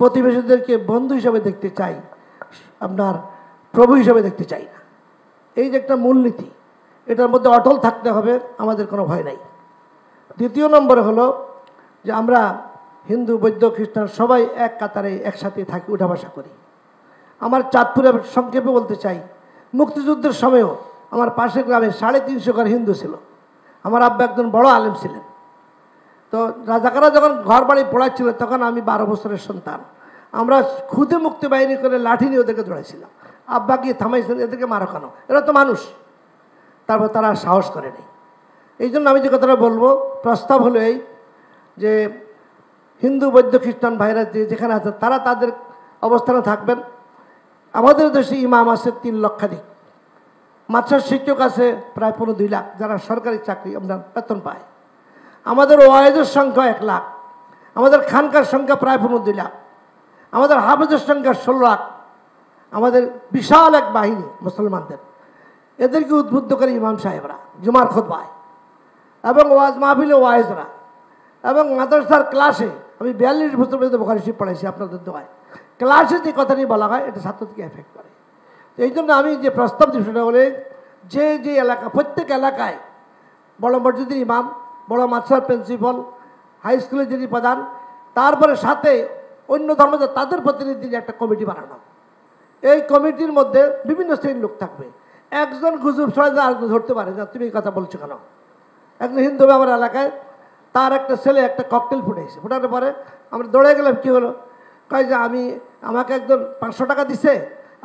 প্রতিবেশীদেরকে বন্ধু হিসেবে দেখতে চাই, আপনার প্রভু হিসেবে দেখতে চাই না। এই যে একটা মূলনীতি, এটার মধ্যে অটল থাকতে হবে, আমাদের কোনো ভয় নাই। দ্বিতীয় নম্বরে হলো যে আমরা হিন্দু, বৌদ্ধ, খ্রিস্টান সবাই এক কাতারে একসাথে থাকি, উঠা বসা করি। আমার চাঁদপুরে সংক্ষেপে বলতে চাই, মুক্তিযুদ্ধের সময়ও আমার পাশের গ্রামে 350 ঘর হিন্দু ছিল। আমার আব্বা একজন বড় আলেম ছিলেন। তো রাজাকাররা যখন ঘর বাড়ি পড়াচ্ছিল তখন আমি 12 বছরের সন্তান। আমরা খুদে মুক্তি বাহিনী করে লাঠি নিয়ে ওদেরকে দৌড়াইছিলাম। আব্বা গিয়ে থামাইছিলেন, এদেরকে মারো কেন, এরা তো মানুষ। তারপর তারা সাহস করে নেই। এই জন্য আমি যে কথাটা বলবো, প্রস্তাব হলো এই যে হিন্দু, বৌদ্ধ, খ্রিস্টান ভাইরা যেখানে আছেন তারা তাদের অবস্থানে থাকবেন। আমাদের দেশে ইমাম আছে 3 লক্ষাধিক, মাদ্রাসার শিক্ষক আছে প্রায় 2 লাখ যারা সরকারি চাকরি আপনার বেতন পায়। আমাদের ওয়াইজের সংখ্যা 1 লাখ, আমাদের খানকার সংখ্যা প্রায় 2 লাখ, আমাদের হাফেজের সংখ্যা 16 লাখ। আমাদের বিশাল এক বাহিনী মুসলমানদের, এদেরকে উদ্বুদ্ধ করে ইমাম সাহেবরা জুমার খুতবায় এবং ওয়াজ মাহফিলে ওয়াইজরা এবং মাদ্রাসার ক্লাসে। আমি 42 বছর পর্যন্ত বুখারী শরীফ পড়াইছি আপনাদের দোয়ায়। ক্লাসে যে কথাটি বলা হয় এটা ছাত্রদেরকে এফেক্ট করে। তো এই জন্য আমি যে প্রস্তাব দিই সেটা বলে যে যে এলাকা, প্রত্যেক এলাকায় বড় মসজিদের ইমাম, বড় মাদ্রাসার প্রিন্সিপাল, হাই স্কুলের যিনি প্রধান, তারপরে সাথে অন্য ধর্ম তাদের প্রতিনিধি একটা কমিটি বানানো। এই কমিটির মধ্যে বিভিন্ন শ্রেণীর লোক থাকবে। একজন গুজব ছড়ায় আর ধরতে পারে না তুমি এই কথা বলছো কেন। একজন হিন্দু আমার এলাকায়, তার একটা ছেলে একটা ককটেল ফুটেছে, ফুটানোর পরে আমরা দৌড়ে গেলাম। কী হলো? কয় যে আমাকে একজন 500 টাকা দিছে,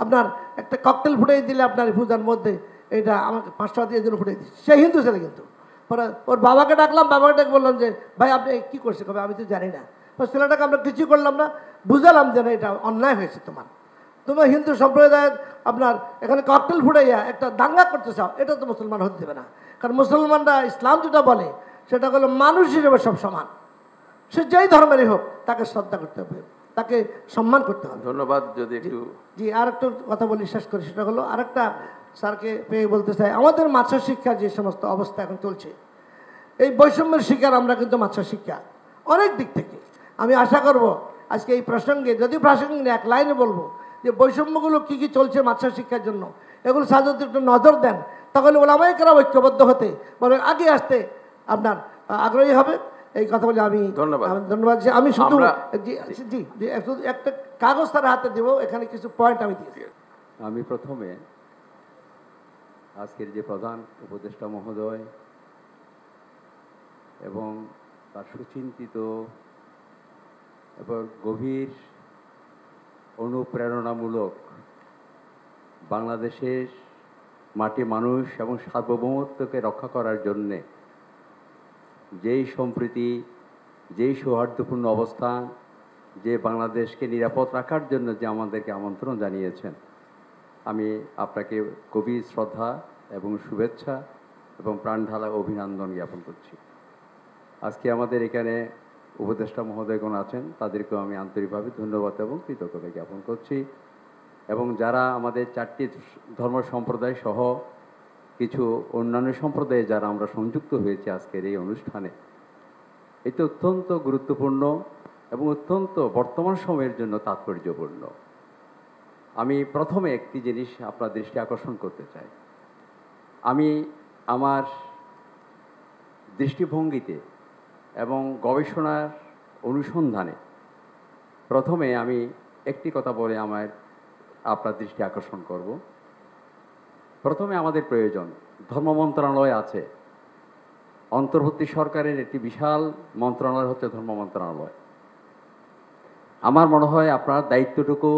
আপনার একটা ককটেল ফুটিয়ে দিলে আপনার পূজার মধ্যে এটা আমাকে 500 টাকা দিয়ে জন্য ফুটিয়ে দিচ্ছে। সে হিন্দু ছেলে কিন্তু। পরে ওর বাবাকে ডাকলাম, বাবাকে ডেকে বললাম যে ভাই আপনি কী করছে? কবে আমি তো জানি না। ছেলেটাকে আমরা কিছু করলাম না, বুঝালাম যে না এটা অন্যায় হয়েছে, তোমার হিন্দু সম্প্রদায়ের আপনার এখানে ককটেল ফুটাইয়া একটা দাঙ্গা করতে চাও, এটা তো মুসলমান হতে দেবে না। কারণ মুসলমানরা ইসলাম যেটা বলে সেটা হলো মানুষ হিসেবে সব সমান, সে যেই ধর্মেরই হোক তাকে শ্রদ্ধা করতে হবে, তাকে সম্মান করতে হবে। ধন্যবাদ। যদি একটু জি আর একটা কথা বলি, শেষ করি। সেটা হলো আরেকটা স্যারকে পেয়ে বলতে চাই, আমাদের মাদ্রাসা শিক্ষার যে সমস্ত অবস্থা এখন চলছে, এই বৈষম্যের শিকার আমরা কিন্তু মাদ্রাসা শিক্ষা অনেক দিক থেকে। আমি আশা করব আজকে এই প্রসঙ্গে, যদি প্রাসঙ্গিক এক লাইনে বলবো যে বৈষম্যগুলো কী কী চলছে মাদ্রাসা শিক্ষার জন্য, এগুলো সাহায্য একটু নজর দেন, তাহলে ওলামায়ে কেরাম ঐক্যবদ্ধ হতে বলে আগে আসতে আপনার আগ্রহী হবে। এই কথা বলে আমি ধন্যবাদ। যে আমি শুধু জি একটা কাগজ তার হাতে দেবো, এখানে কিছু পয়েন্ট আমি দিয়েছি। আমি প্রথমে আজকের যে প্রধান উপদেষ্টা মহোদয় এবং তার সুচিন্তিত এবং গভীর অনুপ্রেরণামূলক বাংলাদেশের মাটি, মানুষ এবং সার্বভৌমত্বকে রক্ষা করার জন্যে যেই সম্প্রীতি, যেই সৌহার্দ্যপূর্ণ অবস্থান, যে বাংলাদেশকে নিরাপদ রাখার জন্য যে আমাদেরকে আমন্ত্রণ জানিয়েছেন, আমি আপনাকে গভীর শ্রদ্ধা এবং শুভেচ্ছা এবং প্রাণঢালা অভিনন্দন জ্ঞাপন করছি। আজকে আমাদের এখানে উপদেষ্টা মহোদয়গণ আছেন, তাদেরকেও আমি আন্তরিকভাবে ধন্যবাদ এবং কৃতজ্ঞতা জ্ঞাপন করছি। এবং যারা আমাদের 4টি ধর্ম সম্প্রদায় সহ কিছু অন্যান্য সম্প্রদায়ে যারা আমরা সংযুক্ত হয়েছি আজকের এই অনুষ্ঠানে, এটি অত্যন্ত গুরুত্বপূর্ণ এবং অত্যন্ত বর্তমান সময়ের জন্য তাৎপর্যপূর্ণ। আমি প্রথমে একটি জিনিস আপনার দৃষ্টি আকর্ষণ করতে চাই। আমি আমার দৃষ্টিভঙ্গিতে এবং গবেষণার অনুসন্ধানে প্রথমে আমি একটি কথা বলে আপনার দৃষ্টি আকর্ষণ করব। প্রথমে আমাদের প্রয়োজন, ধর্ম মন্ত্রণালয় আছে, অন্তর্বর্তী সরকারের একটি বিশাল মন্ত্রণালয় হচ্ছে ধর্ম মন্ত্রণালয়। আমার মনে হয় আপনার দায়িত্বটুকু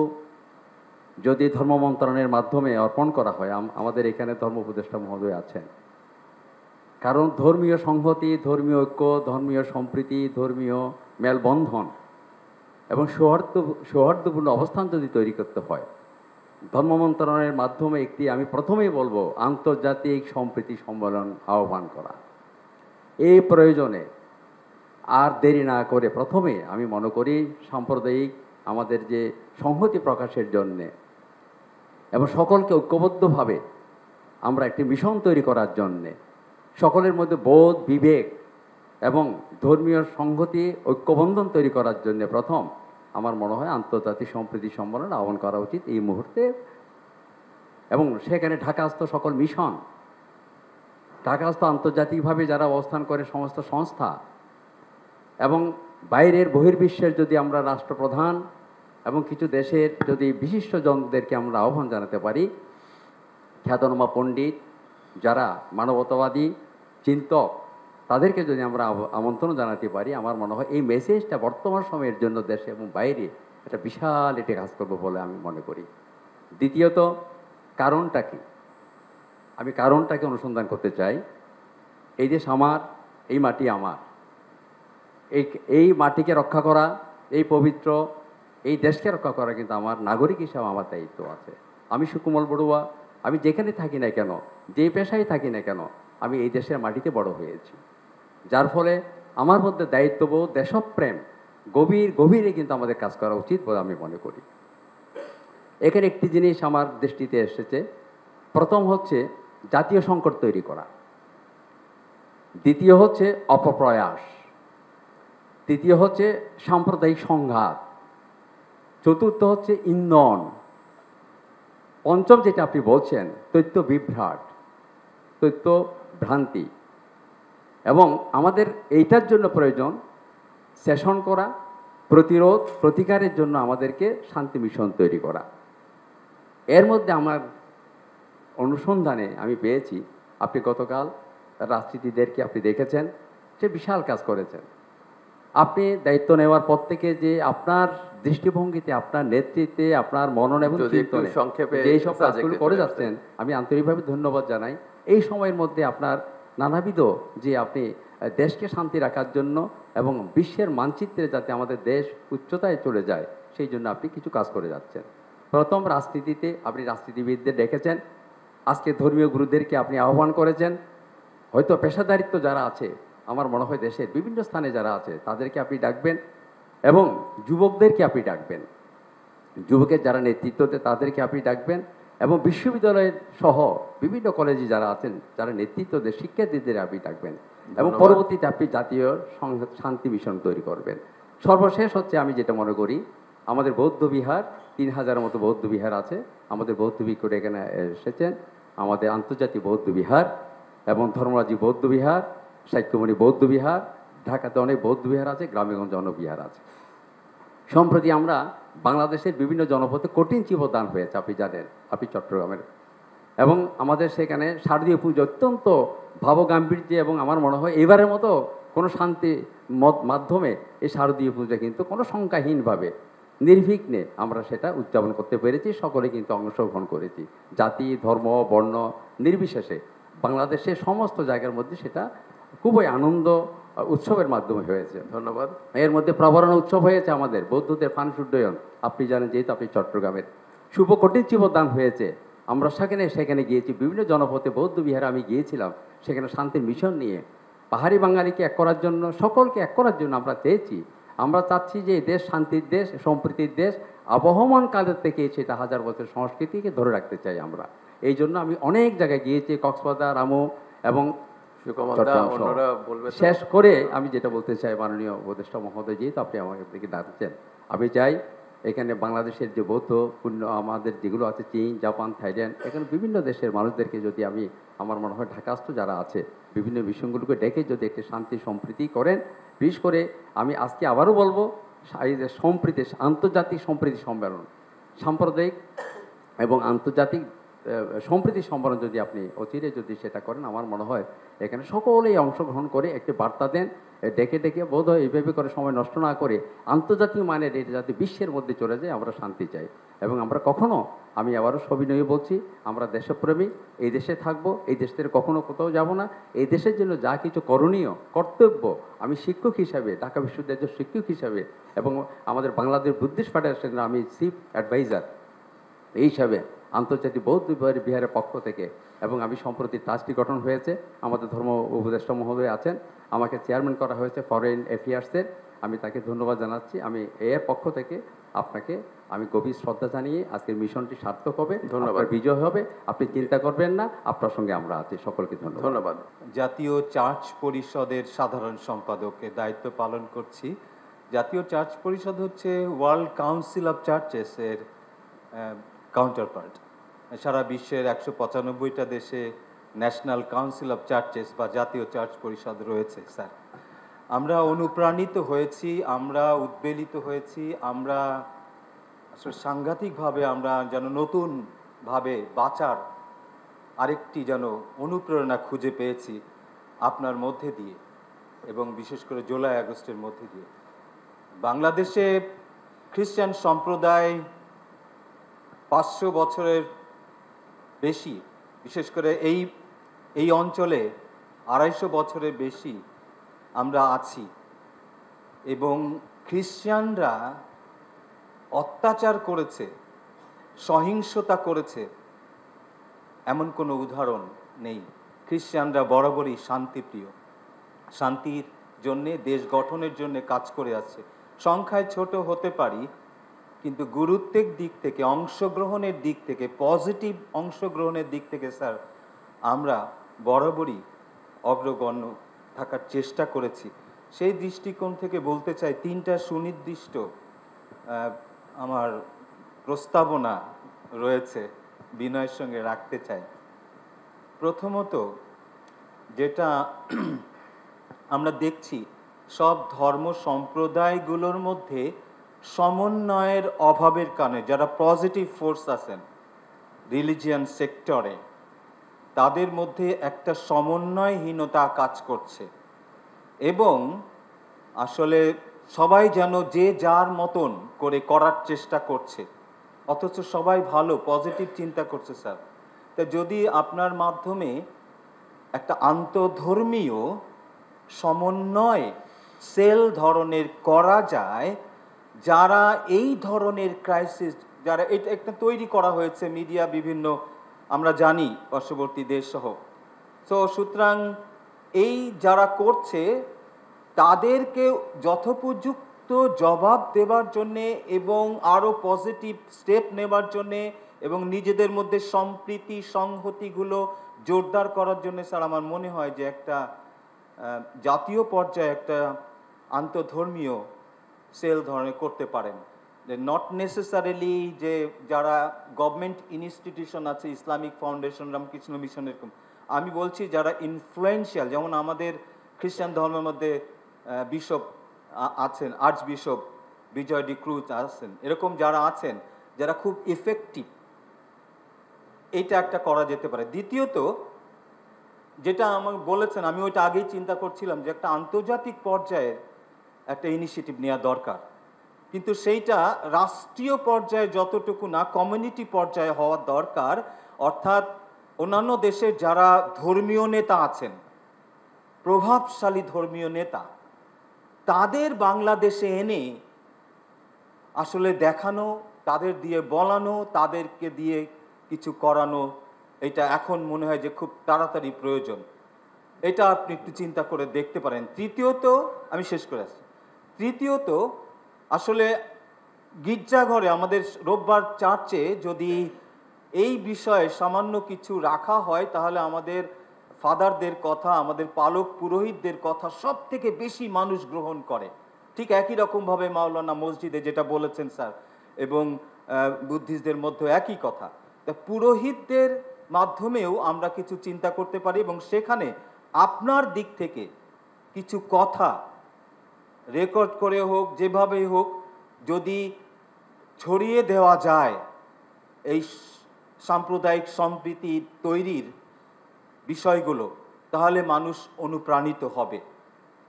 যদি ধর্ম মন্ত্রণালয়ের মাধ্যমে অর্পণ করা হয়, আমাদের এখানে ধর্ম উপদেষ্টা মহোদয় আছেন, কারণ ধর্মীয় সংহতি, ধর্মীয় ঐক্য, ধর্মীয় সম্প্রীতি, ধর্মীয় মেলবন্ধন এবং সৌহার্দ্যপূর্ণ অবস্থান যদি তৈরি করতে হয়, ধর্ম মন্ত্রণালয়ের মাধ্যমে একটি, আমি প্রথমেই বলবো, আন্তর্জাতিক সম্প্রীতি সম্মেলন আহ্বান করা। এই প্রয়োজনে আর দেরি না করে প্রথমে আমি মনে করি সাম্প্রদায়িক আমাদের যে সংহতি প্রকাশের জন্যে এবং সকলকে ঐক্যবদ্ধভাবে আমরা একটি মিশন তৈরি করার জন্যে, সকলের মধ্যে বোধ, বিবেক এবং ধর্মীয় সংহতি, ঐক্যবন্ধন তৈরি করার জন্য প্রথম আমার মনে হয় আন্তর্জাতিক সম্প্রীতি সম্মেলন আহ্বান করা উচিত এই মুহূর্তে। এবং সেখানে ঢাকাস্থ সকল মিশন, ঢাকাস্থ আন্তর্জাতিকভাবে যারা অবস্থান করে সমস্ত সংস্থা এবং বাইরের বহির্বিশ্বের যদি আমরা রাষ্ট্রপ্রধান এবং কিছু দেশের যদি বিশিষ্ট জনদেরকে আমরা আহ্বান জানাতে পারি, খ্যাতনামা পণ্ডিত যারা মানবতাবাদী চিন্তক, তাদেরকে যদি আমরা আমন্ত্রণ জানাতে পারি, আমার মনে হয় এই মেসেজটা বর্তমান সময়ের জন্য দেশে এবং বাইরে একটা বিশাল একটি কাজ করবে বলে আমি মনে করি। দ্বিতীয়ত, কারণটা কি? আমি কারণটাকে অনুসন্ধান করতে চাই। এই দেশ আমার, এই মাটি আমার, এই মাটিকে রক্ষা করা, এই পবিত্র এই দেশকে রক্ষা করা কিন্তু আমার নাগরিক হিসাবে আমার দায়িত্ব আছে। আমি সুকুমল বড়ুয়া, আমি যেখানে থাকি না কেন, যে পেশায় থাকি না কেন, আমি এই দেশের মাটিতে বড় হয়েছি, যার ফলে আমার মধ্যে দায়িত্ববোধ, দেশপ্রেম গভীরে কিন্তু আমাদের কাজ করা উচিত বলে আমি মনে করি। এখানে একটি জিনিস আমার দৃষ্টিতে এসেছে। প্রথম হচ্ছে জাতীয় সংকট তৈরি করা, দ্বিতীয় হচ্ছে অপপ্রয়াস, তৃতীয় হচ্ছে সাম্প্রদায়িক সংঘাত, চতুর্থ হচ্ছে ইন্ধন, পঞ্চম যেটা আপনি বলছেন তথ্য বিভ্রাট, তথ্য ভ্রান্তি। এবং আমাদের এইটার জন্য প্রয়োজন সেশন করা, প্রতিরোধ প্রতিকারের জন্য আমাদেরকে শান্তি মিশন তৈরি করা। এর মধ্যে আমার অনুসন্ধানে আমি পেয়েছি, আপনি গতকাল রাজনীতিদেরকে আপনি দেখেছেন, সে বিশাল কাজ করেছেন। আপনি দায়িত্ব নেওয়ার পর থেকে যে আপনার দৃষ্টিভঙ্গিতে, আপনার নেতৃত্বে, আপনার মনন এবং চিন্তনে যে এইসব কাজগুলো করে যাচ্ছেন, আমি আন্তরিকভাবে ধন্যবাদ জানাই। এই সময়ের মধ্যে আপনার নানাবিধ যে আপনি দেশকে শান্তি রাখার জন্য এবং বিশ্বের মানচিত্রে যাতে আমাদের দেশ উচ্চতায় চলে যায়, সেই জন্য আপনি কিছু কাজ করে যাচ্ছেন। প্রথম, রাজনীতিতে আপনি রাজনীতিবিদদের ডেকেছেন, আজকে ধর্মীয় গুরুদেরকে আপনি আহ্বান করেছেন। হয়তো পেশাদারিত্ব যারা আছে, আমার মনে হয় দেশের বিভিন্ন স্থানে যারা আছে তাদেরকে আপনি ডাকবেন এবং যুবকদেরকে আপনি ডাকবেন, যুবকের যারা নেতৃত্বতে তাদেরকে আপনি ডাকবেন এবং বিশ্ববিদ্যালয়ের সহ বিভিন্ন কলেজে যারা আছেন, যারা নেতৃত্বদের শিক্ষার্থীদের আপনি ডাকবেন এবং পরবর্তীতে আপনি জাতীয় শান্তি মিশন তৈরি করবেন। সর্বশেষ হচ্ছে আমি যেটা মনে করি, আমাদের বৌদ্ধ বিহার 3000 মতো বৌদ্ধ বিহার আছে, আমাদের বৌদ্ধ ভিক্ষুরা এখানে এসেছেন, আমাদের আন্তর্জাতিক বৌদ্ধ বিহার এবং ধর্মরাজি বৌদ্ধ বিহার, সাক্ষ্যমণি বৌদ্ধ বিহার, ঢাকাতে অনেক বৌদ্ধ বিহার আছে, গ্রামেগঞ্জে অনেক বিহার আছে। সম্প্রতি আমরা বাংলাদেশের বিভিন্ন জনপদে কঠিন জীবদান হয়েছে, আপনি জানেন, আপনি চট্টগ্রামের, এবং আমাদের সেখানে শারদীয় পুজো অত্যন্ত ভাবগাম্ভীর্যে, এবং আমার মনে হয় এবারের মতো কোনো শান্তি মাধ্যমে এই শারদীয় পুজো কিন্তু কোনো সংখ্যাহীনভাবে নির্বিঘ্নে আমরা সেটা উদযাপন করতে পেরেছি। সকলে কিন্তু অংশগ্রহণ করেছি, জাতি ধর্ম বর্ণ নির্বিশেষে বাংলাদেশের সমস্ত জায়গার মধ্যে সেটা খুবই আনন্দ উৎসবের মাধ্যমে হয়েছে। ধন্যবাদ। এর মধ্যে প্রবরণ উৎসব হয়েছে আমাদের বৌদ্ধদের ফানুস উড্ডয়ন, আপনি জানেন, যেহেতু আপনি চট্টগ্রামের, শুভ কঠিন জীবদান হয়েছে। আমরা সেখানে গিয়েছি, বিভিন্ন জনপথে বৌদ্ধ বিহারে আমি গিয়েছিলাম, সেখানে শান্তির মিশন নিয়ে পাহাড়ি বাঙালিকে এক করার জন্য, সকলকে এক করার জন্য আমরা চেয়েছি। আমরা চাচ্ছি যে এই দেশ শান্তির দেশ, সম্প্রীতির দেশ, আবহমান কালের থেকে সেটা 1000 বছর সংস্কৃতিকে ধরে রাখতে চাই আমরা। এই জন্য আমি অনেক জায়গায় গিয়েছি, কক্সবাজার, রামু এবং শেষ করে আমি যেটা বলতে চাই, মাননীয় উপদেষ্টা মহোদয়, যেহেতু আপনি আমাকে দিকে ডাকছেন, আমি চাই এখানে বাংলাদেশের যে বৌদ্ধ পুণ্য আমাদের যেগুলো আছে, চীন, জাপান, থাইল্যান্ড, এখানে বিভিন্ন দেশের মানুষদেরকে যদি আমি, আমার মনে হয় ঢাকাস্থ যারা আছে, বিভিন্ন বিষয়গুলোকে ডেকে যদি একটি শান্তি সম্প্রীতি করেন। বিশেষ করে আমি আজকে আবারও বলবো, এই যে সম্প্রীতি, আন্তর্জাতিক সম্প্রীতি সম্মেলন, সাম্প্রদায়িক এবং আন্তর্জাতিক সম্প্রীতি সম্মেলন যদি আপনি অচিরে যদি সেটা করেন, আমার মনে হয় এখানে সকলেই অংশগ্রহণ করে একটি বার্তা দেন, ডেকে বোধ হয় এইভাবে করে সময় নষ্ট না করে আন্তর্জাতিক মানের এটা যাতে বিশ্বের মধ্যে চলে যায়, আমরা শান্তি চাই। এবং আমরা কখনো, আমি আবারও সবিনয়ে বলছি, আমরা দেশপ্রেমী, এই দেশে থাকবো, এই দেশ থেকে কখনো কোথাও যাব না। এই দেশের জন্য যা কিছু করণীয় কর্তব্য, আমি শিক্ষক হিসাবে, ঢাকা বিশ্ববিদ্যালয়ের শিক্ষক হিসাবে এবং আমাদের বাংলাদেশ বুদ্ধিস্ট ফেডারেশনের আমি চিফ অ্যাডভাইজার এই হিসাবে আন্তর্জাতিক বৌদ্ধ বিহারের পক্ষ থেকে, এবং আমি সম্প্রতি ট্রাস্টি গঠন হয়েছে, আমাদের ধর্ম উপদেষ্টা মহোদয় আছেন, আমাকে চেয়ারম্যান করা হয়েছে ফরেন অ্যাফেয়ার্সের, আমি তাকে ধন্যবাদ জানাচ্ছি। আমি এর পক্ষ থেকে আপনাকে আমি গভীর শ্রদ্ধা জানিয়ে আজকের মিশনটি সার্থক হবে, ধন্যবাদ, বিজয় হবে, আপনি চিন্তা করবেন না, আপনার সঙ্গে আমরা আছি। সকলকে ধন্যবাদ। জাতীয় চার্চ পরিষদের সাধারণ সম্পাদকের দায়িত্ব পালন করছি জাতীয় চার্চ পরিষদ হচ্ছে ওয়ার্ল্ড কাউন্সিল অফ চার্চেস এর কাউন্টার পার্ট। সারা বিশ্বের 195টা দেশে ন্যাশনাল কাউন্সিল অফ চার্চেস বা জাতীয় চার্চ পরিষদ রয়েছে স্যার। আমরা অনুপ্রাণিত হয়েছি, আমরা উদ্বেলিত হয়েছি, আমরা আসলে সাংঘাতিকভাবে আমরা যেন নতুনভাবে বাঁচার আরেকটি যেন অনুপ্রেরণা খুঁজে পেয়েছি আপনার মধ্যে দিয়ে, এবং বিশেষ করে জুলাই আগস্টের মধ্যে দিয়ে। বাংলাদেশে খ্রিস্টান সম্প্রদায় 500 বছরের বেশি, বিশেষ করে এই অঞ্চলে 250 বছরের বেশি আমরা আছি, এবং খ্রিস্টানরা অত্যাচার করেছে, সহিংসতা করেছে এমন কোনো উদাহরণ নেই। খ্রিস্টানরা বরাবরই শান্তিপ্রিয়, শান্তির জন্যে, দেশ গঠনের জন্য কাজ করে আছে। সংখ্যায় ছোট হতে পারি, কিন্তু গুরুত্বের দিক থেকে, অংশগ্রহণের দিক থেকে, পজিটিভ অংশগ্রহণের দিক থেকে স্যার আমরা বরাবরই অগ্রগণ্য থাকার চেষ্টা করেছি। সেই দৃষ্টিকোণ থেকে বলতে চাই, 3টা সুনির্দিষ্ট আমার প্রস্তাবনা রয়েছে, বিনয়ের সঙ্গে রাখতে চাই। প্রথমত, যেটা আমরা দেখছি সব ধর্ম সম্প্রদায়গুলোর মধ্যে সমন্বয়ের অভাবের কারণে যারা পজিটিভ ফোর্স আছেন রিলিজিয়ান সেক্টরে, তাদের মধ্যে একটা সমন্বয়হীনতা কাজ করছে, এবং আসলে সবাই যেন যে যার মতন করে করার চেষ্টা করছে, অথচ সবাই ভালো পজিটিভ চিন্তা করছে স্যার। তা যদি আপনার মাধ্যমে একটা আন্তধর্মীয় সমন্বয় সেল ধরনের করা যায়, যারা এই ধরনের ক্রাইসিস, যারা এটা একটা তৈরি করা হয়েছে মিডিয়া বিভিন্ন, আমরা জানি পার্শ্ববর্তী দেশ সহ, তো সুতরাং এই যারা করছে তাদেরকে যথোপযুক্ত জবাব দেবার জন্যে এবং আরও পজিটিভ স্টেপ নেবার জন্যে এবং নিজেদের মধ্যে সম্প্রীতি সংহতিগুলো জোরদার করার জন্য স্যার আমার মনে হয় যে একটা জাতীয় পর্যায়ে একটা আন্তধর্মীয় সেল ধরনের করতে পারেন। যে নট নেসেসারিলি যে যারা গভর্নমেন্ট ইনস্টিটিউশন আছে, ইসলামিক ফাউন্ডেশন, রামকৃষ্ণ মিশন, এরকম আমি বলছি যারা ইনফ্লুয়েন্সিয়াল, যেমন আমাদের খ্রিস্টান ধর্মের মধ্যে বিশপ আছেন, আর্চ বিশপ বিজয় ডি ক্রুজ আছেন, এরকম যারা আছেন যারা খুব ইফেক্টিভ, এইটা একটা করা যেতে পারে। দ্বিতীয়ত, যেটা আমাকে বলেছেন, আমি ওইটা আগেই চিন্তা করছিলাম যে একটা আন্তর্জাতিক পর্যায়ে একটা ইনিশিয়েটিভ নেওয়া দরকার, কিন্তু সেইটা রাষ্ট্রীয় পর্যায়ে যতটুকু না, কমিউনিটি পর্যায়ে হওয়া দরকার। অর্থাৎ অন্যান্য দেশের যারা ধর্মীয় নেতা আছেন, প্রভাবশালী ধর্মীয় নেতা, তাদের বাংলাদেশে এনে আসলে দেখানো, তাদের দিয়ে বলানো, তাদেরকে দিয়ে কিছু করানো, এটা এখন মনে হয় যে খুব তাড়াতাড়ি প্রয়োজন। এটা আপনি একটু চিন্তা করে দেখতে পারেন। তৃতীয়ত, আমি শেষ করে আসছি, তৃতীয়ত আসলে গির্জাঘরে আমাদের রোববার চার্চে যদি এই বিষয়ে সামান্য কিছু রাখা হয়, তাহলে আমাদের ফাদারদের কথা, আমাদের পালক পুরোহিতদের কথা সব থেকে বেশি মানুষ গ্রহণ করে। ঠিক একই রকমভাবে মাওলানা মসজিদে যেটা বলেছেন স্যার, এবং বুদ্ধিস্টদের মধ্যে একই কথা। তা পুরোহিতদের মাধ্যমেও আমরা কিছু চিন্তা করতে পারি, এবং সেখানে আপনার দিক থেকে কিছু কথা রেকর্ড করে হোক, যেভাবেই হোক, যদি ছড়িয়ে দেওয়া যায় এই সাম্প্রদায়িক সম্প্রীতি তৈরির বিষয়গুলো, তাহলে মানুষ অনুপ্রাণিত হবে।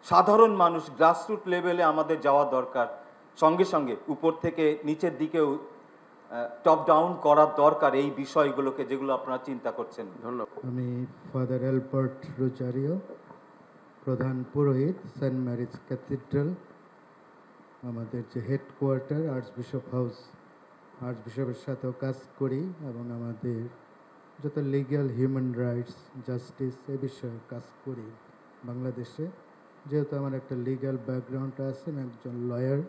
সাধারণ মানুষ গ্রাসরুট লেভেলে আমাদের যাওয়া দরকার, সঙ্গে সঙ্গে উপর থেকে নিচের দিকেও টপ ডাউন করার দরকার এই বিষয়গুলোকে, যেগুলো আপনারা চিন্তা করছেন। ধন্যবাদ। আমি ফাদার অ্যালবার্ট রোজারিও, প্রধান পুরোহিত সেন্ট ম্যারিজ ক্যাথিড্রাল, আমাদের যে হেডকোয়ার্টার আর্চবিশপ হাউস, আর্চবিশপের সাথেও কাজ করি, এবং আমাদের যত লিগ্যাল হিউম্যান রাইটস জাস্টিস এ বিষয়ে কাজ করি বাংলাদেশে। যেহেতু আমার একটা লিগ্যাল ব্যাকগ্রাউন্ড আছে, আমি একজন লয়ার,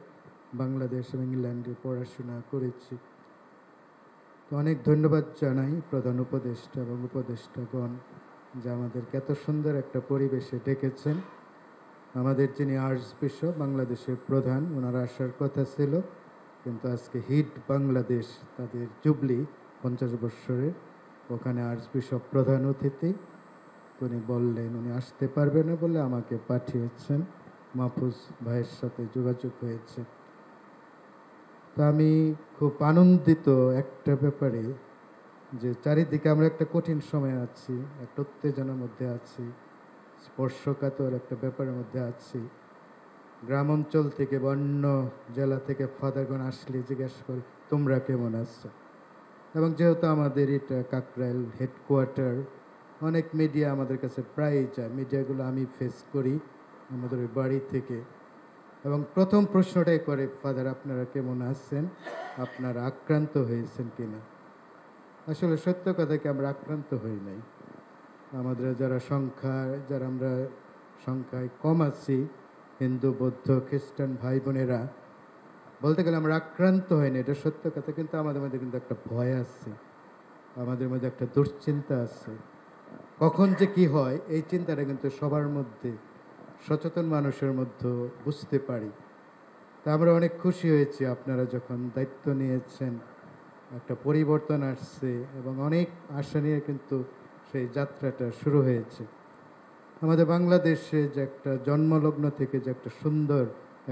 বাংলাদেশ এবং ইংল্যান্ডে পড়াশোনা করেছি। তো অনেক ধন্যবাদ জানাই প্রধান উপদেষ্টা এবং উপদেষ্টাগণ যে আমাদেরকে এত সুন্দর একটা পরিবেশে ডেকেছেন। আমাদের যিনি আর্চ বিশপ বাংলাদেশের প্রধান, ওনারা আসার কথা ছিল, কিন্তু আজকে হিট বাংলাদেশ তাদের জুবলি 50 বৎসরের, ওখানে আর্চ বিশপ প্রধান অতিথি, উনি বললেন উনি আসতে পারবে না বলে আমাকে পাঠিয়েছেন, মাহফুজ ভাইয়ের সাথে যোগাযোগ হয়েছে। তো আমি খুব আনন্দিত একটা ব্যাপারে, যে চারিদিকে আমরা একটা কঠিন সময় আছি, একটা উত্তেজনার মধ্যে আছি, স্পর্শকাতর একটা ব্যাপারের মধ্যে আছি। গ্রাম অঞ্চল থেকে বা অন্য জেলা থেকে ফাদারগণ আসলে জিজ্ঞেস করে তোমরা কেমন আছো, এবং যেহেতু আমাদের এটা কাকরাইল হেডকোয়ার্টার, অনেক মিডিয়া আমাদের কাছে প্রায়ই যায়, মিডিয়াগুলো আমি ফেস করি আমাদের ওই বাড়ি থেকে, এবং প্রথম প্রশ্নটাই করে ফাদার আপনারা কেমন আছেন, আপনারা আক্রান্ত হয়েছেন কিনা। আসলে সত্য কথা কি, আমরা আক্রান্ত হই নাই। আমাদের যারা আমরা সংখ্যায় কম আছি, হিন্দু বৌদ্ধ খ্রিস্টান ভাই বোনেরা, বলতে গেলে আমরা আক্রান্ত হয়নি, এটা সত্য কথা, কিন্তু আমাদের মধ্যে কিন্তু একটা ভয় আছে, আমাদের মধ্যে একটা দুশ্চিন্তা আছে। কখন যে কি হয় এই চিন্তাটা কিন্তু সবার মধ্যে, সচেতন মানুষের মধ্যে বুঝতে পারি। তা আমরা অনেক খুশি হয়েছি আপনারা যখন দায়িত্ব নিয়েছেন, একটা পরিবর্তন আসছে এবং অনেক আশা নিয়ে কিন্তু সেই যাত্রাটা শুরু হয়েছে। আমাদের বাংলাদেশে যে একটা জন্মলগ্ন থেকে যে একটা সুন্দর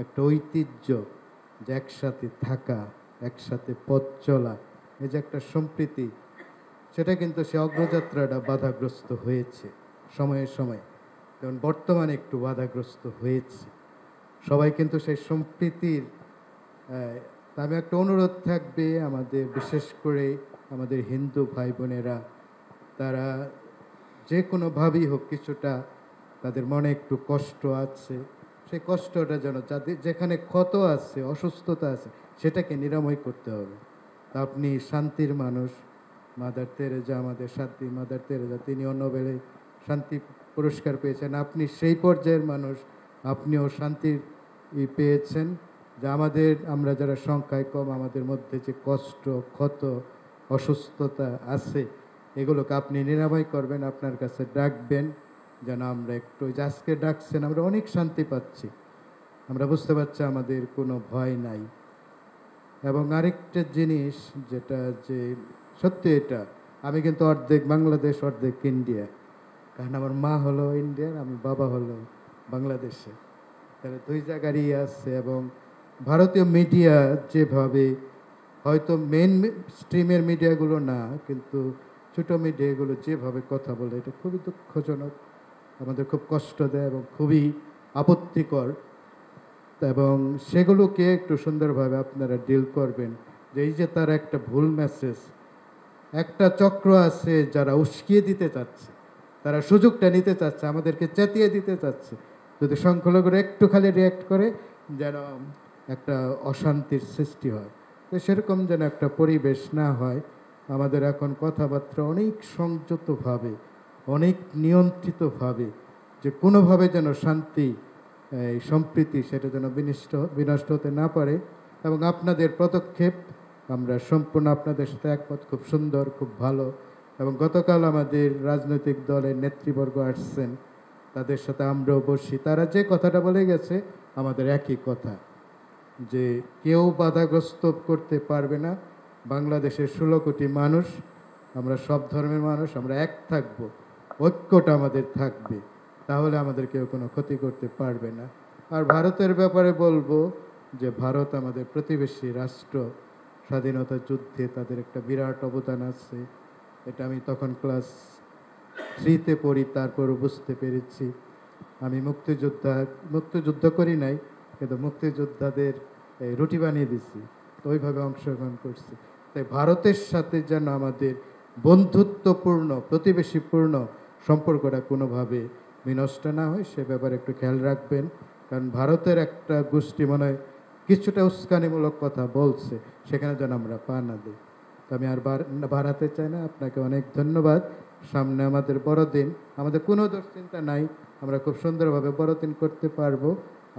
একটা ঐতিহ্য, যে একসাথে থাকা, একসাথে পথ চলা, এই যে একটা সম্প্রীতি, সেটা কিন্তু সে অগ্রযাত্রাটা বাধাগ্রস্ত হয়েছে সময়ে সময়ে, যেমন বর্তমানে একটু বাধাগ্রস্ত হয়েছে। সবাই কিন্তু সেই সম্প্রীতির তা আমি একটা অনুরোধ থাকবে আমাদের, বিশেষ করে আমাদের হিন্দু ভাই বোনেরা, তারা যে কোনোভাবেই হোক কিছুটা তাদের মনে একটু কষ্ট আছে, সেই কষ্টটা যেন যাদের যেখানে ক্ষত আছে, অসুস্থতা আছে, সেটাকে নিরাময় করতে হবে। তা আপনি শান্তির মানুষ, মাদার তেরেজা, আমাদের শান্তি মাদার তেরেজা, তিনিও নোবেলে শান্তি পুরস্কার পেয়েছেন, আপনি সেই পর্যায়ের মানুষ, আপনিও শান্তির পেয়েছেন। যে আমরা যারা সংখ্যায় কম, আমাদের মধ্যে যে কষ্ট, ক্ষত, অসুস্থতা আছে, এগুলোকে আপনি নিরাময় করবেন, আপনার কাছে ডাকবেন, যেন আমরা একটু, যে আজকে ডাকছেন, আমরা অনেক শান্তি পাচ্ছি, আমরা বুঝতে পারছি আমাদের কোনো ভয় নাই। এবং আরেকটা জিনিস যেটা, যে সত্যি এটা, আমি কিন্তু অর্ধেক বাংলাদেশ অর্ধেক ইন্ডিয়া, কারণ আমার মা হলো ইন্ডিয়ান, আমি বাবা হলো বাংলাদেশে, তাহলে দুই জায়গারই আছে। এবং ভারতীয় মিডিয়া যেভাবে, হয়তো মেন স্ট্রিমের মিডিয়াগুলো না, কিন্তু ছোটো মিডিয়াগুলো যেভাবে কথা বলে, এটা খুবই দুঃখজনক, আমাদের খুব কষ্ট দেয় এবং খুবই আপত্তিকর। এবং সেগুলোকে একটু সুন্দরভাবে আপনারা ডিল করবেন, যে এই যে তার একটা ভুল মেসেজ, একটা চক্র আছে যারা উস্কিয়ে দিতে চাচ্ছে, তারা সুযোগটা নিতে চাচ্ছে, আমাদেরকে চেতিয়ে দিতে চাচ্ছে, যদি সংখ্যালঘুরা একটু খালি রিয়্যাক্ট করে যেন একটা অশান্তির সৃষ্টি হয়। তো সেরকম যেন একটা পরিবেশ না হয়, আমাদের এখন কথাবার্তা অনেক সংযতভাবে, অনেক নিয়ন্ত্রিতভাবে, যে কোনোভাবে যেন শান্তি, এই সম্প্রীতি, সেটা যেন বিনষ্ট হতে না পারে। এবং আপনাদের পদক্ষেপ আমরা সম্পূর্ণ আপনাদের সাথে একমত, খুব সুন্দর, খুব ভালো। এবং গতকাল আমাদের রাজনৈতিক দলের নেতৃবর্গ আসছেন, তাদের সাথে আমরাও বসি, তারা যে কথাটা বলে গেছে আমাদের একই কথা, যে কেউ বাধাগ্রস্ত করতে পারবে না। বাংলাদেশের 16 কোটি মানুষ, আমরা সব ধর্মের মানুষ, আমরা এক থাকবো, ঐক্যটা আমাদের থাকবে, তাহলে আমাদের কেউ কোনো ক্ষতি করতে পারবে না। আর ভারতের ব্যাপারে বলবো যে ভারত আমাদের প্রতিবেশী রাষ্ট্র, স্বাধীনতা যুদ্ধে তাদের একটা বিরাট অবদান আছে, এটা আমি তখন ক্লাস 3-তে পড়ি, তারপরও বুঝতে পেরেছি। আমি মুক্তিযুদ্ধ করি নাই, কিন্তু মুক্তিযোদ্ধাদের রুটি বানিয়ে দিছি, তো ওইভাবে অংশগ্রহণ করছি। তাই ভারতের সাথে যেন আমাদের বন্ধুত্বপূর্ণ, প্রতিবেশীপূর্ণ সম্পর্কটা কোনোভাবে বিনষ্ট না হয়, সে ব্যাপারে একটু খেয়াল রাখবেন। কারণ ভারতের একটা গোষ্ঠী মনে হয় কিছুটা উস্কানিমূলক কথা বলছে, সেখানে যেন আমরা পা না দিই। তো আমি আর বাড়াতে চাই না, আপনাকে অনেক ধন্যবাদ। সামনে আমাদের বড়দিন, আমাদের কোনো দুশ্চিন্তা নাই, আমরা খুব সুন্দরভাবে বড়দিন করতে পারবো,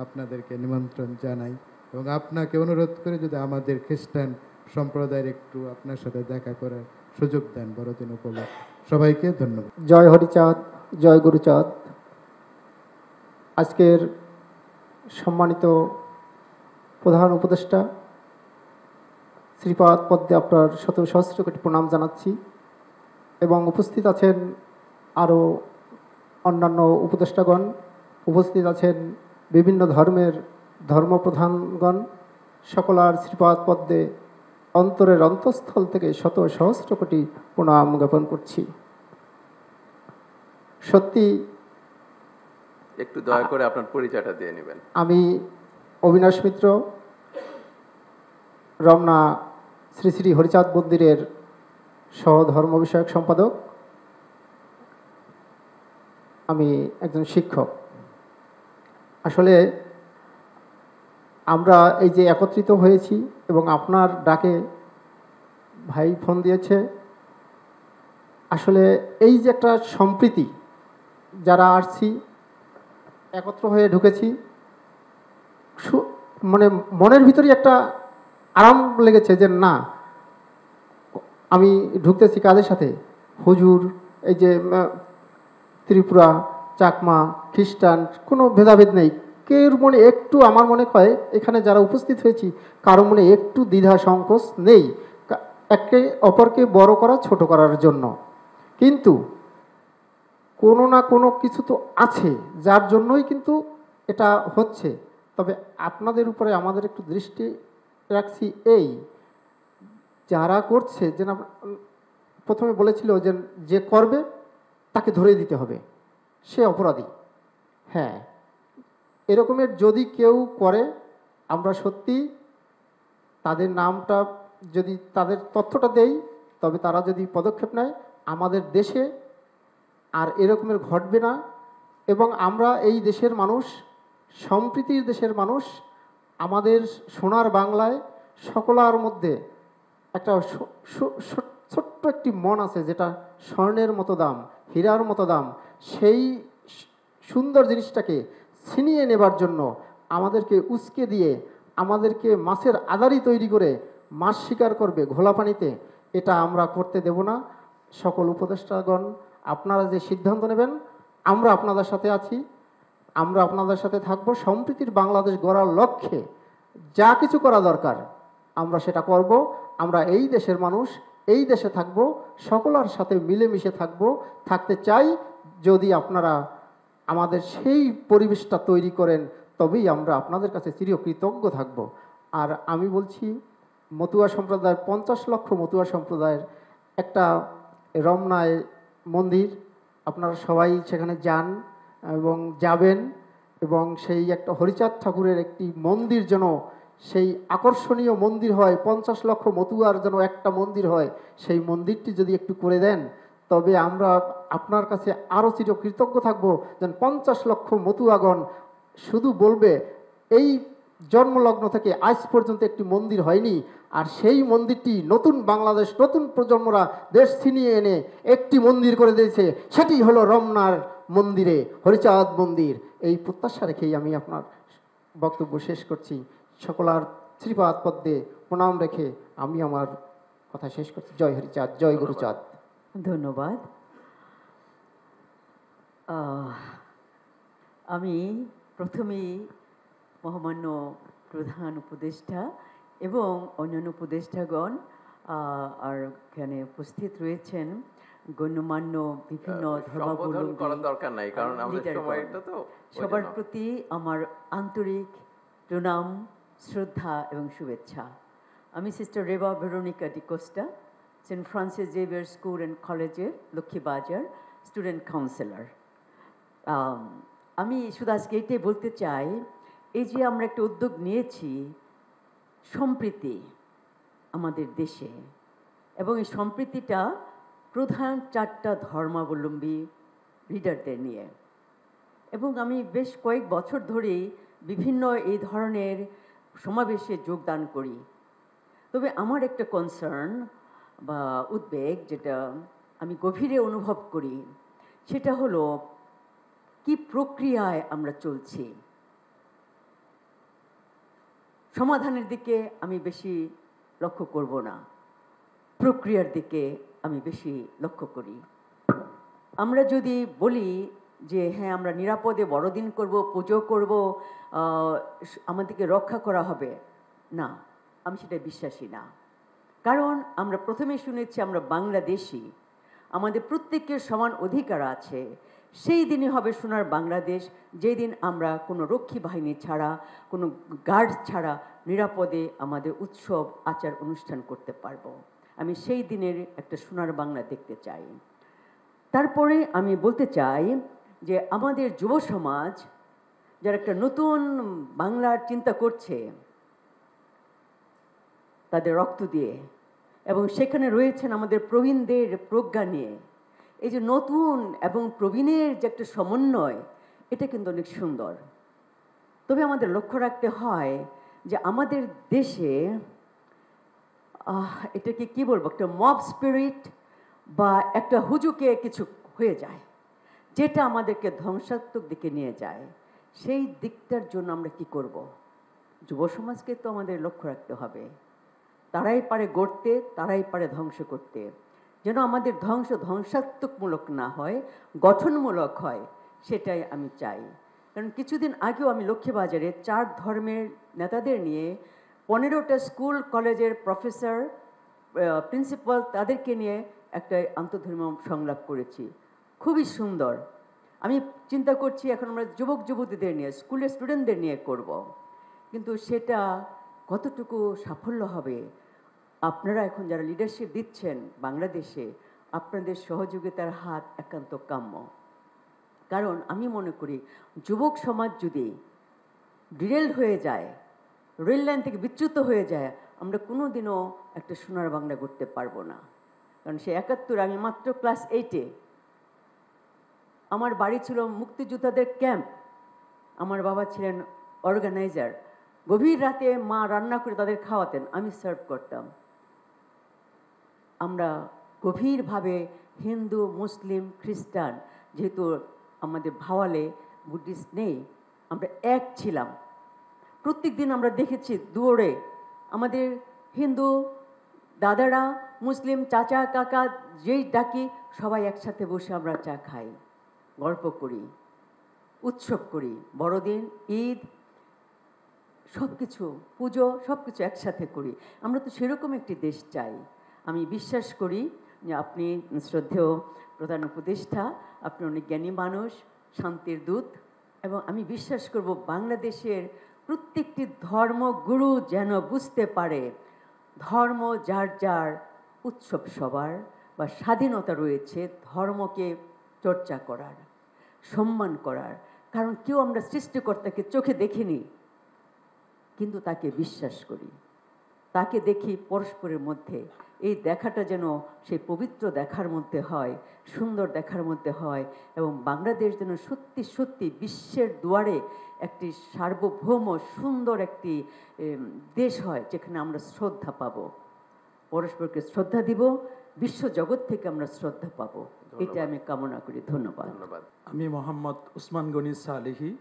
আপনাদেরকে নিমন্ত্রণ জানাই। এবং আপনাকে অনুরোধ করে যদি আমাদের খ্রিস্টান সম্প্রদায়ের একটু আপনার সাথে দেখা করার সুযোগ দেন বড়দিন উপলক্ষে। সবাইকে ধন্যবাদ। জয় হরিচাঁদ, জয় গুরুচাঁদ। আজকের সম্মানিত প্রধান উপদেষ্টা শ্রীপাদ পদ্মে আপনার শত সহস্র কোটি প্রণাম জানাচ্ছি এবং উপস্থিত আছেন আরও অন্যান্য উপদেষ্টাগণ, উপস্থিত আছেন বিভিন্ন ধর্মের ধর্মপ্রধানগণ, সকলার শ্রীপাদ পদ্মে অন্তরের অন্তঃস্থল থেকে শত সহস্র কোটি প্রণাম জ্ঞাপন করছি। সত্যি একটু দয়া করে আপনার পরিচয়টা দিয়ে নেবেন। আমি অবিনাশ মিত্র, রমনা শ্রী শ্রী হরিচাঁদ মন্দিরের সহধর্ম বিষয়ক সম্পাদক। আমি একজন শিক্ষক। আসলে আমরা এই যে একত্রিত হয়েছি এবং আপনার ডাকে ভাই ফোন দিয়েছে, আসলে এই যে একটা সম্প্রীতি, যারা আসছি একত্র হয়ে ঢুকেছি, মানে মনের ভিতরেই একটা আরাম লেগেছে যে না, আমি ঢুকতেছি কাদের সাথে, হুজুর, এই যে ত্রিপুরা, চাকমা, খ্রিস্টান, কোনো ভেদাভেদ নেই। কেউর মনে একটু, আমার মনে হয় এখানে যারা উপস্থিত হয়েছি কারো মনে একটু দ্বিধা সংকোচ নেই একে অপরকে বড় করা, ছোট করার জন্য। কিন্তু কোনো না কোনো কিছু তো আছে যার জন্যই কিন্তু এটা হচ্ছে। তবে আপনাদের উপরে আমাদের একটু দৃষ্টি রাখছি, এই যারা করছে, যে প্রথমে বলেছিল যে করবে তাকে ধরে দিতে হবে, সে অপরাধী। হ্যাঁ, এরকমের যদি কেউ করে, আমরা সত্যি তাদের নামটা, যদি তাদের তথ্যটা দেই, তবে তারা যদি পদক্ষেপ নেয়, আমাদের দেশে আর এরকমের ঘটবে না। এবং আমরা এই দেশের মানুষ, সম্প্রীতির দেশের মানুষ, আমাদের সোনার বাংলায় সকলার মধ্যে একটা ছোট্ট একটি মন আছে যেটা স্বর্ণের মতো দাম, হীরার মতো দাম। সেই সুন্দর জিনিসটাকে ছিনিয়ে নেবার জন্য আমাদেরকে উস্কে দিয়ে, আমাদেরকে মাছের আদারি তৈরি করে মাছ শিকার করবে ঘোলা পানিতে, এটা আমরা করতে দেব না। সকল উপদেষ্টাগণ, আপনারা যে সিদ্ধান্ত নেবেন, আমরা আপনাদের সাথে আছি, আমরা আপনাদের সাথে থাকব। সম্প্রীতির বাংলাদেশ গড়ার লক্ষ্যে যা কিছু করা দরকার আমরা সেটা করব। আমরা এই দেশের মানুষ, এই দেশে থাকব, সকলের সাথে মিলেমিশে থাকব, থাকতে চাই। যদি আপনারা আমাদের সেই পরিবেশটা তৈরি করেন, তবেই আমরা আপনাদের কাছে চিরকৃতজ্ঞ থাকব। আর আমি বলছি, মতুয়া সম্প্রদায়ের 50 লক্ষ মতুয়া সম্প্রদায়ের একটা রমনায় মন্দির, আপনারা সবাই সেখানে যান এবং যাবেন, এবং সেই একটা হরিচাঁদ ঠাকুরের একটি মন্দির যেন সেই আকর্ষণীয় মন্দির হয়, 50 লক্ষ মতুয়ার যেন একটা মন্দির হয়, সেই মন্দিরটি যদি একটু করে দেন, তবে আমরা আপনার কাছে আরও চিরকৃতজ্ঞ থাকব। যেন 50 লক্ষ মতুয়াগণ শুধু বলবে এই জন্মলগ্ন থেকে আজ পর্যন্ত একটি মন্দির হয়নি, আর সেই মন্দিরটি নতুন বাংলাদেশ, নতুন প্রজন্মরা দেশ ছিনিয়ে এনে একটি মন্দির করে দিয়েছে, সেটি হলো রমনার মন্দিরে হরিচাঁদ মন্দির। এই প্রত্যাশা রেখেই আমি আপনার বক্তব্য শেষ করছি। সকলার শ্রীপাদ পদ্মে প্রণাম রেখে আমি আমার কথা শেষ করছি। জয় হরিচাঁদ, জয় গুরুচাঁদ। ধন্যবাদ। আমি প্রথমেই মহামান্য প্রধান উপদেষ্টা এবং অন্যান্য উপদেষ্টাগণ আর এখানে উপস্থিত রয়েছেন গণ্যমান্য বিভিন্ন সম্বোধন করার দরকার নাই, কারণ আমাদের সময়টা তো। সবার প্রতি আমার আন্তরিক প্রণাম, শ্রদ্ধা এবং শুভেচ্ছা। আমি sister Reba Veronica D'Costa, Saint Francis Xavier school and কলেজের লক্ষ্মীবাজার স্টুডেন্ট কাউন্সিলর। আমি শুধু আজকে এটাই বলতে চাই, এই যে আমরা একটা উদ্যোগ নিয়েছি সম্প্রীতি আমাদের দেশে, এবং এই সম্প্রীতিটা প্রধান 4টা ধর্মাবলম্বী লিডারদের নিয়ে, এবং আমি বেশ কয়েক বছর ধরেই বিভিন্ন এই ধরনের সমাবেশে যোগদান করি। তবে আমার একটা কনসার্ন বা উদ্বেগ যেটা আমি গভীরে অনুভব করি, সেটা হলো কি প্রক্রিয়ায় আমরা চলছি। সমাধানের দিকে আমি বেশি লক্ষ্য করব না, প্রক্রিয়ার দিকে আমি বেশি লক্ষ্য করি। আমরা যদি বলি যে হ্যাঁ আমরা নিরাপদে বড়দিন করব, পুজো করব, আমাদেরকে রক্ষা করা হবে, না, আমি সেটা বিশ্বাসী না। কারণ আমরা প্রথমে শুনেছি আমরা বাংলাদেশি, আমাদের প্রত্যেকের সমান অধিকার আছে। সেই দিনই হবে সোনার বাংলাদেশ, যেই দিন আমরা কোনো রক্ষী বাহিনী ছাড়া, কোনো গার্ড ছাড়া নিরাপদে আমাদের উৎসব আচার অনুষ্ঠান করতে পারবো। আমি সেই দিনের একটা সোনার বাংলা দেখতে চাই। তারপরে আমি বলতে চাই যে আমাদের যুব সমাজ যারা একটা নতুন বাংলার চিন্তা করছে তাদের রক্ত দিয়ে, এবং সেখানে রয়েছেন আমাদের প্রবীণদের প্রজ্ঞা নিয়ে, এই যে নতুন এবং প্রবীণের যে একটা সমন্বয়, এটা কিন্তু অনেক সুন্দর। তবে আমাদের লক্ষ্য রাখতে হয় যে আমাদের দেশে এটাকে কি বলবো, একটা মব স্পিরিট বা একটা হুজুকে কিছু হয়ে যায় যেটা আমাদেরকে ধ্বংসাত্মক দিকে নিয়ে যায়। সেই দিকটার জন্য আমরা কি করব? যুব সমাজকে তো আমাদের লক্ষ্য রাখতে হবে। তারাই পারে গড়তে, তারাই পারে ধ্বংস করতে। যেন আমাদের ধ্বংসাত্মকমূলক না হয়, গঠনমূলক হয়, সেটাই আমি চাই। কারণ কিছুদিন আগেও আমি লক্ষ্মীবাজারে 4 ধর্মের নেতাদের নিয়ে 15টা স্কুল কলেজের প্রফেসর, প্রিন্সিপাল, তাদেরকে নিয়ে একটা আন্তঃধর্মীয় সংলাপ করেছি, খুবই সুন্দর। আমি চিন্তা করছি এখন আমরা যুবক যুবতীদের নিয়ে, স্কুলের স্টুডেন্টদের নিয়ে করব, কিন্তু সেটা কতটুকু সাফল্য হবে? আপনারা এখন যারা লিডারশিপ দিচ্ছেন বাংলাদেশে, আপনাদের সহযোগিতার হাত একান্ত কাম্য। কারণ আমি মনে করি যুবক সমাজ যদি ডিরেল হয়ে যায়, রেল লাইন থেকে বিচ্যুত হয়ে যায়, আমরা কোনো দিনও একটা সোনার বাংলা করতে পারবো না। কারণ সে 71, আমি মাত্র ক্লাস 8-এ, আমার বাড়ি ছিল মুক্তিযোদ্ধাদের ক্যাম্প, আমার বাবা ছিলেন অর্গানাইজার, গভীর রাতে মা রান্না করে তাদের খাওয়াতেন, আমি সার্ভ করতাম। আমরা গভীরভাবে হিন্দু, মুসলিম, খ্রিস্টান, যেহেতু আমাদের ভাওয়ালে বুদ্ধিস্ট নেই, আমরা এক ছিলাম। প্রত্যেক দিন আমরা দেখেছি দুয়ারে আমাদের হিন্দু দাদারা, মুসলিম চাচা কাকা যেই ডাকি, সবাই একসাথে বসে আমরা চা খাই, গল্প করি, উৎসব করি, বড়দিন, ঈদ, সব কিছু, পুজো, সব কিছু একসাথে করি। আমরা তো সেরকম একটি দেশ চাই। আমি বিশ্বাস করি যে আপনি শ্রদ্ধেয় প্রধান উপদেষ্টা, আপনি অনেক জ্ঞানী মানুষ, শান্তির দূত, এবং আমি বিশ্বাস করব বাংলাদেশের প্রত্যেকটি ধর্মগুরু যেন বুঝতে পারে ধর্ম যার যার, উৎসব সবার, বা স্বাধীনতা রয়েছে ধর্মকে চর্চা করার, সম্মান করার। কারণ কেউ আমরা সৃষ্টিকর্তাকে চোখে দেখিনি, কিন্তু তাকে বিশ্বাস করি, তাকে দেখি পরস্পরের মধ্যে। এই দেখাটা যেন সেই পবিত্র দেখার মধ্যে হয়, সুন্দর দেখার মধ্যে হয়, এবং বাংলাদেশ যেন সত্যি সত্যি বিশ্বের দুয়ারে একটি সার্বভৌম সুন্দর একটি দেশ হয়, যেখানে আমরা শ্রদ্ধা পাব, পরস্পরকে শ্রদ্ধা দিব, বিশ্ব জগৎ থেকে আমরা শ্রদ্ধা পাব। এটা আমি কামনা করি। ধন্যবাদ। ধন্যবাদ। আমি মোহাম্মদ উসমান গনি সালেহি,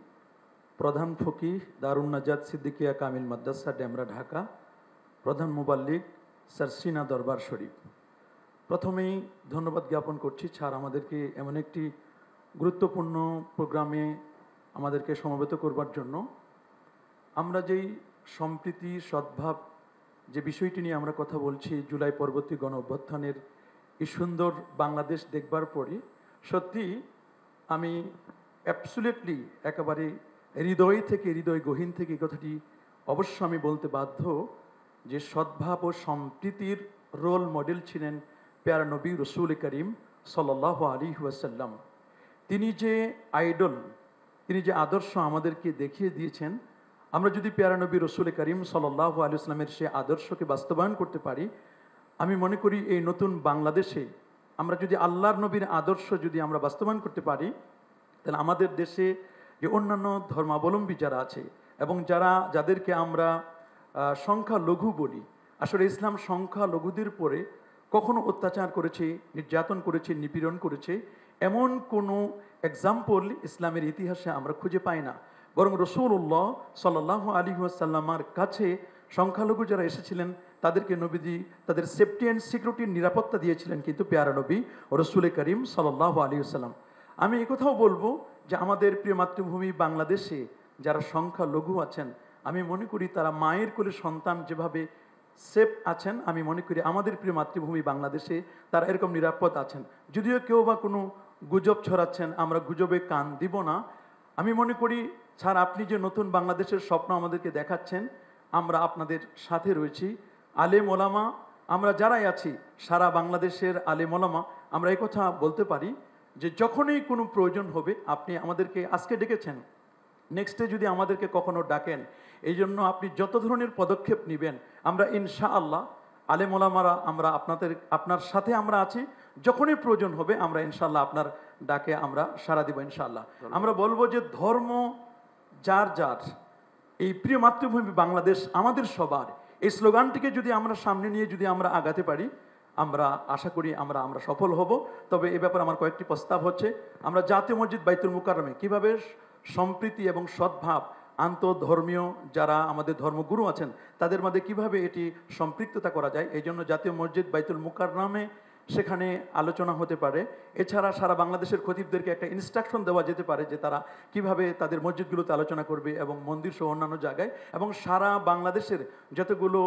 প্রধান ফকিহ দারুন নাজাত সিদ্দিকিয়া কামিল মাদ্রাসা, ডেমরা, ঢাকা, প্রধান মুবাল্লিগ সারসিনা দরবার শরীফ। প্রথমেই ধন্যবাদ জ্ঞাপন করছি স্যার আমাদেরকে এমন একটি গুরুত্বপূর্ণ প্রোগ্রামে আমাদেরকে সমবেত করবার জন্য। আমরা যেই সম্প্রীতি, সদ্ভাব, যে বিষয়টি নিয়ে আমরা কথা বলছি, জুলাই পরবর্তী গণ অভ্যুত্থানের এই সুন্দর বাংলাদেশ দেখবার পরে সত্যি আমি অ্যাবসুলেটলি একেবারে হৃদয় থেকে, হৃদয় গহীন থেকে এই কথাটি অবশ্য আমি বলতে বাধ্য যে সদ্ভাব ও সম্প্রীতির রোল মডেল ছিলেন প্যারা নবী রসুল করিম সাল্লাল্লাহু আলাইহি ওয়াসাল্লাম। তিনি যে আইডল, তিনি যে আদর্শ আমাদেরকে দেখিয়ে দিয়েছেন, আমরা যদি প্যারা নবী রসুল করিম সাল্লাল্লাহু আলাইহি ওয়াসাল্লামের সে আদর্শকে বাস্তবায়ন করতে পারি, আমি মনে করি এই নতুন বাংলাদেশে আমরা যদি আল্লাহর নবীর আদর্শ যদি আমরা বাস্তবায়ন করতে পারি, তাহলে আমাদের দেশে যে অন্যান্য ধর্মাবলম্বী যারা আছে এবং যাদেরকে আমরা সংখ্যালঘু বলি, আসলে ইসলাম সংখ্যালঘুদের পরে কখনো অত্যাচার করেছে, নির্যাতন করেছে, নিপীড়ন করেছে, এমন কোনো এক্সাম্পল ইসলামের ইতিহাসে আমরা খুঁজে পাই না। বরং রাসূলুল্লাহ সাল্লাল্লাহু আলাইহি ওয়াসাল্লামের কাছে সংখ্যালঘু যারা এসেছিলেন তাদেরকে নবীজি তাদের সেফটি অ্যান্ড সিকিউরিটির নিরাপত্তা দিয়েছিলেন, কিন্তু প্যারা নবী ও রসুল করিম সাল্লাল্লাহু আলাইহি ওয়াসাল্লাম। আমি একথাও বলবো যে আমাদের প্রিয় মাতৃভূমি বাংলাদেশে যারা সংখ্যালঘু আছেন, আমি মনে করি তারা মায়ের কোলে সন্তান যেভাবে সেফ আছেন, আমি মনে করি আমাদের প্রিয় মাতৃভূমি বাংলাদেশে তারা এরকম নিরাপদ আছেন। যদিও কেউ বা কোনো গুজব ছড়াচ্ছেন, আমরা গুজবে কান দিব না। আমি মনে করি স্যার, আপনি যে নতুন বাংলাদেশের স্বপ্ন আমাদেরকে দেখাচ্ছেন, আমরা আপনাদের সাথে রয়েছি। আলেম ওলামা আমরা যারাই আছি, সারা বাংলাদেশের আলেম ওলামা আমরা এই কথা বলতে পারি যে যখনই কোনো প্রয়োজন হবে আপনি আমাদেরকে আজকে ডেকেছেন, নেক্সটে যদি আমাদেরকে কখনো ডাকেন, এই জন্য আপনি যত ধরনের পদক্ষেপ নেবেন আমরা ইনশাআল্লাহ আলেম ওলামারা আমরা আপনার সাথে আমরা আছি। যখনই প্রয়োজন হবে আমরা ইনশাআল্লাহ আপনার ডাকে আমরা সাড়া দিব ইনশাআল্লাহ। আমরা বলবো যে ধর্ম যার যার, এই প্রিয় মাতৃভূমি বাংলাদেশ আমাদের সবার, এই স্লোগানটিকে যদি আমরা সামনে নিয়ে যদি আমরা আগাতে পারি, আমরা আশা করি আমরা সফল হব। তবে এ ব্যাপারে আমার কয়েকটি প্রস্তাব হচ্ছে, আমরা জাতীয় মসজিদ বাইতুল মুকাররমে কিভাবে সম্প্রীতি এবং সদ্ভাব, আন্তঃধর্মীয় যারা আমাদের ধর্মগুরু আছেন তাদের মধ্যে কিভাবে এটি সম্পৃক্ততা করা যায়, এই জন্য জাতীয় মসজিদ বাইতুল মুকাররমে সেখানে আলোচনা হতে পারে। এছাড়া সারা বাংলাদেশের খতিবদেরকে একটা ইনস্ট্রাকশন দেওয়া যেতে পারে যে তারা কিভাবে তাদের মসজিদগুলোতে আলোচনা করবে এবং মন্দির সহ অন্যান্য জায়গায়, এবং সারা বাংলাদেশের যতগুলো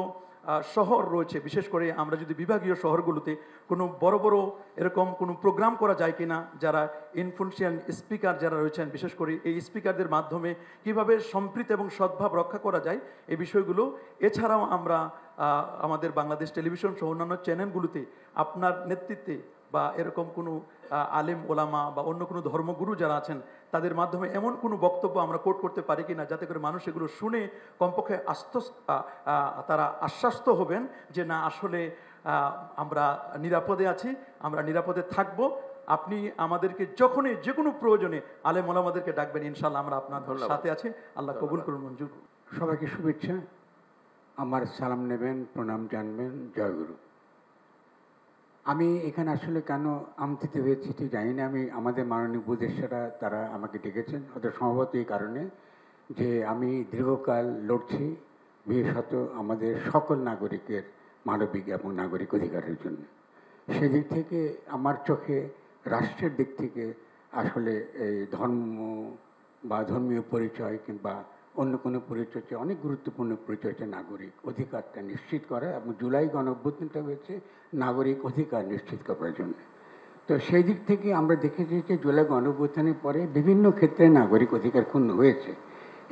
শহর রয়েছে, বিশেষ করে আমরা যদি বিভাগীয় শহরগুলোতে কোনো বড় বড় এরকম কোনো প্রোগ্রাম করা যায় কিনা, যারা ইনফ্লুয়েন্সিয়াল স্পিকার যারা রয়েছেন, বিশেষ করে এই স্পিকারদের মাধ্যমে কিভাবে সম্প্রীতি এবং সদ্ভাব রক্ষা করা যায় এই বিষয়গুলো। এছাড়াও আমরা আমাদের বাংলাদেশ টেলিভিশন সহ অন্যান্য চ্যানেলগুলোতে আপনার নেতৃত্বে বা এরকম কোনো আলেম ওলামা বা অন্য কোনো ধর্মগুরু যারা আছেন তাদের মাধ্যমে এমন কোনো বক্তব্য আমরা কোট করতে পারি কিনা, যাতে করে মানুষ এগুলো শুনে কমপক্ষে তারা আশ্বস্ত হবেন যে না, আসলে আমরা নিরাপদে আছি, আমরা নিরাপদে থাকব। আপনি আমাদেরকে যখনই যে কোনো প্রয়োজনে আলেম ওলামাদেরকে ডাকবেন, ইনশাআল্লাহ আমরা আপনার সাথে আছি। আল্লাহ কবুল করুন, মঞ্জুর। সবাইকে শুভেচ্ছা, আমার সালাম নেবেন, প্রণাম জানবেন, জয়গুরু। আমি এখানে আসলে কেন আমন্ত্রিত হয়েছি ঠিক জানি না। আমি আমাদের মাননীয় উপদেষ্টারা তারা আমাকে ডেকেছেন, ওদের সম্ভবত এই কারণে যে আমি দীর্ঘকাল লড়ছি বিশেষত আমাদের সকল নাগরিকের মানবিক এবং নাগরিক অধিকারের জন্য। সেদিক থেকে আমার চোখে রাষ্ট্রের দিক থেকে আসলে এই ধর্ম বা ধর্মীয় পরিচয় কিংবা অন্য কোনো পরিচয় অনেক গুরুত্বপূর্ণ পরিচয় হচ্ছে নাগরিক অধিকারটা নিশ্চিত করা, এবং জুলাই গণঅভ্যুত্থানটা হয়েছে নাগরিক অধিকার নিশ্চিত করার জন্য। তো সেই দিক থেকে আমরা দেখেছি যে জুলাই গণঅভ্যুত্থানের পরে বিভিন্ন ক্ষেত্রে নাগরিক অধিকার ক্ষুণ্ণ হয়েছে।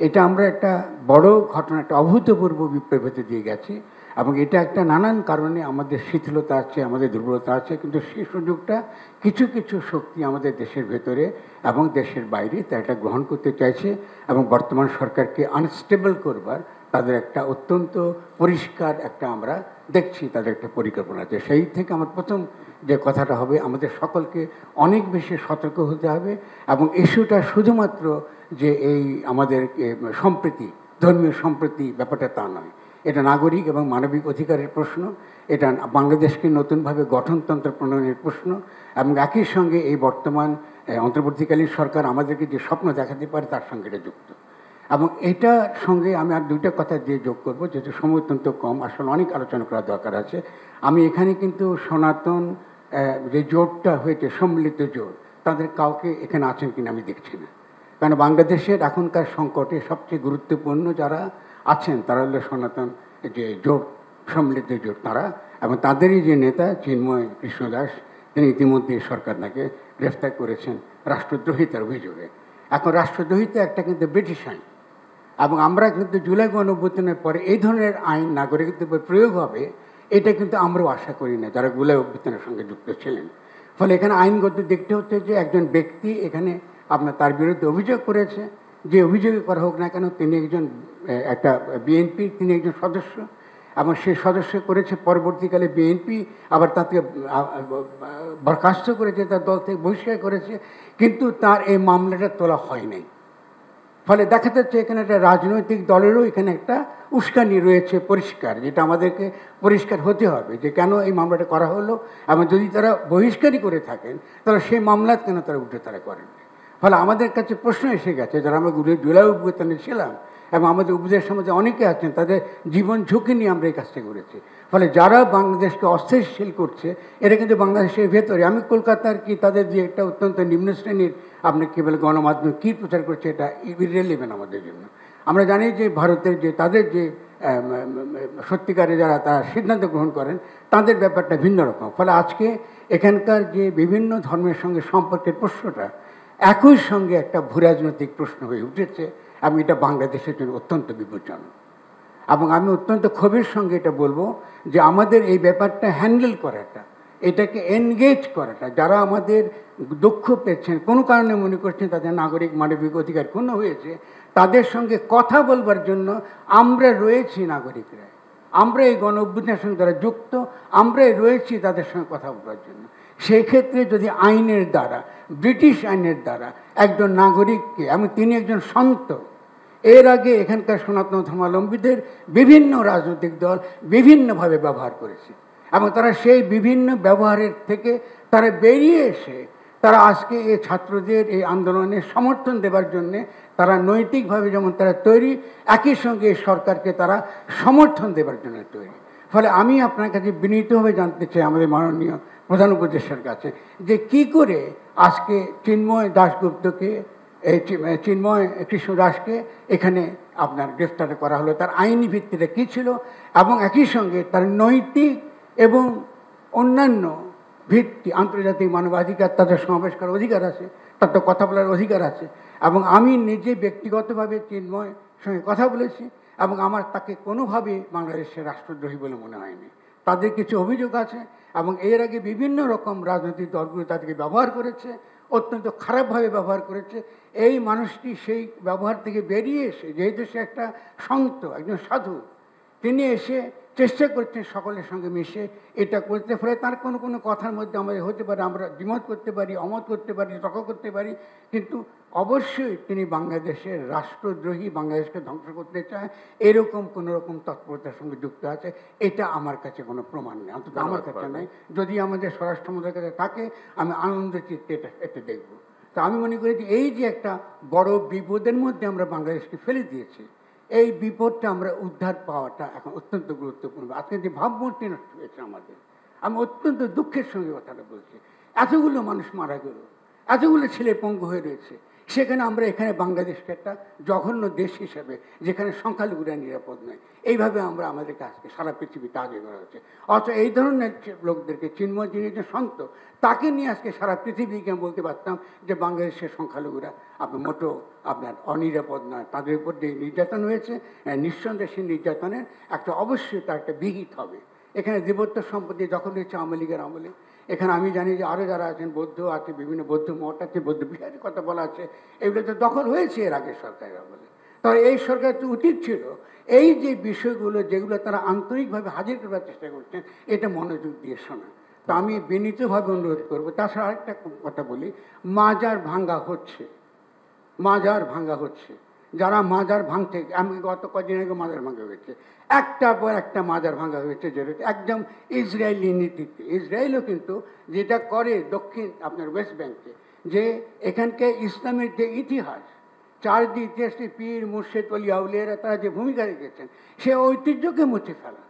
এটা আমরা একটা বড় ঘটনা, একটা অভূতপূর্ব বিপ্লবতে দিয়ে গেছি, এবং এটা একটা নানান কারণে আমাদের শিথিলতা আছে, আমাদের দুর্বলতা আছে, কিন্তু সেই সুযোগটা কিছু কিছু শক্তি আমাদের দেশের ভেতরে এবং দেশের বাইরে তা এটা গ্রহণ করতে চাইছে, এবং বর্তমান সরকারকে আনস্টেবল করবার তাদের একটা অত্যন্ত পরিষ্কার একটা আমরা দেখছি তাদের একটা পরিকল্পনা আছে। সেই থেকে আমার প্রথম যে কথাটা হবে, আমাদের সকলকে অনেক বেশি সতর্ক হতে হবে, এবং ইস্যুটা শুধুমাত্র যে এই আমাদের সম্প্রীতি, ধর্মীয় সম্প্রীতি ব্যাপারটা তা নয়, এটা নাগরিক এবং মানবিক অধিকারের প্রশ্ন, এটা বাংলাদেশকে নতুনভাবে গঠনতন্ত্র প্রণয়নের প্রশ্ন, এবং একই সঙ্গে এই বর্তমান অন্তর্বর্তীকালীন সরকার আমাদেরকে যে স্বপ্ন দেখাতে পারে তার সঙ্গে এটা যুক্ত। এবং এটার সঙ্গে আমি আর দুইটা কথা দিয়ে যোগ করবো, যেহেতু সময় অত্যন্ত কম, আসলে অনেক আলোচনা করার দরকার আছে। আমি এখানে কিন্তু সনাতন যে জোটটা হয়েছে, সম্মিলিত জোট, তাদের কাউকে এখানে আছেন কিনা আমি দেখছি না। কারণ বাংলাদেশের এখনকার সংকটে সবচেয়ে গুরুত্বপূর্ণ যারা আছেন তারা হলো সনাতন যে জোট, সম্মিলিত জোট তারা, এবং তাদেরই যে নেতা চিন্ময় কৃষ্ণ দাস, তিনি ইতিমধ্যে সরকার তাকে গ্রেফতার করেছেন রাষ্ট্রদ্রোহিতার অভিযোগে। এখন রাষ্ট্রদ্রোহিতা একটা কিন্তু ব্রিটিশ আইন, এবং আমরা কিন্তু জুলাই গণঅভ্যুত্থানের পরে এই ধরনের আইন নাগরিকদের উপর প্রয়োগ হবে এটা কিন্তু আমরাও আশা করি না যারা জুলাই অভ্যুত্থানের সঙ্গে যুক্ত ছিলেন। ফলে এখানে আইনগত দেখতে হচ্ছে যে একজন ব্যক্তি এখানে আপনার তার বিরুদ্ধে অভিযোগ করেছে, যে অভিযোগে করা হোক না কেন, তিনি একজন একটা বিএনপি, তিনি একজন সদস্য, এবং সেই সদস্য করেছে, পরবর্তীকালে বিএনপি আবার তাকে বরখাস্ত করেছে, তার দল থেকে বহিষ্কার করেছে, কিন্তু তার এই মামলাটা তোলা হয় নাই। ফলে দেখা যাচ্ছে এখানে একটা রাজনৈতিক দলেরও এখানে একটা উস্কানি রয়েছে পরিষ্কার, যেটা আমাদেরকে পরিষ্কার হতে হবে যে কেন এই মামলাটা করা হলো, এবং যদি তারা বহিষ্কারই করে থাকেন তাহলে সেই মামলা কেন তারা উঠে তারা করেন। ফলে আমাদের কাছে প্রশ্ন এসে গেছে, যারা আমরা জুলাই অভ্যুত্থানে ছিলাম এবং আমাদের উপদেশের মধ্যে অনেকে আছেন, তাদের জীবন ঝুঁকি নিয়ে আমরা এই কাজটা করেছি। ফলে যারা বাংলাদেশকে অস্থিতিশীল করছে এরা কিন্তু বাংলাদেশের ভেতরে, আমি কলকাতার কি তাদের যে একটা অত্যন্ত নিম্ন শ্রেণীর আপনি কী বলে গণমাধ্যম কী প্রচার করছে এটা ইররিলেভেন্ট আমাদের জন্য। আমরা জানি যে ভারতের যে তাদের যে সত্যিকারে যারা তারা সিদ্ধান্ত গ্রহণ করেন তাদের ব্যাপারটা ভিন্ন রকম। ফলে আজকে এখানকার যে বিভিন্ন ধর্মের সঙ্গে সম্পর্কের প্রশ্নটা একই সঙ্গে একটা ভূরাজনৈতিক প্রশ্ন হয়ে উঠেছে এবং এটা বাংলাদেশের জন্য অত্যন্ত বিপজ্জনক। এবং আমি অত্যন্ত ক্ষোভের সঙ্গে এটা বলবো যে আমাদের এই ব্যাপারটা হ্যান্ডেল করাটা, এটাকে এনগেজ করাটা, যারা আমাদের দুঃখ পেয়েছেন কোনো কারণে মনে করছেন তাদের নাগরিক মানবিক অধিকার ক্ষুণ্ণ হয়েছে, তাদের সঙ্গে কথা বলবার জন্য আমরা রয়েছি নাগরিকরা, আমরা এই গণ অভ্যুত্থানের সঙ্গে যারা যুক্ত আমরাই রয়েছি তাদের সঙ্গে কথা বলার জন্য। সেই ক্ষেত্রে যদি আইনের দ্বারা, ব্রিটিশ আইনের দ্বারা একজন নাগরিককে, আমি তিনি একজন সন্ত, এর আগে এখানকার সনাতন ধর্মাবলম্বীদের বিভিন্ন রাজনৈতিক দল বিভিন্নভাবে ব্যবহার করেছে এবং তারা সেই বিভিন্ন ব্যবহারের থেকে তারা বেরিয়ে এসে তারা আজকে এই ছাত্রদের এই আন্দোলনে সমর্থন দেবার জন্যে তারা নৈতিকভাবে যেমন তারা তৈরি, একই সঙ্গে এই সরকারকে তারা সমর্থন দেবার জন্য তৈরি। ফলে আমি আপনার কাছে বিনীতভাবে জানতে চাই আমাদের মাননীয় প্রধান উপদেষ্টার কাছে যে কি করে আজকে চিন্ময় দাশগুপ্তকে, চিন্ময় কৃষ্ণ দাসকে এখানে আপনার গ্রেফতার করা হলো, তার আইনি ভিত্তিটা কী ছিল এবং একই সঙ্গে তার নৈতিক এবং অন্যান্য ভিত্তি, আন্তর্জাতিক মানবাধিকার, তাদের সমাবেশ করার অধিকার আছে, তার তো কথা বলার অধিকার আছে। এবং আমি নিজে ব্যক্তিগতভাবে চিন্ময়ের সঙ্গে কথা বলেছি এবং আমার তাকে কোনোভাবে বাংলাদেশের রাষ্ট্রদ্রোহী বলে মনে হয়নি। তাদের কিছু অভিযোগ আছে এবং এর আগে বিভিন্ন রকম রাজনৈতিক দলগুলো তাদেরকে ব্যবহার করেছে, অত্যন্ত খারাপভাবে ব্যবহার করেছে। এই মানুষটি সেই ব্যবহার থেকে বেরিয়ে এসে, যেহেতু সে একটা সন্ত, একজন সাধু, তিনি এসে চেষ্টা করছেন সকলের সঙ্গে মিশে এটা করতে। ফলে তার কোনো কোনো কথার মধ্যে আমাদের হতে পারে, আমরা দ্বিমত করতে পারি, অমত করতে পারি, তর্ক করতে পারি, কিন্তু অবশ্যই তিনি বাংলাদেশের রাষ্ট্রদ্রোহী, বাংলাদেশকে ধ্বংস করতে চায় এরকম কোনো রকম তৎপরতার সঙ্গে যুক্ত আছে। এটা আমার কাছে কোনো প্রমাণ নেই, অন্তত আমার কাছে নেই। যদি আমাদের স্বরাষ্ট্র মন্ত্রীর কাছে থাকে আমি আনন্দ চিত্তে এটা দেখব। তো আমি মনে করি যে এই যে একটা বড় বিপদের মধ্যে আমরা বাংলাদেশকে ফেলে দিয়েছি, এই বিপদটা আমরা উদ্ধার পাওয়াটা এখন অত্যন্ত গুরুত্বপূর্ণ। আজকে যে ভাবমূর্তি নষ্ট হয়েছে আমাদের, আমি অত্যন্ত দুঃখের সঙ্গে কথাটা বলছি। এতগুলো মানুষ মারা গেল, এতগুলো ছেলে পঙ্গু হয়ে রয়েছে, সেখানে আমরা এখানে বাংলাদেশকে একটা জঘন্য দেশ হিসেবে, যেখানে সংখ্যালঘুরা নিরাপদ নয়, এইভাবে আমরা আমাদের কাছকে সারা পৃথিবীতে আগে করা হচ্ছে। অথচ এই ধরনের লোকদেরকে, চিন্ময় যিনি যে সন্ত, তাকে নিয়ে আজকে সারা পৃথিবীকে বলতে পারতাম যে বাংলাদেশের সংখ্যালঘুরা আপনার মোটো আপনার অনিরাপদ নয়, তাদের উপর যে নির্যাতন হয়েছে, নিঃসন্দেহে সেই নির্যাতনের একটা অবশ্যই তার একটা বিহিত হবে। এখানে দেবত্ব সম্পত্তি দখল হয়েছে আওয়ামী লীগের আমলে। এখানে আমি জানি যে আরও যারা আছেন, বৌদ্ধ আছে, বিভিন্ন বৌদ্ধ মঠ আছে, বৌদ্ধ বিহারের কথা বলা আছে, এগুলো তো দখল হয়েছে এর আগের সরকারের আমলে। তবে এই সরকার তো উচিত ছিল এই যে বিষয়গুলো যেগুলো তারা আন্তরিকভাবে হাজির করবার চেষ্টা করছেন, এটা মনোযোগ দিয়ে শোনা। তো আমি বিনীতভাবে অনুরোধ করবো। তাছাড়া আরেকটা কথা বলি, মাজার ভাঙ্গা হচ্ছে, মাজার ভাঙ্গা হচ্ছে। যারা মাজার ভাঙতে, আমি গত কদিন আগে মাজার ভাঙ্গা হয়েছে, একটার পর একটা মাজার ভাঙ্গা হয়েছে, যেটা একদম ইসরায়েলি নীতিতে। ইসরায়েলও কিন্তু যেটা করে দক্ষিণ আপনার ওয়েস্ট ব্যাংকে, যে এখানকার ইসলামের যে ইতিহাস, চারদিক ইতিহাসে পীর মুর্শেদ অলি আউলিয়ারা তারা যে ভূমিকা রেখেছেন, সে ঐতিহ্যকে মুছে ফেলা,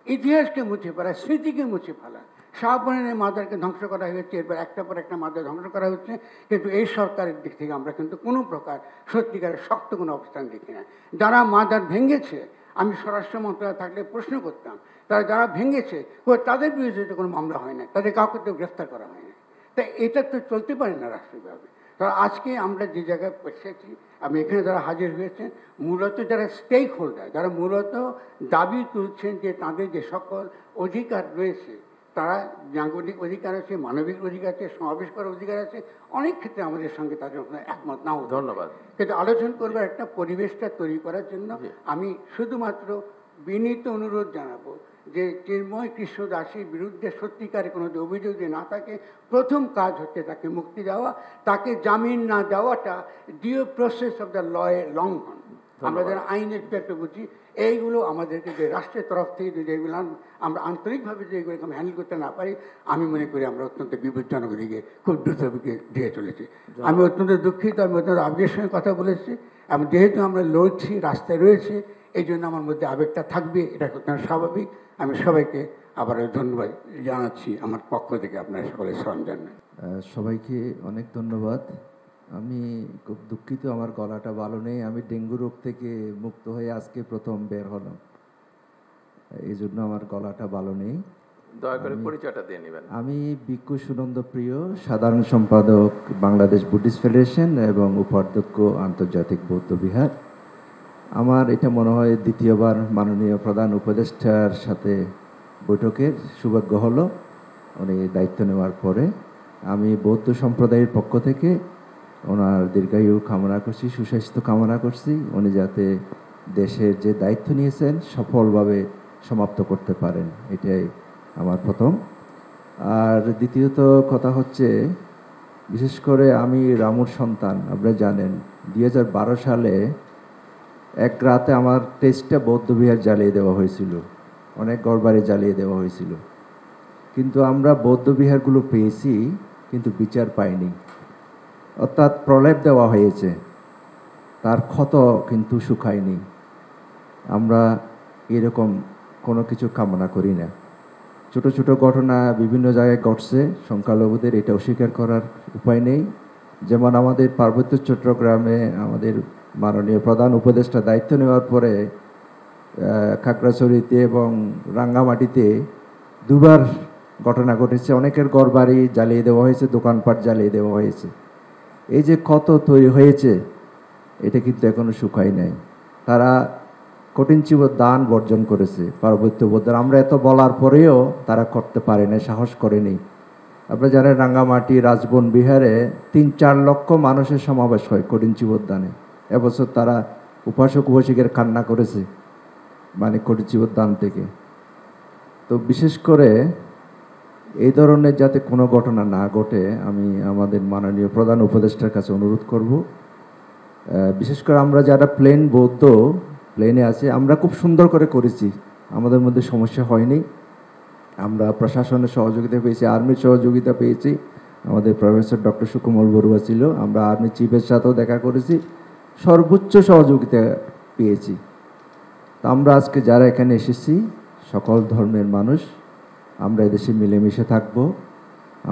ইতিহাসকে মুছে ফেলা, স্মৃতিকে মুছে ফেলা। শাহপুরানের মাজারকে ধ্বংস করা হয়েছে, এরপর একটা পর একটা মাজার ধ্বংস করা হচ্ছে, কিন্তু এই সরকারের দিক থেকে আমরা কিন্তু কোনো প্রকার সত্যিকারের শক্ত কোনো অবস্থান দেখি না। যারা মাজার ভেঙেছে, আমি স্বরাষ্ট্র মন্ত্রণালয় থাকলে প্রশ্ন করতাম, তারা যারা ভেঙেছে তাদের বিরুদ্ধে কোনো মামলা হয় না, তাদের কাউকে তো গ্রেফতার করা হয় না। তাই এটা তো চলতে পারে না রাষ্ট্রীয়ভাবে। কারণ আজকে আমরা যে জায়গায় পৌঁছেছি, আমি এখানে যারা হাজির হয়েছেন, মূলত যারা স্টেক হোল্ডার, যারা মূলত দাবি তুলছেন যে তাদের যে সকল অধিকার রয়েছে, তারা নাগরিক অধিকার আছে, মানবিক অধিকার আছে, সমাবেশ করার অধিকার আছে, অনেক ক্ষেত্রে আমাদের সঙ্গে তাদের একমত নাও। ধন্যবাদ। কিন্তু আলোচনা করবার একটা পরিবেশটা তৈরি করার জন্য আমি শুধুমাত্র বিনীত অনুরোধ জানাবো যে চিন্ময় কৃষ্ণ দাসের বিরুদ্ধে সত্যিকারের কোনো অভিযোগ যে না থাকে, প্রথম কাজ হচ্ছে তাকে মুক্তি দেওয়া, তাকে জামিন না দেওয়াটা ডিউ প্রসেস অফ দ্য লয়ের লঙ্ঘন। আমরা যারা আইনের পেটে বুঝি, এইগুলো আমাদেরকে যে রাষ্ট্রের তরফ থেকে যদি এগুলো আমরা আন্তরিকভাবে যে এগুলো হ্যান্ডেল করতে না পারি, আমি মনে করি আমরা অত্যন্ত বিপজ্জনক দিকে খুব দ্রুত দিয়ে চলেছি। আমি অত্যন্ত দুঃখিত, আমি অত্যন্ত আবেগের সঙ্গে কথা বলেছি এবং যেহেতু আমরা লড়ছি, রাস্তায় রয়েছে, এই জন্য আমার মধ্যে আবেগটা থাকবে, এটা স্বাভাবিক। আমি সবাইকে আবারও ধন্যবাদ জানাচ্ছি আমার পক্ষ থেকে, আপনার সকলের সরঞ্জাম। সবাইকে অনেক ধন্যবাদ। আমি খুব দুঃখিত, আমার গলাটা ভালো নেই। আমি ডেঙ্গু রোগ থেকে মুক্ত হয়ে আজকে প্রথম বের হলাম, এই জন্য আমার গলাটা ভালো নেই। দয়া করে পরিচয়টা দিয়ে নেবেন। আমি ভিক্ষু সুনন্দ প্রিয়, সাধারণ সম্পাদক বাংলাদেশ বুদ্ধিস্ট ফেডারেশন এবং উপাধ্যক্ষ আন্তর্জাতিক বৌদ্ধ বিহার। আমার এটা মনে হয় দ্বিতীয়বার মাননীয় প্রধান উপদেষ্টার সাথে বৈঠকের সৌভাগ্য হলো উনি দায়িত্ব নেওয়ার পরে। আমি বৌদ্ধ সম্প্রদায়ের পক্ষ থেকে ওনার দীর্ঘায়ু কামনা করছি, সুস্বাস্থ্য কামনা করছি। উনি যাতে দেশের যে দায়িত্ব নিয়েছেন সফলভাবে সমাপ্ত করতে পারেন, এটাই আমার প্রথম। আর দ্বিতীয়ত কথা হচ্ছে, বিশেষ করে আমি রামুর সন্তান। আপনারা জানেন 2012 সালে এক রাতে আমার টেস্টটা বৌদ্ধবিহার জ্বালিয়ে দেওয়া হয়েছিল, অনেক ঘরবাড়ি জ্বালিয়ে দেওয়া হয়েছিল। কিন্তু আমরা বৌদ্ধবিহারগুলো পেয়েছি, কিন্তু বিচার পাইনি। অর্থাৎ প্রলেপ দেওয়া হয়েছে, তার ক্ষত কিন্তু শুকায়নি। আমরা এরকম কোনো কিছু কামনা করি না। ছোট ছোট ঘটনা বিভিন্ন জায়গায় ঘটছে, সংখ্যালঘুদের এটা অস্বীকার করার উপায় নেই। যেমন আমাদের পার্বত্য চট্টগ্রামে আমাদের মাননীয় প্রধান উপদেষ্টা দায়িত্ব নেওয়ার পরে খাগড়াছড়িতে এবং রাঙ্গামাটিতে দুবার ঘটনা ঘটেছে। অনেকের ঘরবাড়ি জ্বালিয়ে দেওয়া হয়েছে, দোকানপাট জ্বালিয়ে দেওয়া হয়েছে। এই যে ক্ষত তৈরি হয়েছে, এটা কিন্তু এখনো শুকায় নাই। তারা কঠিন চিব দান বর্জন করেছে পার্বত্য বৌদ্ধরা। আমরা এত বলার পরেও তারা করতে পারে না, সাহস করেনি। আপনারা জানেন রাঙ্গামাটি রাজবন বিহারে 3-4 লক্ষ মানুষের সমাবেশ হয় কঠিন চিবোদ্দানে। এবছর তারা উপাসক উপাসিকের কান্না করেছে মানে কঠিন চিবোদ্দান থেকে। তো বিশেষ করে এই ধরনের যাতে কোনো ঘটনা না ঘটে, আমি আমাদের মাননীয় প্রধান উপদেষ্টার কাছে অনুরোধ করব। বিশেষ করে আমরা যারা প্লেন বৌদ্ধ প্লেনে আছে, আমরা খুব সুন্দর করে করেছি, আমাদের মধ্যে সমস্যা হয়নি। আমরা প্রশাসনের সহযোগিতা পেয়েছি, আর্মির সহযোগিতা পেয়েছি। আমাদের প্রফেসর ডক্টর সুকুমল বড়ুয়া ছিল, আমরা আর্মি চিফের সাথেও দেখা করেছি, সর্বোচ্চ সহযোগিতা পেয়েছি। তো আমরা আজকে যারা এখানে এসেছি সকল ধর্মের মানুষ, আমরা এদেশে মিলেমিশে থাকব।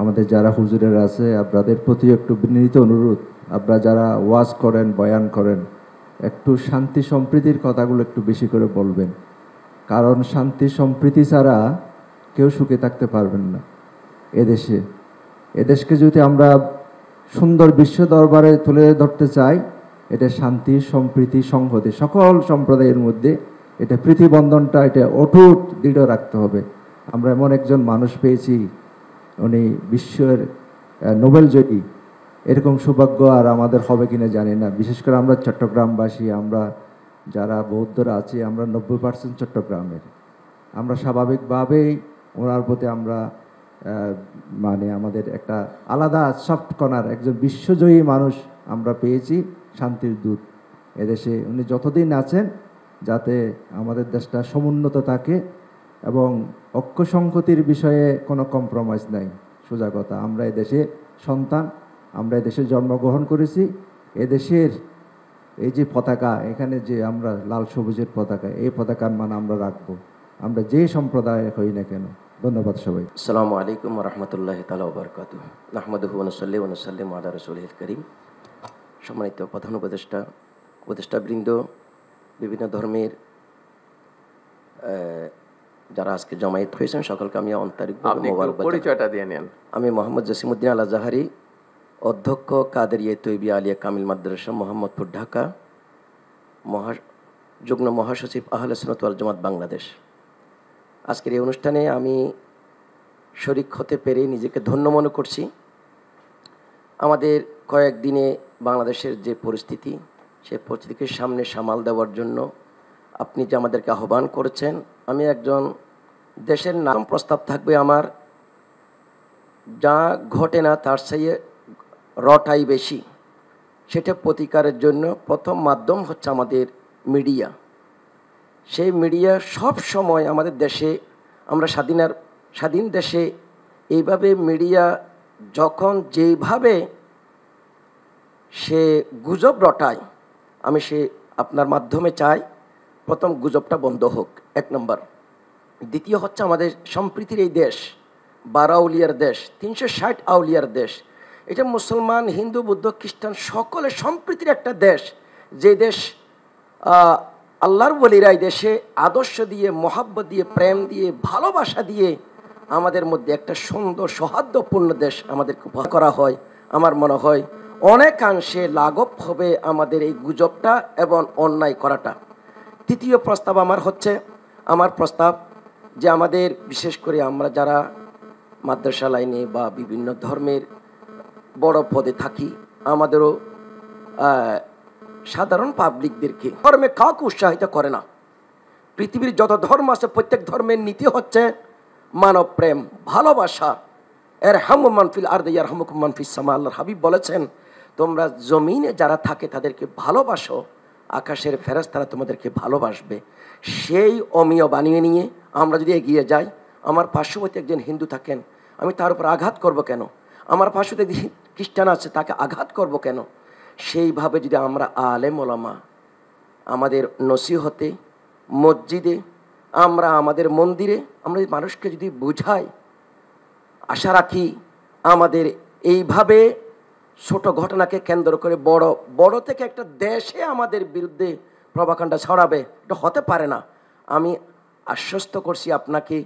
আমাদের যারা হুজুরের আছে আপনাদের প্রতি একটু বিনীত অনুরোধ, আপনারা যারা ওয়াজ করেন বয়ান করেন, একটু শান্তি সম্প্রীতির কথাগুলো একটু বেশি করে বলবেন। কারণ শান্তি সম্প্রীতি ছাড়া কেউ সুখে থাকতে পারবেন না এদেশে। এদেশকে যদি আমরা সুন্দর বিশ্ব দরবারে তুলে ধরতে চাই, এটা শান্তি সম্প্রীতি সংহতি সকল সম্প্রদায়ের মধ্যে এটা প্রীতিবন্ধনটা এটা অটুট দৃঢ় রাখতে হবে। আমরা এমন একজন মানুষ পেয়েছি, উনি বিশ্বের নোবেল জয়ী। এরকম সৌভাগ্য আর আমাদের হবে কিনা জানি না। বিশেষ করে আমরা চট্টগ্রামবাসী, আমরা যারা বৌদ্ধরা আছি, আমরা 90% চট্টগ্রামের। আমরা স্বাভাবিকভাবেই ওনার প্রতি আমরা মানে আমাদের একটা আলাদা সফট কর্নার, একজন বিশ্বজয়ী মানুষ আমরা পেয়েছি, শান্তির দূত এদেশে। উনি যতদিন আছেন যাতে আমাদের দেশটা সমুন্নত থাকে এবং ঐক্য সংহতির বিষয়ে কোনো কম্প্রোমাইজ নাই। সোজা কথা, আমরা এদেশে সন্তান, আমরা এদেশে জন্মগ্রহণ করেছি। এদেশের এই যে পতাকা, এখানে যে আমরা লাল সবুজের পতাকা, এই পতাকার মান আমরা রাখবো, আমরা যে সম্প্রদায় হই না কেন। ধন্যবাদ সবাই। আসসালামু আলাইকুম ওয়া রাহমাতুল্লাহি তাআলা ওয়া বারাকাতুহু। নাহমাদুহু ওয়া নুসাল্লি ওয়া নুসাল্লিমু আলা রাসূলিল কারীম। সম্মানিত প্রধান উপদেষ্টাবৃন্দ, বিভিন্ন ধর্মের যারা আজকে জমায়েত হয়েছেন সকলকে আমি আন্তরিকভাবে মোবারকবাদ। পরিচয়টা দিয়ে নেন। আমি মোহাম্মদ জসিমউদ্দিন আল আজহারি, অধ্যক্ষ কাদেরিয়া তৈবিয়া আলিয়া কামিল মাদ্রাসা মোহাম্মদপুর, ঢাকা, যুগ্ম মহাসচিব আহলে সুন্নাত ওয়াল জামাত বাংলাদেশ। আজকের এই অনুষ্ঠানে আমি শরিক হতে পেরে নিজেকে ধন্য মনে করছি। আমাদের কয়েকদিনে বাংলাদেশের যে পরিস্থিতি, সেই পরিস্থিতিকে সামনে সামাল দেওয়ার জন্য আপনি যে আমাদেরকে আহ্বান করেছেন, আমি একজন দেশের নাম প্রস্তাব থাকবে আমার, যা ঘটে না তার চেয়ে রটাই বেশি, সেটা প্রতিকারের জন্য প্রথম মাধ্যম হচ্ছে আমাদের মিডিয়া। সেই মিডিয়া সব সময় আমাদের দেশে, আমরা স্বাধীন দেশে এইভাবে মিডিয়া যখন যেইভাবে সে গুজব রটায়, আমি সে আপনার মাধ্যমে চাই প্রথম গুজবটা বন্ধ হোক, 1 নম্বর। দ্বিতীয় হচ্ছে আমাদের সম্প্রীতির এই দেশ, 12 আউলিয়ার দেশ, 360 আউলিয়ার দেশ। এটা মুসলমান, হিন্দু, বৌদ্ধ, খ্রিস্টান সকলের সম্প্রীতির একটা দেশ। যে দেশ আল্লাহর ওলিরা এই দেশে আদর্শ দিয়ে, মহাব্বত দিয়ে, প্রেম দিয়ে, ভালোবাসা দিয়ে আমাদের মধ্যে একটা সুন্দর সৌহার্দ্যপূর্ণ দেশ আমাদেরকে উপহার করা হয়। আমার মনে হয় অনেকাংশে লাঘব হবে আমাদের এই গুজবটা এবং অন্যায় করাটা। তৃতীয় প্রস্তাব আমার প্রস্তাব যে আমাদের বিশেষ করে আমরা যারা মাদ্রাসা লাইনে বা বিভিন্ন ধর্মের বড় পদে থাকি, আমাদেরও সাধারণ পাবলিকদেরকে ধর্মে কাউকে উৎসাহিত করে না। পৃথিবীর যত ধর্ম আছে প্রত্যেক ধর্মের নীতি হচ্ছে মানব প্রেম, ভালোবাসা। ইরহামু মান ফিল আরদি ইয়ারহামুকুম মান ফিস সামা। আল্লাহর হাবিব বলেছেন, তোমরা জমিনে যারা থাকে তাদেরকে ভালোবাসো, আকাশের ফেরেশতারা তোমাদেরকে ভালোবাসবে। সেই অমীয় বানিয়ে নিয়ে আমরা যদি এগিয়ে যাই, আমার পার্শ্ববর্তী একজন হিন্দু থাকেন, আমি তার উপর আঘাত করব কেন? আমার পার্শ্ববর্তী খ্রিস্টান আছে, তাকে আঘাত করব কেন? সেইভাবে যদি আমরা আলেম ওলামা আমাদের নসিহতে, মসজিদে, আমরা আমাদের মন্দিরে আমরা মানুষকে যদি বুঝাই, আশা রাখি আমাদের এইভাবে ছোট ঘটনাকে কেন্দ্র করে বড় থেকে একটা দেশে আমাদের বিরুদ্ধে প্রভাকাণ্ডা ছড়াবে, এটা হতে পারে না। আমি আশ্বস্ত করছি আপনাকে,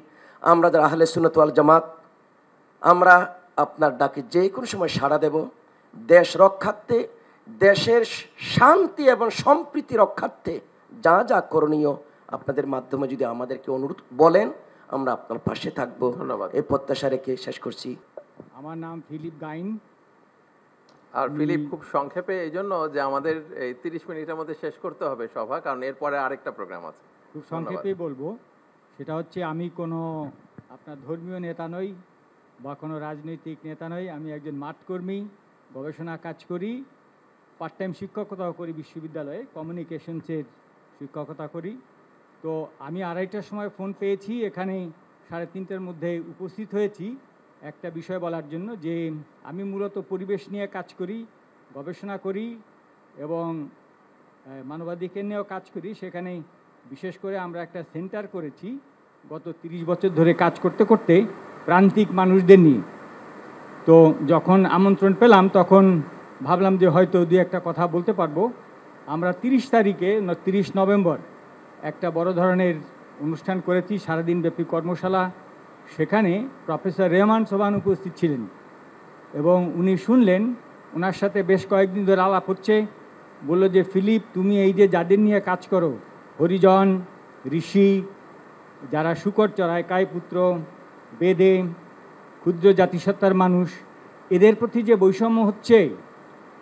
আমরা যারা আহলে সুন্নাত ওয়াল জামাত, আমরা আপনার ডাকে যে কোনো সময় সাড়া দেব। দেশ রক্ষার্থে, দেশের শান্তি এবং সম্প্রীতি রক্ষার্থে যা যা করণীয় আপনাদের মাধ্যমে যদি আমাদেরকে অনুরোধ বলেন, আমরা আপনার পাশে থাকবো। ধন্যবাদ। এই প্রত্যাশা রেখে শেষ করছি। আমার নাম ফিলিপ গাইন। আর ফিলিপ, খুব সংক্ষেপে, এই জন্য যে আমাদের এই 30 মিনিটের মধ্যে শেষ করতে হবে সভা, কারণ এরপরে আরেকটা প্রোগ্রাম আছে। খুব সংক্ষেপেই বলবো, সেটা হচ্ছে আমি কোনো আপনার ধর্মীয় নেতা নই বা কোনো রাজনৈতিক নেতা নই। আমি একজন মাঠকর্মী, গবেষণা কাজ করি, পার্ট টাইম শিক্ষকতাও করি, বিশ্ববিদ্যালয়ে কমিউনিকেশনসের শিক্ষকতা করি। তো আমি 2:30টার সময় ফোন পেয়েছি, এখানে 3:30টার মধ্যে উপস্থিত হয়েছি একটা বিষয় বলার জন্য, যে আমি মূলত পরিবেশ নিয়ে কাজ করি, গবেষণা করি এবং মানবাধিকার নিয়েও কাজ করি। সেখানে বিশেষ করে আমরা একটা সেন্টার করেছি গত 30 বছর ধরে কাজ করতে করতে প্রান্তিক মানুষদের নিয়ে। তো যখন আমন্ত্রণ পেলাম তখন ভাবলাম যে হয়তো 2-1টা কথা বলতে পারবো। আমরা 30 নভেম্বর একটা বড় ধরনের অনুষ্ঠান করেছি, সারাদিনব্যাপী কর্মশালা। সেখানে প্রফেসর রেহমান সোবহান উপস্থিত ছিলেন এবং উনি শুনলেন, ওনার সাথে বেশ কয়েকদিন ধরে আলাপ হচ্ছে। বলল যে ফিলিপ, তুমি এই যে যাদের নিয়ে কাজ করো, হরিজন, ঋষি, যারা শুকর চড়ায়, কায়পুত্র, বেদে, ক্ষুদ্র জাতিসত্তার মানুষ, এদের প্রতি যে বৈষম্য হচ্ছে,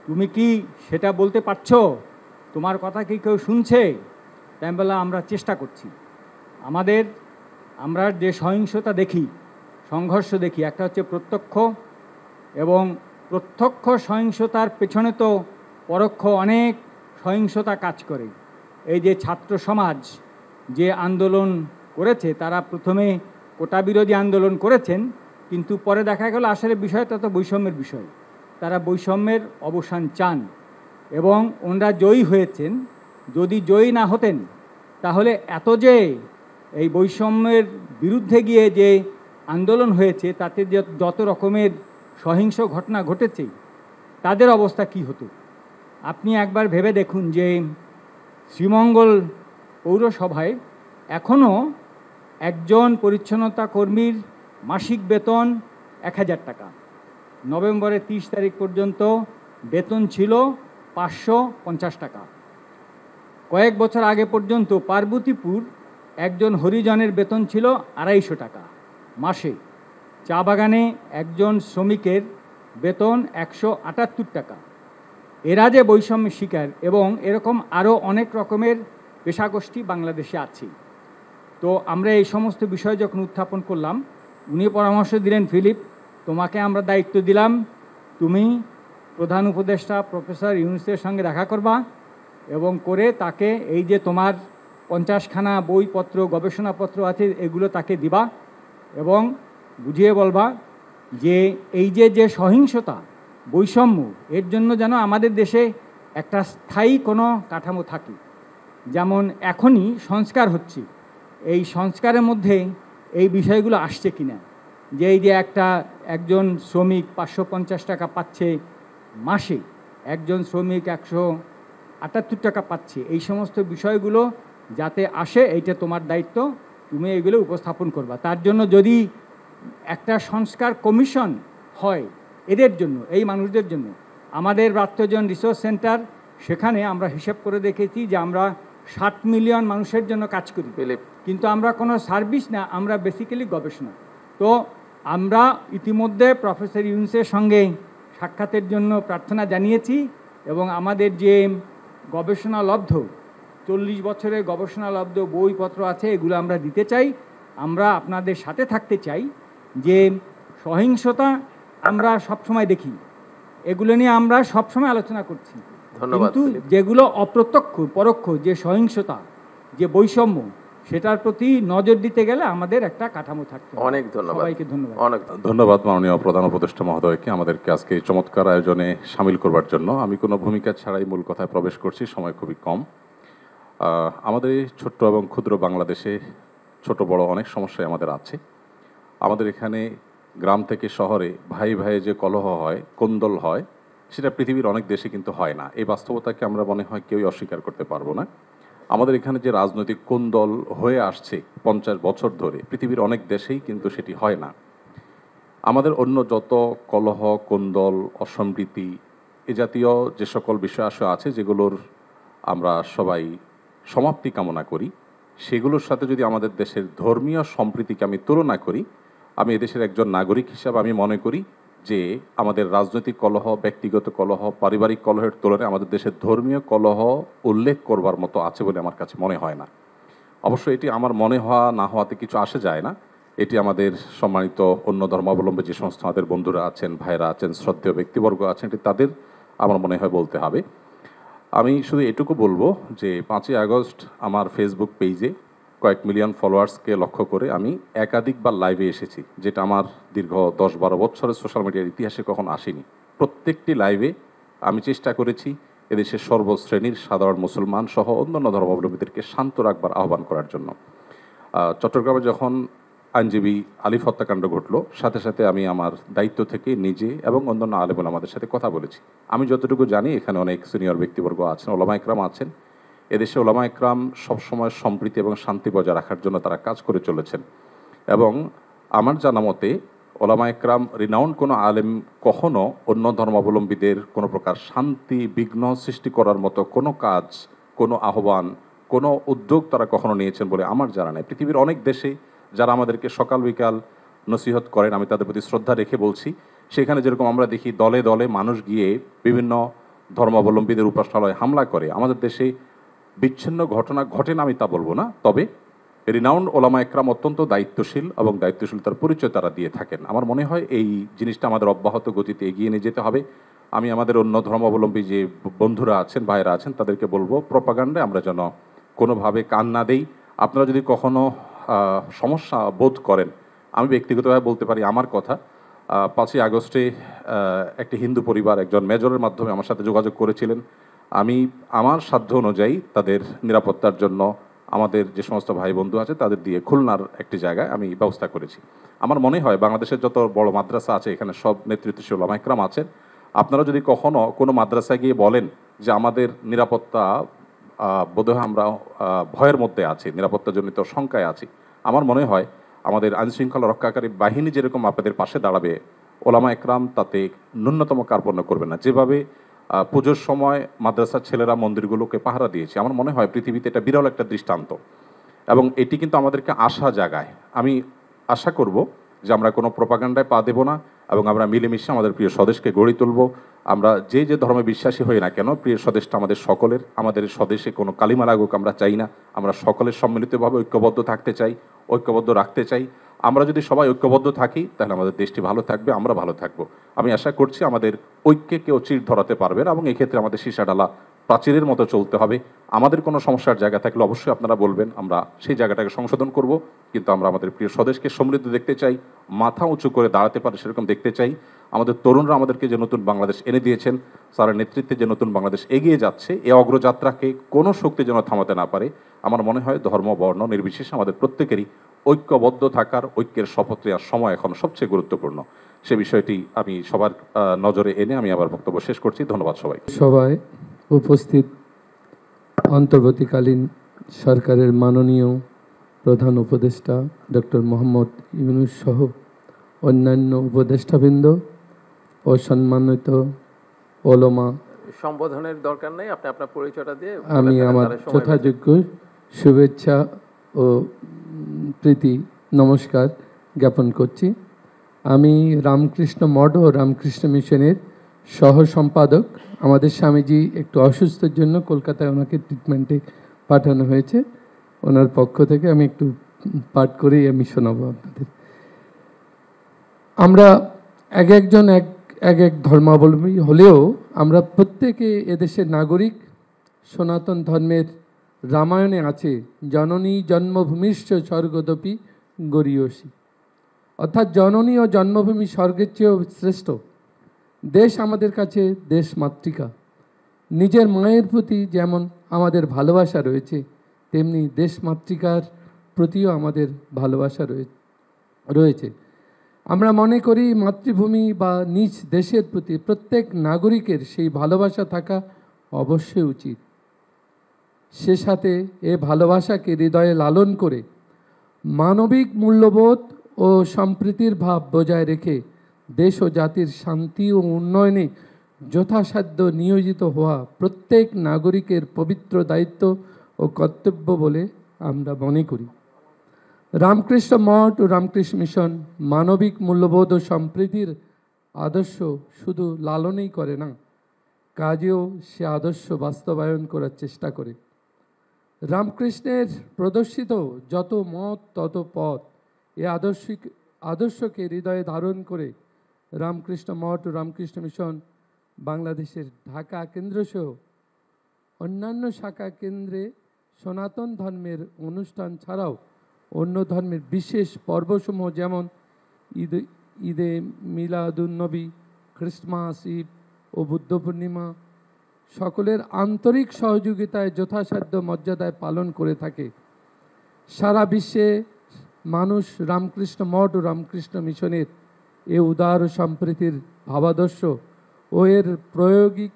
তুমি কি সেটা বলতে পারছো? তোমার কথা কি কেউ শুনছে? তাই বললাম আমরা চেষ্টা করছি। আমরা যে সহিংসতা দেখি, সংঘর্ষ দেখি, একটা হচ্ছে প্রত্যক্ষ, এবং প্রত্যক্ষ সহিংসতার পেছনে তো পরোক্ষ অনেক সহিংসতা কাজ করে। এই যে ছাত্র সমাজ যে আন্দোলন করেছে, তারা প্রথমে কোটা বিরোধী আন্দোলন করেছেন, কিন্তু পরে দেখা গেল আসলে বিষয়টা তো বৈষম্যের বিষয়। তারা বৈষম্যের অবসান চান এবং ওনারা জয়ী হয়েছেন। যদি জয়ী না হতেন তাহলে এত যে এই বৈষম্যের বিরুদ্ধে গিয়ে যে আন্দোলন হয়েছে, তাতে যত রকমের সহিংস ঘটনা ঘটেছে, তাদের অবস্থা কি হতো? আপনি একবার ভেবে দেখুন যে শ্রীমঙ্গল পৌরসভায় এখনও একজন পরিচ্ছন্নতা কর্মীর মাসিক বেতন 1000 টাকা। নভেম্বরের 30 তারিখ পর্যন্ত বেতন ছিল 550 টাকা। কয়েক বছর আগে পর্যন্ত পার্বতীপুর একজন হরিজনের বেতন ছিল 250 টাকা মাসে। চা বাগানে একজন শ্রমিকের বেতন 178 টাকা। এরা যে বৈষম্যের শিকার, এবং এরকম আরও অনেক রকমের পেশাগোষ্ঠী বাংলাদেশে আছে। তো আমরা এই সমস্ত বিষয় যখন উত্থাপন করলাম, উনি পরামর্শ দিলেন, ফিলিপ, তোমাকে আমরা দায়িত্ব দিলাম, তুমি প্রধান উপদেষ্টা প্রফেসর ইউনূসের সঙ্গে দেখা করবা এবং করে তাকে এই যে তোমার 50খানা বইপত্র, গবেষণাপত্র আছে, এগুলো তাকে দিবা এবং বুঝিয়ে বলবা যে এই যে সহিংসতা, বৈষম্য, এর জন্য যেন আমাদের দেশে একটা স্থায়ী কোনো কাঠামো থাকে। যেমন এখনই সংস্কার হচ্ছে, এই সংস্কারের মধ্যে এই বিষয়গুলো আসছে কিনা, যে এই যে একজন শ্রমিক 550 টাকা পাচ্ছে মাসে, একজন শ্রমিক 178 টাকা পাচ্ছে, এই সমস্ত বিষয়গুলো যাতে আসে এইটা তোমার দায়িত্ব, তুমি এগুলো উপস্থাপন করবা। তার জন্য যদি একটা সংস্কার কমিশন হয় এদের জন্য, এই মানুষদের জন্য, আমাদের ব্রাত্যজন রিসোর্স সেন্টার, সেখানে আমরা হিসাব করে দেখেছি যে আমরা 60 মিলিয়ন মানুষের জন্য কাজ করি, কিন্তু আমরা কোনো সার্ভিস না, আমরা বেসিক্যালি গবেষণা। তো আমরা ইতিমধ্যে প্রফেসর ইউনূসের সঙ্গে সাক্ষাতের জন্য প্রার্থনা জানিয়েছি এবং আমাদের যে গবেষণালব্ধ 40 বছরের গবেষণালব্ধ বইপত্র আছে এগুলো আমরা দিতে চাই। আমরা আপনাদের সাথে থাকতে চাই। যে সহিংসতা আমরা সবসময় দেখি, এগুলো নিয়ে আমরা সবসময় আলোচনা করছি, কিন্তু যেগুলো অপ্রত্যক্ষ পরোক্ষ যে সহিংসতা, যে বৈষম্য, সেটার প্রতি নজর দিতে গেলে আমাদের একটা কাঠামো থাকতে হবে। অনেক ধন্যবাদ। সবাইকে ধন্যবাদ। অনেক ধন্যবাদ মাননীয় প্রধান উপদেষ্টা মহোদয়কে আমাদেরকে আজকে এই চমৎকার আয়োজনে সামিল করবার জন্য। আমি কোনো ভূমিকা ছাড়াই মূল কথায় প্রবেশ করছি, সময় খুবই কম। আমাদের এই ছোট্ট এবং ক্ষুদ্র বাংলাদেশে ছোট বড় অনেক সমস্যাই আমাদের আছে। আমাদের এখানে গ্রাম থেকে শহরে ভাই ভাই যে কলহ হয়, কোন্দল হয়, সেটা পৃথিবীর অনেক দেশে কিন্তু হয় না। এই বাস্তবতাকে আমরা মনে হয় কেউই অস্বীকার করতে পারবো না। আমাদের এখানে যে রাজনৈতিক কোন্দল হয়ে আসছে 50 বছর ধরে, পৃথিবীর অনেক দেশেই কিন্তু সেটি হয় না। আমাদের অন্য যত কলহ, কোন্দল, অসম্প্রীতি, এ জাতীয় যে সকল বিষয় আছে যেগুলোর আমরা সবাই সমাপ্তি কামনা করি, সেগুলোর সাথে যদি আমাদের দেশের ধর্মীয় সম্প্রীতিকে আমি তুলনা করি, আমি এদেশের একজন নাগরিক হিসাবে আমি মনে করি যে আমাদের রাজনৈতিক কলহ, ব্যক্তিগত কলহ, পারিবারিক কলহের তুলনায় আমাদের দেশের ধর্মীয় কলহ উল্লেখ করবার মতো আছে বলে আমার কাছে মনে হয় না। অবশ্য এটি আমার মনে হওয়া না হওয়াতে কিছু আসে যায় না। এটি আমাদের সম্মানিত অন্য ধর্মাবলম্বী যে সমস্ত আমাদের বন্ধুরা আছেন, ভাইরা আছেন, শ্রদ্ধেয় ব্যক্তিবর্গ আছেন, এটি তাদের আমার মনে হয় বলতে হবে। আমি শুধু এটুকু বলবো যে 5ই আগস্ট আমার ফেসবুক পেজে কয়েক মিলিয়ন ফলোয়ার্সকে লক্ষ্য করে আমি একাধিকবার লাইভে এসেছি, যেটা আমার দীর্ঘ 10-12 বছরের সোশ্যাল মিডিয়ার ইতিহাসে কখন আসেনি। প্রত্যেকটি লাইভে আমি চেষ্টা করেছি এদেশের সর্বশ্রেণীর সাধারণ মুসলমান সহ অন্যান্য ধর্মাবলম্বীদেরকে শান্ত রাখবার আহ্বান করার জন্য। চট্টগ্রামে যখন আইনজীবী আলিফ হত্যাকাণ্ড ঘটল, সাথে সাথে আমি আমার দায়িত্ব থেকে নিজে এবং অন্যান্য আলেম ওলামাদের সাথে কথা বলেছি। আমি যতটুকু জানি এখানে অনেক সিনিয়র ব্যক্তিবর্গ আছেন, ওলামা ইকরাম আছেন। এদেশে ওলামা ইকরাম সবসময় সম্প্রীতি এবং শান্তি বজায় রাখার জন্য তারা কাজ করে চলেছেন এবং আমার জানা মতে ওলামা ইকরাম রিনাউন্ড কোনো আলেম কখনো অন্য ধর্মাবলম্বীদের কোনো প্রকার শান্তি বিঘ্ন সৃষ্টি করার মতো কোনো কাজ, কোনো আহ্বান, কোনো উদ্যোগ তারা কখনো নিয়েছেন বলে আমার জানা নেই। পৃথিবীর অনেক দেশে যারা আমাদেরকে সকাল বিকাল নসিহত করেন, আমি তাদের প্রতি শ্রদ্ধা রেখে বলছি, সেখানে যেরকম আমরা দেখি দলে দলে মানুষ গিয়ে বিভিন্ন ধর্মাবলম্বীদের উপাসনালয়ে হামলা করে, আমাদের দেশে বিচ্ছিন্ন ঘটনা ঘটে না আমি তা বলবো না, তবে রিনাউন্ড ওলামা একরাম অত্যন্ত দায়িত্বশীল এবং দায়িত্বশীলতার পরিচয় তারা দিয়ে থাকেন। আমার মনে হয় এই জিনিসটা আমাদের অব্যাহত গতিতে এগিয়ে নিয়ে যেতে হবে। আমি আমাদের অন্য ধর্মাবলম্বী যে বন্ধুরা আছেন, ভাইরা আছেন, তাদেরকে বলবো প্রপাগান্ডায় আমরা যেন কোনোভাবে কান না দেই। আপনারা যদি কখনো সমস্যা বোধ করেন, আমি ব্যক্তিগতভাবে বলতে পারি আমার কথা, 5ই আগস্টে একটি হিন্দু পরিবার একজন মেজরের মাধ্যমে আমার সাথে যোগাযোগ করেছিলেন। আমি আমার সাধ্য অনুযায়ী তাদের নিরাপত্তার জন্য আমাদের যে সমস্ত ভাই বন্ধু আছে তাদের দিয়ে খুলনার একটি জায়গায় আমি ব্যবস্থা করেছি। আমার মনে হয় বাংলাদেশের যত বড় মাদ্রাসা আছে এখানে সব নেতৃত্বশীল ওলামা ইকরাম আছেন। আপনারা যদি কখনো কোনো মাদ্রাসায় গিয়ে বলেন যে আমাদের নিরাপত্তা বোধহয় আমরা ভয়ের মধ্যে আছি, নিরাপত্তাজনিত শঙ্কায় আছি, আমার মনে হয় আমাদের আইনশৃঙ্খলা রক্ষাকারী বাহিনী যেরকম আপনাদের পাশে দাঁড়াবে, ওলামা ইকরাম তাতে ন্যূনতম কার্পণ্য করবে না। যেভাবে পুজোর সময় মাদ্রাসার ছেলেরা মন্দিরগুলোকে পাহারা দিয়েছে, আমার মনে হয় পৃথিবীতে এটা বিরল একটা দৃষ্টান্ত এবং এটি কিন্তু আমাদেরকে আশা জাগায়। আমি আশা করব যে আমরা কোনো প্রপাগান্ডায় পা দেব না এবং আমরা মিলেমিশে আমাদের প্রিয় স্বদেশকে গড়ে তুলব। আমরা যে যে ধর্মে বিশ্বাসী হই না কেন, প্রিয় স্বদেশটা আমাদের সকলের। আমাদের স্বদেশে কোনো কালিমা লাগুক আমরা চাই না। আমরা সকলের সম্মিলিতভাবে ঐক্যবদ্ধ থাকতে চাই, ঐক্যবদ্ধ রাখতে চাই। আমরা যদি সবাই ঐক্যবদ্ধ থাকি তাহলে আমাদের দেশটি ভালো থাকবে, আমরা ভালো থাকবো। আমি আশা করছি আমাদের ঐক্যে কেউ চির ধরাতে পারবে না এবং এক্ষেত্রে আমাদের সীসাডালা প্রাচীরের মতো চলতে হবে। আমাদের কোনো সমস্যার জায়গা থাকলে অবশ্যই আপনারা বলবেন, আমরা সেই জায়গাটাকে সংশোধন করব, কিন্তু আমরা আমাদের প্রিয় স্বদেশকে সমৃদ্ধ দেখতে চাই, মাথা উঁচু করে দাঁড়াতে পারে সেরকম দেখতে চাই। আমাদের তরুণরা আমাদেরকে যে নতুন বাংলাদেশ এনে দিয়েছেন, স্যারের নেতৃত্বে যে নতুন বাংলাদেশ এগিয়ে যাচ্ছে, এই অগ্রযাত্রাকে কোনো শক্তি যেন থামাতে না পারে। আমার মনে হয় ধর্ম বর্ণ নির্বিশেষে আমাদের প্রত্যেকেরই ঐক্যবদ্ধ থাকার, ঐক্যের শপথ নেওয়ার সময় এখন সবচেয়ে গুরুত্বপূর্ণ। সে বিষয়টি আমি সবার নজরে এনে আমি আমার বক্তব্য শেষ করছি। ধন্যবাদ সবাইকে। সভায় উপস্থিত অন্তর্বর্তীকালীন সরকারের মাননীয় প্রধান উপদেষ্টা ডক্টর মোহাম্মদ ইউনূস সহ অন্যান্য উপদেষ্টাবৃন্দ ও সম্মানিত ওলামা, সম্বোধনের দরকার নেই, আপনি আপনার পরিচয়টা দিয়ে আমি আমার যথাযোগ্য শুভেচ্ছা ও প্রীতি নমস্কার জ্ঞাপন করছি। আমি রামকৃষ্ণ মঠ ও রামকৃষ্ণ মিশনের সহ সম্পাদক। আমাদের স্বামীজি একটু অসুস্থের জন্য কলকাতায় ওনাকে ট্রিটমেন্টে পাঠানো হয়েছে। ওনার পক্ষ থেকে আমি একটু পাঠ করেই আমি শোনাবো আপনাদের। আমরা একজন এক ধর্মাবলম্বী হলেও আমরা প্রত্যেকে এদেশের নাগরিক। সনাতন ধর্মের রামায়ণে আছে জননী জন্মভূমিশ্চ স্বর্গদপি গরীয়সী, অর্থাৎ জননী ও জন্মভূমি স্বর্গের চেয়েও শ্রেষ্ঠ। দেশ আমাদের কাছে দেশ মাতৃকা। নিজের মায়ের প্রতি যেমন আমাদের ভালোবাসা রয়েছে, তেমনি দেশ মাতৃকার প্রতিও আমাদের ভালোবাসা রয়েছে। আমরা মনে করি মাতৃভূমি বা নিজ দেশের প্রতি প্রত্যেক নাগরিকের সেই ভালোবাসা থাকা অবশ্যই উচিত। সে সাথে এ ভালোবাসাকে হৃদয়ে লালন করে মানবিক মূল্যবোধ ও সম্প্রীতির ভাব বজায় রেখে দেশ ও জাতির শান্তি ও উন্নয়নে যথাসাধ্য নিয়োজিত হওয়া প্রত্যেক নাগরিকের পবিত্র দায়িত্ব ও কর্তব্য বলে আমরা মনে করি। রামকৃষ্ণ মঠ ও রামকৃষ্ণ মিশন মানবিক মূল্যবোধ ও সম্প্রীতির আদর্শ শুধু লালনই করে না, কাজেও সে আদর্শ বাস্তবায়ন করার চেষ্টা করে। রামকৃষ্ণের প্রদর্শিত যত মত তত পথ, এ আদর্শকে হৃদয়ে ধারণ করে রামকৃষ্ণ মঠ ও রামকৃষ্ণ মিশন বাংলাদেশের ঢাকা কেন্দ্রসহ অন্যান্য শাখা কেন্দ্রে সনাতন ধর্মের অনুষ্ঠান ছাড়াও অন্য ধর্মের বিশেষ পর্বসমূহ যেমন ঈদে মিলাদুন্নবী, খ্রিস্টমাস, ঈদ ও বুদ্ধ পূর্ণিমা সকলের আন্তরিক সহযোগিতায় যথাসাধ্য মর্যাদায় পালন করে থাকে। সারা বিশ্বে মানুষ রামকৃষ্ণ মঠ ও রামকৃষ্ণ মিশনের এ উদার ও সম্প্রীতির ভাবাদর্শ ও এর প্রায়োগিক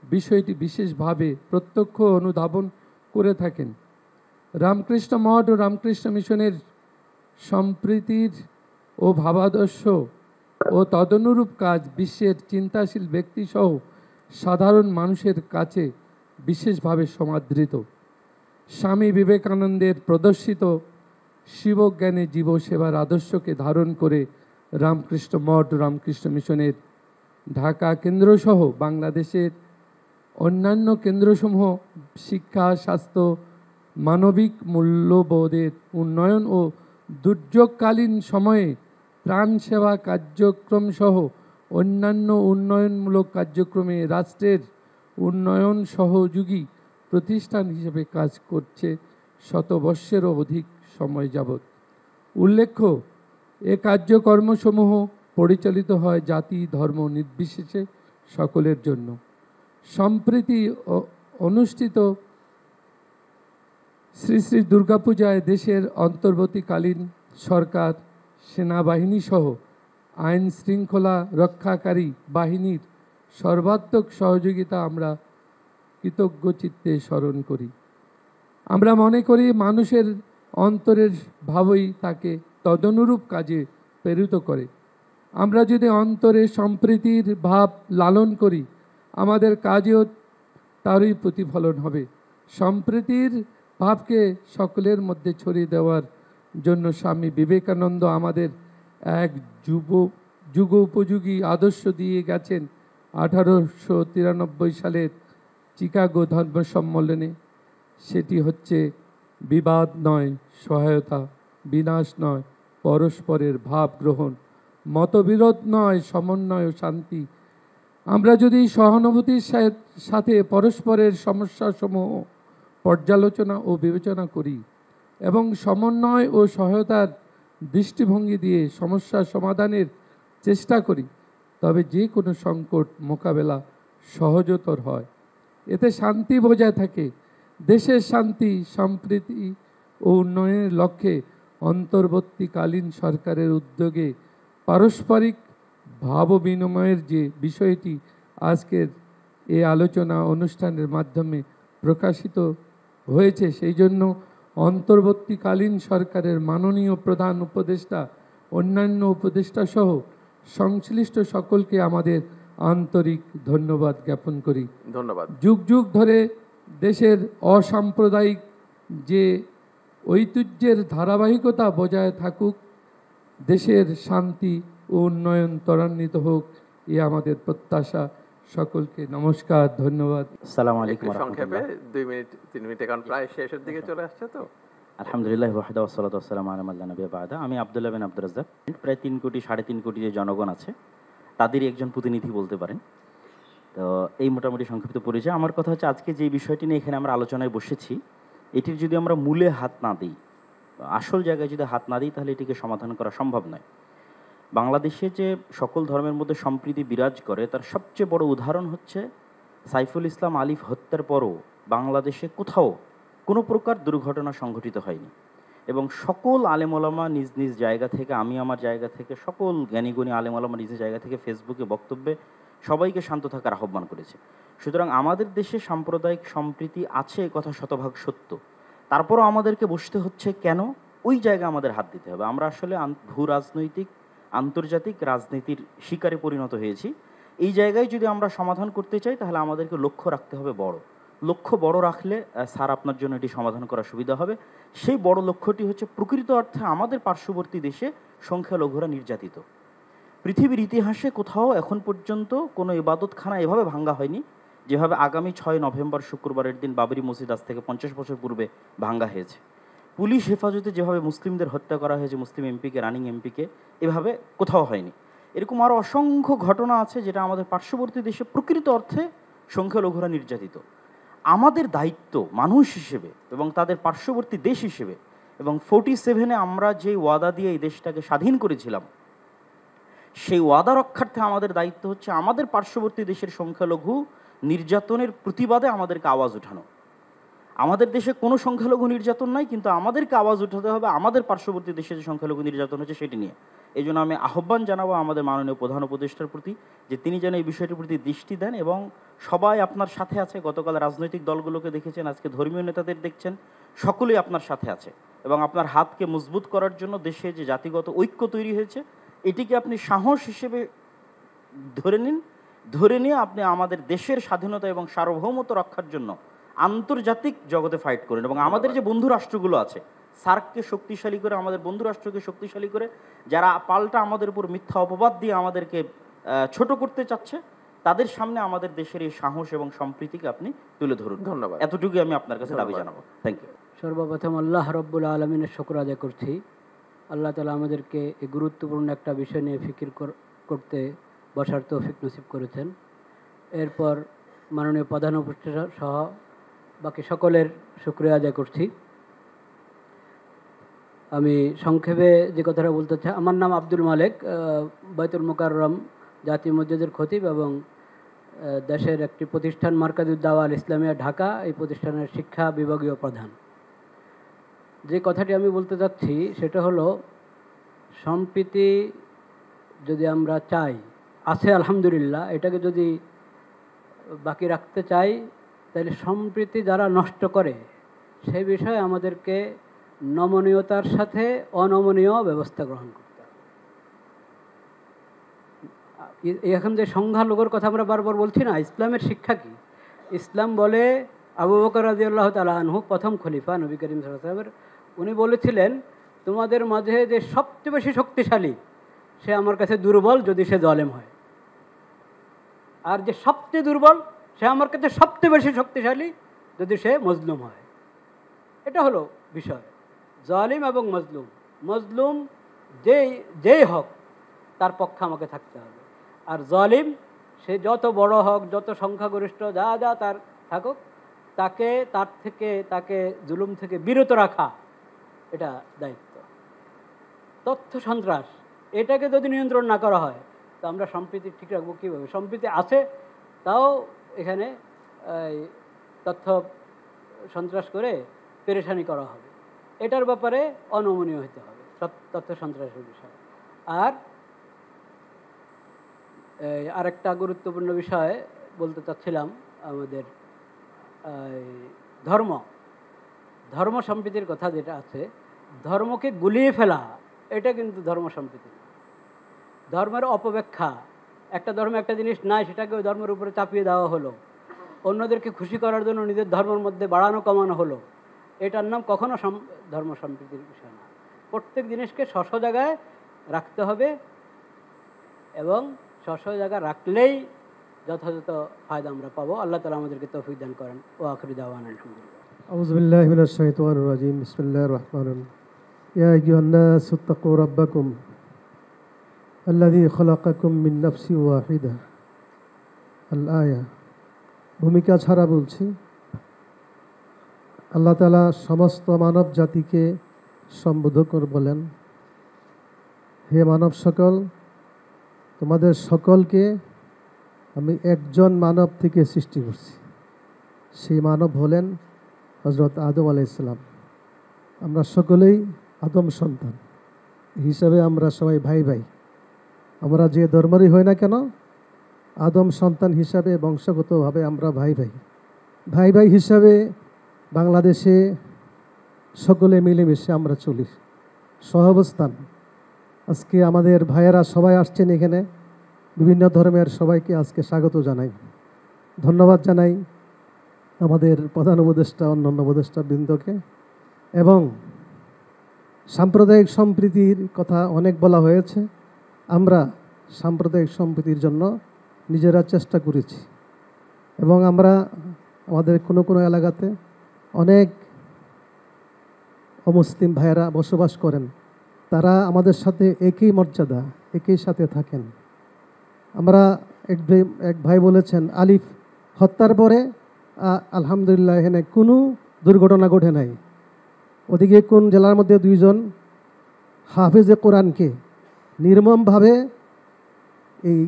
বিষয়টি বিশেষভাবে প্রত্যক্ষ অনুধাবন করে থাকেন। রামকৃষ্ণ মঠ ও রামকৃষ্ণ মিশনের সম্প্রীতির ও ভাবাদর্শ ও তদনুরূপ কাজ বিশ্বের চিন্তাশীল ব্যক্তিসহ সাধারণ মানুষের কাছে বিশেষভাবে সমাদৃত। স্বামী বিবেকানন্দের প্রদর্শিত শিবজ্ঞানে জীব সেবার আদর্শকে ধারণ করে রামকৃষ্ণ মঠ ও রামকৃষ্ণ মিশনের ঢাকা কেন্দ্রসহ বাংলাদেশের অন্যান্য কেন্দ্রসমূহ শিক্ষা, স্বাস্থ্য, মানবিক মূল্যবোধের উন্নয়ন ও দুর্যোগকালীন সময়ে ত্রাণ সেবা কার্যক্রম সহ অন্যান্য উন্নয়নমূলক কার্যক্রমে রাষ্ট্রের উন্নয়ন সহযোগী প্রতিষ্ঠান হিসেবে কাজ করছে শতবর্ষেরও অধিক সময় যাবৎ। উল্লেখ্য, এ কার্যকর্মসমূহ পরিচালিত হয় জাতি ধর্ম নির্বিশেষে সকলের জন্য। সম্প্রতি অনুষ্ঠিত শ্রী শ্রী দুর্গাপূজায় দেশের অন্তর্বর্তীকালীন সরকার, সেনাবাহিনী সহ আইন শৃঙ্খলা রক্ষাকারী বাহিনীর সর্বাত্মক সহযোগিতা আমরা কৃতজ্ঞ চিত্তে স্মরণ করি। আমরা মনে করি মানুষের অন্তরের ভাবই তাকে তদনুরূপ কাজে প্রেরিত করে। আমরা যদি অন্তরে সম্প্রীতির ভাব লালন করি, আমাদের কাজেও তারই প্রতিফলন হবে। সম্প্রীতির ভাবকে সকলের মধ্যে ছড়িয়ে দেওয়ার জন্য স্বামী বিবেকানন্দ আমাদের এক যুগোপযোগী আদর্শ দিয়ে গেছেন 1893 সালের চিকাগো ধর্ম সম্মেলনে। সেটি হচ্ছে বিবাদ নয় সহায়তা, বিনাশ নয় পরস্পরের ভাব গ্রহণ, মতবিরোধ নয় সমন্বয় ও শান্তি। আমরা যদি সহানুভূতির সাথে পরস্পরের সমস্যাসমূহ পর্যালোচনা ও বিবেচনা করি এবং সমন্বয় ও সহায়তার দৃষ্টিভঙ্গি দিয়ে সমস্যা সমাধানের চেষ্টা করি, তবে যে কোনো সংকট মোকাবেলা সহজতর হয়। এতে শান্তি বজায় থাকে। দেশের শান্তি, সম্প্রীতি ও উন্নয়নের লক্ষ্যে অন্তর্বর্তীকালীন সরকারের উদ্যোগে পারস্পরিক ভাব বিনিময়ের যে বিষয়টি আজকের এই আলোচনা অনুষ্ঠানের মাধ্যমে প্রকাশিত হয়েছে, সেই জন্য অন্তর্বর্তীকালীন সরকারের মাননীয় প্রধান উপদেষ্টা, অন্যান্য উপদেষ্টা সহ সংশ্লিষ্ট সকলকে আমাদের আন্তরিক ধন্যবাদ জ্ঞাপন করি। ধন্যবাদ। যুগ যুগ ধরে দেশের অসাম্প্রদায়িক যে ঐতিহ্যের ধারাবাহিকতা বজায় থাকুক, দেশের শান্তি ও উন্নয়ন ত্বরান্বিত হোক, এ আমাদের প্রত্যাশা। সকলকে নমস্কার, ধন্যবাদ। আসসালামু আলাইকুম। সংক্ষেপে 2 মিনিট 3 মিনিট, কারণ প্রায় শেষের দিকে চলে আসছে তো। আলহামদুলিল্লাহ ওয়াহদা ওয়াসসালাতু ওয়াসসালামু আলা মান লা নাবিয়্যা বা'দা। আমি আব্দুল্লাহ বিন আব্দুর রাজ্জাক। প্রায় 3 কোটি 3.5 কোটি যে জনগণ আছে তাদেরই একজন প্রতিনিধি বলতে পারেন। তো এই মোটামুটি সংক্ষিপ্ত পরিচয়। আমার কথা হচ্ছে, আজকে যে বিষয়টি নিয়ে এখানে আমরা আলোচনায় বসেছি, এটির যদি আমরা মূলে হাত না দিই, আসল জায়গায় যদি হাত না দিই, তাহলে এটিকে সমাধান করা সম্ভব নয়। বাংলাদেশে যে সকল ধর্মের মধ্যে সম্প্রীতি বিরাজ করে, তার সবচেয়ে বড় উদাহরণ হচ্ছে সাইফুল ইসলাম আলিফ হত্যার পরও বাংলাদেশে কোথাও কোনো প্রকার দুর্ঘটনা সংঘটিত হয়নি এবং সকল আলেমওলামা নিজ নিজ জায়গা থেকে, আমি আমার জায়গা থেকে, সকল জ্ঞানীগুণী আলেমওলামা নিজ জায়গা থেকে ফেসবুকে বক্তব্যে সবাইকে শান্ত থাকার আহ্বান করেছে। সুতরাং আমাদের দেশে সাম্প্রদায়িক সম্প্রীতি আছে, কথা শতভাগ সত্য। তারপরও আমাদেরকে বসতে হচ্ছে কেন? ওই জায়গায় আমাদের হাত দিতে হবে। আমরা আসলে ভূ রাজনৈতিক আন্তর্জাতিক রাজনীতির শিকারে পরিণত হয়েছি। এই জায়গায় যদি আমরা সমাধান করতে চাই, তাহলে আমাদেরকে লক্ষ্য রাখতে হবে বড়। লক্ষ্য বড় রাখলে স্যার আপনার জন্য এটি সমাধান করা সুবিধা হবে। সেই বড় লক্ষ্যটি হচ্ছে, প্রকৃত অর্থে আমাদের পার্শ্ববর্তী দেশে সংখ্যালঘুরা নির্যাতিত। পৃথিবীর ইতিহাসে কোথাও এখন পর্যন্ত কোনো ইবাদতখানা এভাবে ভাঙ্গা হয়নি যেভাবে আগামী 6 নভেম্বর শুক্রবারের দিন বাবরি মসজিদ আজ থেকে 50 বছর পূর্বে ভাঙ্গা হয়েছে। পুলিশ হেফাজতে যেভাবে মুসলিমদের হত্যা করা হয়েছে, মুসলিম এমপিকে, রানিং এমপিকে, এভাবে কোথাও হয়নি। এরকম আরও অসংখ্য ঘটনা আছে যেটা আমাদের পার্শ্ববর্তী দেশে প্রকৃত অর্থে সংখ্যালঘুরা নির্যাতিত। আমাদের দায়িত্ব মানুষ হিসেবে এবং তাদের পার্শ্ববর্তী দেশ হিসেবে, এবং 47-এ আমরা যে ওয়াদা দিয়ে এই দেশটাকে স্বাধীন করেছিলাম, সেই ওয়াদা রক্ষার্থে আমাদের দায়িত্ব হচ্ছে আমাদের পার্শ্ববর্তী দেশের সংখ্যালঘু নির্যাতনের প্রতিবাদে আমাদেরকে আওয়াজ ওঠানো। আমাদের দেশে কোনো সংখ্যালঘু নির্যাতন নাই, কিন্তু আমাদেরকে আওয়াজ উঠাতে হবে আমাদের পার্শ্ববর্তী দেশে যে সংখ্যালঘু নির্যাতন হচ্ছে সেটি নিয়ে। এই জন্য আমি আহ্বান জানাবো আমাদের মাননীয় প্রধান উপদেষ্টার প্রতি যে তিনি যেন এই বিষয়টির প্রতি দৃষ্টি দেন, এবং সবাই আপনার সাথে আছে। গতকাল রাজনৈতিক দলগুলোকে দেখেছেন, আজকে ধর্মীয় নেতাদের দেখছেন, সকলেই আপনার সাথে আছে। এবং আপনার হাতকে মজবুত করার জন্য দেশে যে জাতিগত ঐক্য তৈরি হয়েছে, এটিকে আপনি সাহস হিসেবে ধরে নিন। ধরে নিয়ে আপনি আমাদের দেশের স্বাধীনতা এবং সার্বভৌমত্ব রক্ষার জন্য আন্তর্জাতিক জগতে ফাইট করেন। এবং আমাদের যে বন্ধু রাষ্ট্রগুলো আছে, সার্ককে শক্তিশালী করে, আমাদের বন্ধু রাষ্ট্রকে শক্তিশালী করে, যারা পাল্টা আমাদের উপর মিথ্যা অপবাদ দিয়ে আমাদেরকে ছোট করতে চাচ্ছে, তাদের সামনে আমাদের দেশের এই সাহস এবং সম্প্রীতিকে আপনি তুলে ধরুন। ধন্যবাদ। এতটুকুই আমি আপনার কাছে দাবি জানাবো। Thank you. সর্বপ্রথম আল্লাহ রব্বুল আলমিনের শুকর আদায় করছি। আল্লাহ তালা আমাদেরকে এই গুরুত্বপূর্ণ একটা বিষয় নিয়ে ফিকির করতে বসার তৌফিক নসিব করেছেন। এরপর মাননীয় প্রধান উপদেষ্টা সহ বাকি সকলের শুকরিয়া আদায় করছি। আমি সংক্ষেপে যে কথাটা বলতে চাই, আমার নাম আব্দুল মালেক, বাইতুল মুকাররম জাতীয় মসজিদের খতিব এবং দেশের একটি প্রতিষ্ঠান মার্কাজুদ দাওয়া আল ইসলামিয়া ঢাকা, এই প্রতিষ্ঠানের শিক্ষা বিভাগীয় প্রধান। যে কথাটি আমি বলতে চাচ্ছি সেটা হলো, সম্প্রীতি যদি আমরা চাই, আছে আলহামদুলিল্লাহ, এটাকে যদি বাকি রাখতে চাই, তাহলে সম্প্রীতি যারা নষ্ট করে সেই বিষয়ে আমাদেরকে নমনীয়তার সাথে অনমনীয় ব্যবস্থা গ্রহণ করতে হবে। এখন যে সংখ্যালঘুর কথা আমরা বারবার বলছি না, ইসলামের শিক্ষা কি? ইসলাম বলে, আবু বকর রাদিয়াল্লাহু তাআলা আনহু প্রথম খলিফা নবী করিম সাল্লাল্লাহু আলাইহি ওয়াসাল্লামের, উনি বলেছিলেন, তোমাদের মাঝে যে সবচেয়ে বেশি শক্তিশালী সে আমার কাছে দুর্বল যদি সে জালেম হয়, আর যে সবচেয়ে দুর্বল সে আমার কাছে সবচেয়ে বেশি শক্তিশালী যদি সে মজলুম হয়। এটা হলো বিষয়। জালিম এবং মজলুম, মজলুম যেই হোক তার পক্ষে আমাকে থাকতে হবে, আর জালিম সে যত বড় হোক, যত সংখ্যাগরিষ্ঠ যা যা তার থাকুক, তাকে জুলুম থেকে বিরত রাখা এটা দায়িত্ব। তথ্য সন্ত্রাস এটাকে যদি নিয়ন্ত্রণ না করা হয় তো আমরা সম্প্রীতি ঠিক রাখবো কীভাবে? সম্প্রীতি আছে, তাও এখানে তথ্য সন্ত্রাস করে পেরেশানি করা হবে। এটার ব্যাপারে অনমনীয় হতে হবে তথ্য সন্ত্রাসের বিষয়। আর আরেকটা গুরুত্বপূর্ণ বিষয় বলতে চাচ্ছিলাম, আমাদের ধর্ম সম্প্রীতির কথা যেটা আছে, ধর্মকে গুলিয়ে ফেলা এটা কিন্তু ধর্ম সম্প্রীতি না। ধর্মের অপব্যাখ্যা, একটা ধর্মে একটা জিনিস নাই, সেটাকে ওই ধর্মের উপরে চাপিয়ে দেওয়া হলো, অন্যদেরকে খুশি করার জন্য নিজের ধর্মের মধ্যে বাড়ানো কমানো হলো, এটার নাম কখনো ধর্ম সম্প্রীতির বিষয় না। প্রত্যেক জিনিসকে স্ব জায়গায় রাখতে হবে এবং স্ব জায়গায় রাখলেই যথাযথ ফায়দা আমরা পাবো। আল্লাহ তাআলা আমাদেরকে তৌফিক দান করেন। ওয়া আখিরু দাওয়ানা আলহামদুলিল্লাহ। আউযু বিল্লাহি মিনাশ শাইতানির রাজিম। বিসমিল্লাহির রহমানির রহিম। ইয়া আইয়ুহান নাসু ইত্তাকু রাব্বাকুম আল্লাযী খালাকাকুম মিন নাফসিন ওয়াহিদা। আল আয়া। ভূমিকা ছাড়া বলছি, আল্লাহ তাআলা সমস্ত মানব জাতিকে সম্বোধন করে বলেন, হে মানব সকল, তোমাদের সকলকে আমি একজন মানব থেকে সৃষ্টি করছি। সেই মানব হলেন হযরত আদম আলাইহিস সালাম। আমরা সকলেই আদম সন্তান হিসাবে আমরা সবাই ভাই ভাই। আমরা যে ধর্মেরই হই না কেন, আদম সন্তান হিসাবে বংশগতভাবে আমরা ভাই ভাই। ভাই ভাই হিসাবে বাংলাদেশে সকলে মিলেমিশে আমরা চলি, সহাবস্থান। আজকে আমাদের ভাইয়েরা সবাই আসছেন এখানে, বিভিন্ন ধর্মের সবাইকে আজকে স্বাগত জানাই, ধন্যবাদ জানাই আমাদের প্রধান উপদেষ্টা, অন্যান্য উপদেষ্টা বৃন্দকে। এবং সাম্প্রদায়িক সম্প্রীতির কথা অনেক বলা হয়েছে। আমরা সাম্প্রদায়িক সম্প্রীতির জন্য নিজেরা চেষ্টা করেছি এবং আমরা আমাদের কোনো কোনো এলাকাতে অনেক অমুসলিম ভাইয়েরা বসবাস করেন, তারা আমাদের সাথে একই মর্যাদা, একই সাথে থাকেন। আমরা এক ভাই বলেছেন, আলিফ হত্যার পরে আলহামদুলিল্লাহ এখানে কোনো দুর্ঘটনা ঘটে নাই। ওদিকে কোন জেলার মধ্যে দুইজন হাফেজে কোরআনকে নির্মমভাবে এই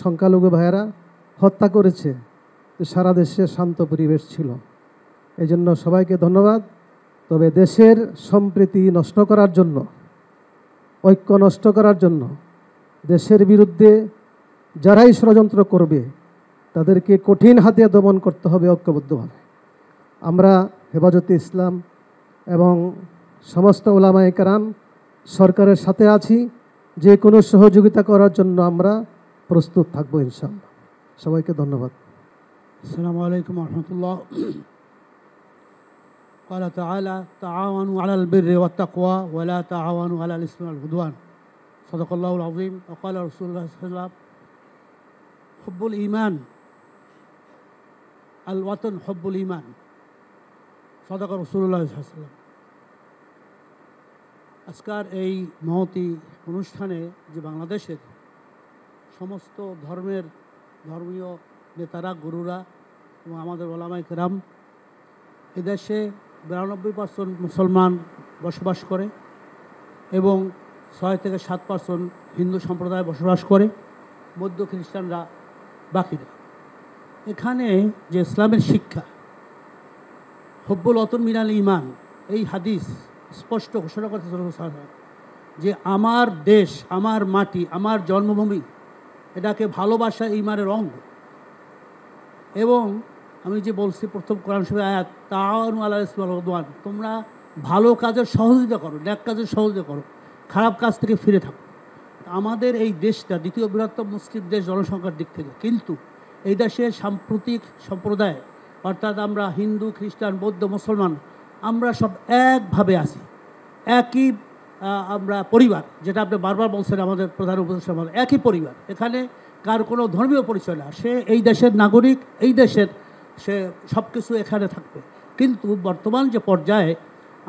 সংখ্যালঘু ভাইয়েরা হত্যা করেছে, তো সারা দেশে শান্ত পরিবেশ ছিল। এই জন্য সবাইকে ধন্যবাদ। তবে দেশের সম্প্রীতি নষ্ট করার জন্য, ঐক্য নষ্ট করার জন্য, দেশের বিরুদ্ধে যারাই ষড়যন্ত্র করবে তাদেরকে কঠিন হাতে দমন করতে হবে ঐক্যবদ্ধভাবে। আমরা হেফাজতে ইসলাম এবং সমস্ত উলামায়ে কেরাম সরকারের সাথে আছি, যে কোনো সহযোগিতা করার জন্য আমরা প্রস্তুত থাকবো ইনশাআল্লাহ। সবাইকে ধন্যবাদ। আসসালামু আলাইকুম ওয়া রাহমাতুল্লাহ। قال تعالى تعاونوا على البر والتقوى ولا تعاونوا على الإثم والعدوان. صدق الله العظيم. وقال رسول الله صلى الله عليه وسلم حب الإيمان الوطن حب الإيمان. صدق رسول الله صلى الله عليه وسلم. আজকের এই মহতী অনুষ্ঠানে যে বাংলাদেশের সমস্ত ধর্মীয় নেতারা, গুরুরা এবং আমাদের ওলামায়ে কেরাম, এদেশে 92% মুসলমান বসবাস করে এবং 6 থেকে 7% হিন্দু সম্প্রদায় বসবাস করে, মধ্য খ্রিস্টানরা বাকিরা। এখানে যে ইসলামের শিক্ষা, হুব্বুল ওয়াতন মিনাল ঈমান, এই হাদিস স্পষ্ট ঘোষণা করতে যে আমার দেশ, আমার মাটি, আমার জন্মভূমি, এটাকে ভালোবাসা ঈমানের অঙ্গ। এবং আমি যে বলছি প্রথম কোরআন শরীফের আয়াত, তাআওয়ানু আলাল ইসমি ওয়াল উদওয়ান, তোমরা ভালো কাজের সহযোগিতা করো, নেক কাজের সহযোগিতা করো, খারাপ কাজ থেকে ফিরে থাকো। আমাদের এই দেশটা দ্বিতীয় বৃহত্তম মুসলিম দেশ জনসংখ্যার দিক থেকে, কিন্তু এই দেশে সাম্প্রতিক সম্প্রদায়, অর্থাৎ আমরা হিন্দু, খ্রিস্টান, বৌদ্ধ, মুসলমান, আমরা সব একভাবে আছি, একই আমরা পরিবার, যেটা আপনি বারবার বলছেন আমাদের প্রধান উপদেষ্টা, আমাদের একই পরিবার। এখানে কার কোনো ধর্মীয় পরিচয় না, সে এই দেশের নাগরিক, এই দেশের সে সব কিছু এখানে থাকবে। কিন্তু বর্তমান যে পর্যায়ে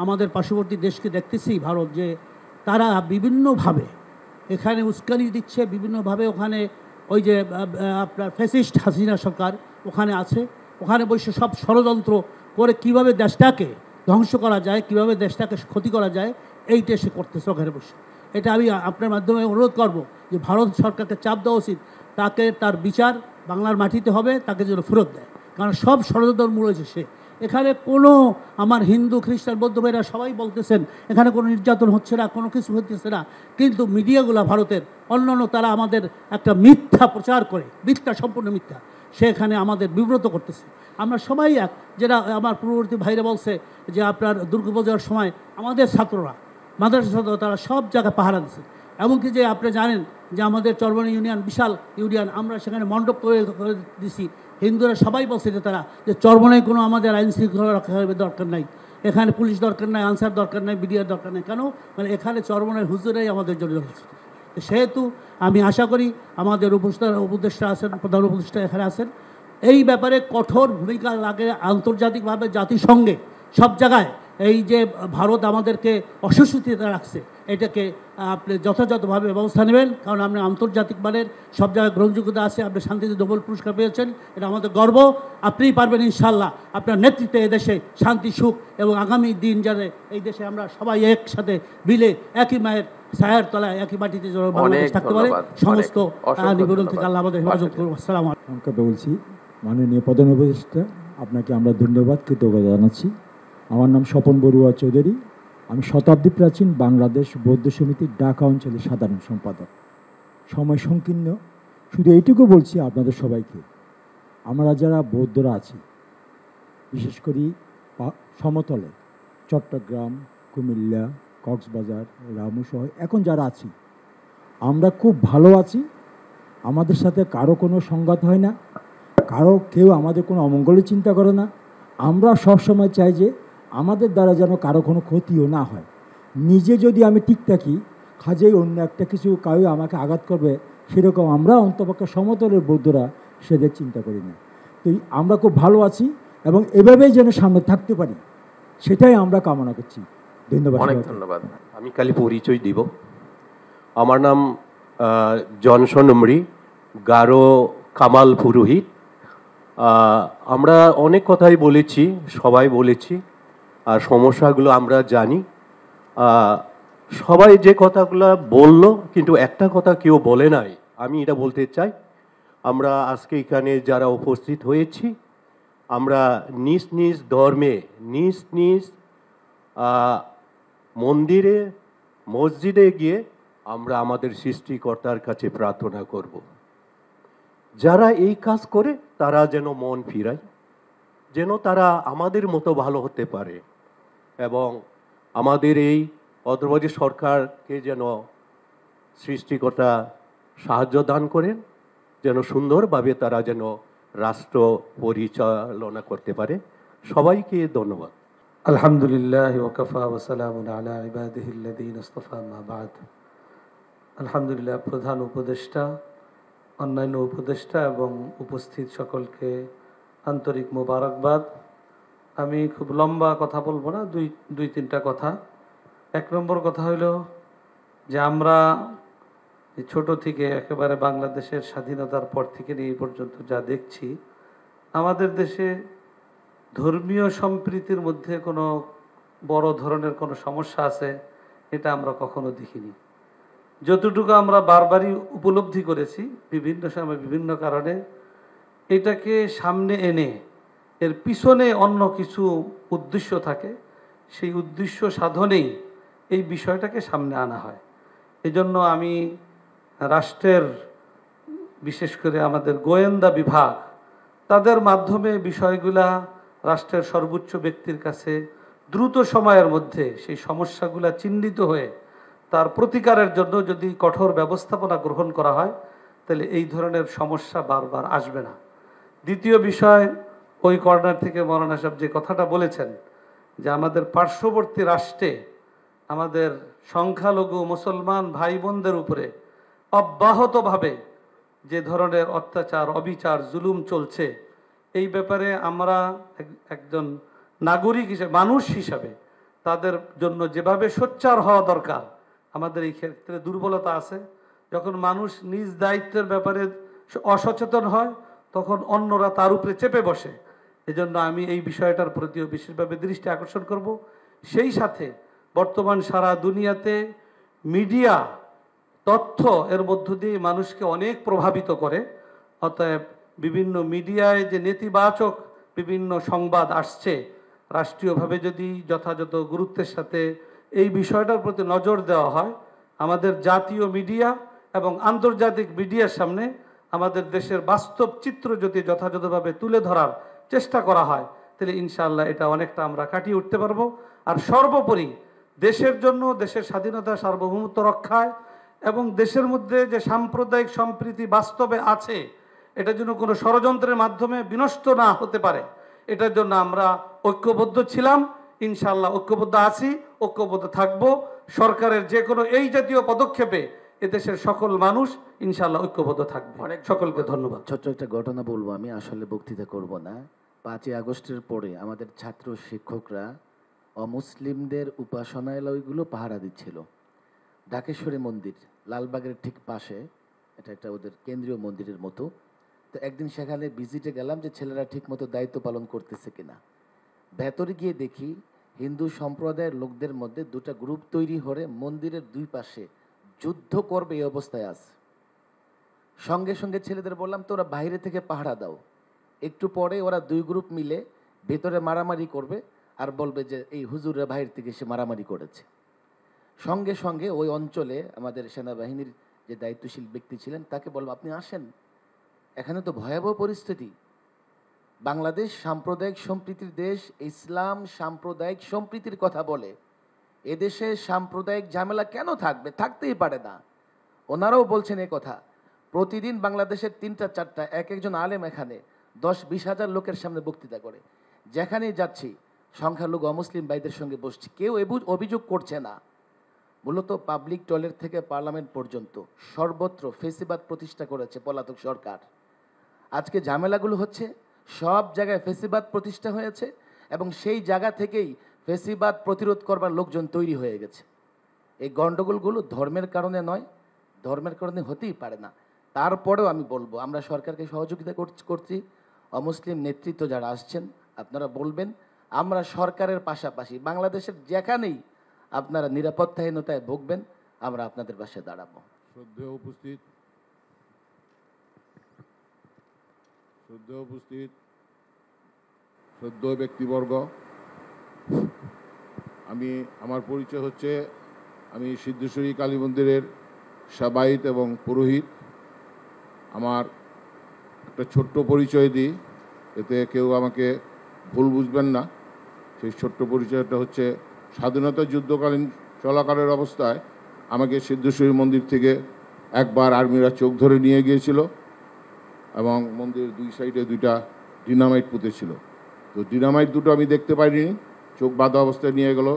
আমাদের পার্শ্ববর্তী দেশকে দেখতেছি ভারত, যে তারা বিভিন্নভাবে এখানে উস্কানি দিচ্ছে, বিভিন্নভাবে ওখানে ওই যে আপনার ফ্যাসিস্ট হাসিনা সরকার ওখানে আছে, ওখানে বসে সব ষড়যন্ত্র করে কিভাবে দেশটাকে ধ্বংস করা যায়, কিভাবে দেশটাকে ক্ষতি করা যায়, এইটা সে করতেছে ওখানে বসে। এটা আমি আপনার মাধ্যমে অনুরোধ করব যে ভারত সরকারকে চাপ দেওয়া উচিত, তাকে তার বিচার বাংলার মাটিতে হবে, তাকে যেন ফেরত দেয়, কারণ সব ষড়যন্ত্র মূল হয়েছে সে। এখানে কোনো আমার হিন্দু খ্রিস্টান বৌদ্ধ ভাইরা সবাই বলতেছেন এখানে কোনো নির্যাতন হচ্ছে না, কোনো কিছু হচ্ছে না, কিন্তু মিডিয়াগুলো ভারতের অন্যান্য তারা আমাদের একটা মিথ্যা প্রচার করে, মিথ্যা সম্পূর্ণ মিথ্যা, সেখানে আমাদের বিব্রত করতেছে। আমরা সবাই এক, যেটা আমার পূর্ববর্তী ভাইরা বলছে যে আপনার দুর্গাপূজার সময় আমাদের ছাত্ররা, মাদ্রাসা ছাত্র, তারা সব জায়গায় পাহারা দিচ্ছে। এমনকি যে আপনি জানেন যে আমাদের চরবনি ইউনিয়ন বিশাল ইউনিয়ন, আমরা সেখানে মণ্ডপ করে দিছি। হিন্দুরা সবাই বলছে যে তারা যে চরবনায় কোনো আমাদের আইন শৃঙ্খলা রক্ষা দরকার নাই, এখানে পুলিশ দরকার নাই, আনসার দরকার নাই, বিডিআর দরকার নেই, কেন মানে এখানে চরবনায় হুজুরাই আমাদের জন্য রয়েছে। সেহেতু আমি আশা করি আমাদের উপদেষ্টা আছেন, প্রধান উপদেষ্টা এখানে আছেন, এই ব্যাপারে কঠোর ভূমিকা লাগে আন্তর্জাতিকভাবে, জাতিসংঘে, সব জায়গায়। এই যে ভারত আমাদেরকে অসুস্থিতে রাখছে, এটাকে আপনি যথাযথভাবে ব্যবস্থা নেবেন, কারণ আপনি আন্তর্জাতিক মানের সব জায়গায় গ্রহণযোগ্যতা আছে, আপনি শান্তিতে নোবেল পুরস্কার পেয়েছেন, এটা আমাদের গর্ব। আপনিই পারবেন ইনশাল্লাহ, আপনার নেতৃত্বে এদেশে শান্তি, সুখ এবং আগামী দিন যাতে এই দেশে আমরা সবাই একসাথে মিলে একই মায়ের ছায়ার তলায় একই মাটিতে বাংলাদেশ থাকতে পারে। সমস্ত নিবেদন থেকে আল্লাহ আমাদের হেফাজত করুন। আসসালামু আলাইকুম। সংক্ষেপে বলছি, মাননীয় প্রধান উপদেষ্টা, আপনাকে আমরা ধন্যবাদ, কৃতজ্ঞতা জানাচ্ছি। আমার নাম স্বপন বড়ুয়া চৌধুরী, আমি শতাব্দী প্রাচীন বাংলাদেশ বৌদ্ধ সমিতির ঢাকা অঞ্চলের সাধারণ সম্পাদক। সময় সংকীর্ণ, শুধু এইটুকু বলছি আপনাদের সবাইকে, আমরা যারা বৌদ্ধরা আছি, বিশেষ করে সমতলে চট্টগ্রাম, কুমিল্লা, কক্সবাজার, রামুসহ এখন যারা আছি, আমরা খুব ভালো আছি। আমাদের সাথে কারো কোনো সংঘাত হয় না, কেউ আমাদের কোনো অমঙ্গলের চিন্তা করে না। আমরা সবসময় চাই যে আমাদের দ্বারা যেন কারো কোনো ক্ষতিও না হয়। নিজে যদি আমি ঠিক থাকি, কাজেই অন্য একটা কিছু কেউ আমাকে আঘাত করবে, সেরকম আমরা অন্তপক্ষে সমতলের বৌদ্ধরা সেদের চিন্তা করি না। তো আমরা খুব ভালো আছি এবং এভাবেই যেন সামনে থাকতে পারি, সেটাই আমরা কামনা করছি। ধন্যবাদ। অনেক ধন্যবাদ। আমি খালি পরিচয় দিব। আমার নাম জনসন উমরি, গারো কামাল পুরোহিত। আমরা অনেক কথাই বলেছি, সবাই বলেছি, আর সমস্যাগুলো আমরা জানি। সবাই যে কথাগুলো বললো, কিন্তু একটা কথা কেউ বলে নাই, আমি এটা বলতে চাই। আমরা আজকে এখানে যারা উপস্থিত হয়েছি, আমরা নিজ নিজ ধর্মে, নিজ নিজ মন্দিরে, মসজিদে গিয়ে আমরা আমাদের সৃষ্টিকর্তার কাছে প্রার্থনা করব। যারা এই কাজ করে তারা যেন মন ফিরায়, যেন তারা আমাদের মতো ভালো হতে পারে, এবং আমাদের এই অন্তর্বর্তী সরকারকে যেন সৃষ্টিকর্তা সাহায্য দান করেন, যেন সুন্দরভাবে তারা যেন রাষ্ট্র পরিচালনা করতে পারে। সবাইকে ধন্যবাদ। আলহামদুলিল্লাহ ওয়াকাফা ওয়া সালামুন আলা ইবাদিহিল্লাযীনা ইসতাফা মা বা'দ। আলহামদুলিল্লাহ, প্রধান উপদেষ্টা, অন্যান্য উপদেষ্টা এবং উপস্থিত সকলকে আন্তরিক মোবারকবাদ। আমি খুব লম্বা কথা বলবো না, দুই তিনটা কথা। এক নম্বর কথা হইল যে আমরা ছোট থেকে একেবারে বাংলাদেশের স্বাধীনতার পর থেকে নিয়ে এই পর্যন্ত যা দেখছি, আমাদের দেশে ধর্মীয় সম্প্রীতির মধ্যে কোনো বড় ধরনের কোনো সমস্যা আছে এটা আমরা কখনো দেখিনি। যতটুকু আমরা বারবারই উপলব্ধি করেছি বিভিন্ন সময় বিভিন্ন কারণে, এটাকে সামনে এনে এর পিছনে অন্য কিছু উদ্দেশ্য থাকে, সেই উদ্দেশ্য সাধনেই এই বিষয়টাকে সামনে আনা হয়। এজন্য আমি রাষ্ট্রের, বিশেষ করে আমাদের গোয়েন্দা বিভাগ, তাদের মাধ্যমে বিষয়গুলা রাষ্ট্রের সর্বোচ্চ ব্যক্তির কাছে দ্রুত সময়ের মধ্যে সেই সমস্যাগুলা চিহ্নিত হয়ে তার প্রতিকারের জন্য যদি কঠোর ব্যবস্থাপনা গ্রহণ করা হয়, তাহলে এই ধরনের সমস্যা বারবার আসবে না। দ্বিতীয় বিষয়, ওই কর্নার থেকে মৌলানা সাহেব যে কথাটা বলেছেন যে আমাদের পার্শ্ববর্তী রাষ্ট্রে আমাদের সংখ্যালঘু মুসলমান ভাই বোনদের উপরে অব্যাহতভাবে যে ধরনের অত্যাচার, অবিচার, জুলুম চলছে, এই ব্যাপারে আমরা একজন নাগরিক হিসেবে, মানুষ হিসাবে তাদের জন্য যেভাবে সোচ্চার হওয়া দরকার, আমাদের এই ক্ষেত্রে দুর্বলতা আছে। যখন মানুষ নিজ দায়িত্বের ব্যাপারে অসচেতন হয় তখন অন্যরা তার উপরে চেপে বসে। এজন্য আমি এই বিষয়টার প্রতিও বিশেষভাবে দৃষ্টি আকর্ষণ করব। সেই সাথে বর্তমান সারা দুনিয়াতে মিডিয়া তথ্য এর মধ্য দিয়ে মানুষকে অনেক প্রভাবিত করে। অতএব বিভিন্ন মিডিয়ায় যে নেতিবাচক বিভিন্ন সংবাদ আসছে, রাষ্ট্রীয়ভাবে যদি যথাযথ গুরুত্বের সাথে এই বিষয়টার প্রতি নজর দেওয়া হয়, আমাদের জাতীয় মিডিয়া এবং আন্তর্জাতিক মিডিয়ার সামনে আমাদের দেশের বাস্তব চিত্র যদি যথাযথভাবে তুলে ধরার চেষ্টা করা হয়, তাহলে ইনশাআল্লাহ এটা অনেকটা আমরা কাটিয়ে উঠতে পারবো। আর সর্বোপরি দেশের জন্য, দেশের স্বাধীনতা সার্বভৌমত্ব রক্ষায় এবং দেশের মধ্যে যে সাম্প্রদায়িক সম্প্রীতি বাস্তবে আছে, এটা যেন কোনো ষড়যন্ত্রের মাধ্যমে বিনষ্ট না হতে পারে, এটার জন্য আমরা ঐক্যবদ্ধ ছিলাম, ইনশাআল্লাহ ঐক্যবদ্ধ আছি, ঐক্যবদ্ধ থাকবো। সরকারের যে কোনো এই জাতীয় পদক্ষেপে এদেশের সকল মানুষ ইনশাআল্লাহ ঐক্যবদ্ধ থাকবে। সকলকে ধন্যবাদ। ছোট্ট একটা ঘটনা বলবো, আমি আসলে বক্তৃতা করব না। 5ই আগস্টের পরে আমাদের ছাত্র শিক্ষকরা অমুসলিমদের উপাসনালয়গুলো পাহারা দিচ্ছিল। ঢাকেশ্বরী মন্দির লালবাগের ঠিক পাশে, এটা একটা ওদের কেন্দ্রীয় মন্দিরের মতো। তো একদিন সেখানে ভিজিটে গেলাম যে ছেলেরা ঠিক মতো দায়িত্ব পালন করতেছে কিনা। ভেতরে গিয়ে দেখি হিন্দু সম্প্রদায়ের লোকদের মধ্যে দুটা গ্রুপ তৈরি হয়ে মন্দিরের দুই পাশে যুদ্ধ করবে এই অবস্থায় আছে। সঙ্গে সঙ্গে ছেলেদের বললাম, তোরা বাইরে থেকে পাহারা দাও। একটু পরে ওরা দুই গ্রুপ মিলে ভেতরে মারামারি করবে আর বলবে যে এই হুজুরের বাইরে থেকে সে মারামারি করেছে। সঙ্গে সঙ্গে ওই অঞ্চলে আমাদের সেনাবাহিনীর যে দায়িত্বশীল ব্যক্তি ছিলেন তাকে বলবো, আপনি আসেন, এখানে তো ভয়াবহ পরিস্থিতি। বাংলাদেশ সাম্প্রদায়িক সম্প্রীতির দেশ, ইসলাম সাম্প্রদায়িক সম্প্রীতির কথা বলে। এদেশে সাম্প্রদায়িক ঝামেলা কেন থাকবে? থাকতেই পারে না। ওনারাও বলছেন এ কথা। প্রতিদিন বাংলাদেশের 3টা 4টা এক একজন আলেম এখানে 10-20 হাজার লোকের সামনে বক্তৃতা করে। যেখানেই যাচ্ছি সংখ্যালঘু অমুসলিম ভাইদের সঙ্গে বসছি, কেউ অভিযোগ করছে না। মূলত পাবলিক টয়লেট থেকে পার্লামেন্ট পর্যন্ত সর্বত্র ফেসিবাদ প্রতিষ্ঠা করেছে পলাতক সরকার। আজকে ঝামেলাগুলো হচ্ছে সব জায়গায় ফেসিবাদ প্রতিষ্ঠা হয়েছে এবং সেই জায়গা থেকেই ফেসিবাদ প্রতিরোধ করবার লোকজন তৈরি হয়ে গেছে। এই গণ্ডগোলগুলো ধর্মের কারণে নয়, ধর্মের কারণে হতেই পারে না। তারপরেও আমি বলবো, আমরা সরকারকে সহযোগিতা করছি। অমুসলিম নেতৃত্ব যারা আসছেন আপনারা বলবেন, আমরা সরকারের পাশাপাশি বাংলাদেশের যেখানেই আপনারা নিরাপত্তাহীনতায় ভুগবেন, আমরা আপনাদের পাশে দাঁড়াবো। শ্রদ্ধেয় উপস্থিত শ্রদ্ধেয় ব্যক্তিবর্গ, আমার পরিচয় হচ্ছে, আমি সিদ্ধেশ্বরী কালী মন্দিরের সেবায়েত এবং পুরোহিত। আমার একটা ছোট্ট পরিচয় দিই, এতে কেউ আমাকে ভুল বুঝবেন না। সেই ছোট্ট পরিচয়টা হচ্ছে, স্বাধীনতা যুদ্ধকালীন চলাকালের অবস্থায় আমাকে সিদ্ধেশ্বরী মন্দির থেকে একবার আর্মিরা চোখ ধরে নিয়ে গিয়েছিল এবং মন্দিরের 2 সাইডে 2টা ডিনামাইট পুঁতেছিল। তো ডিনামাইট দুটো আমি দেখতে পাইনি, চোখ বাঁধা অবস্থায় নিয়ে গেল।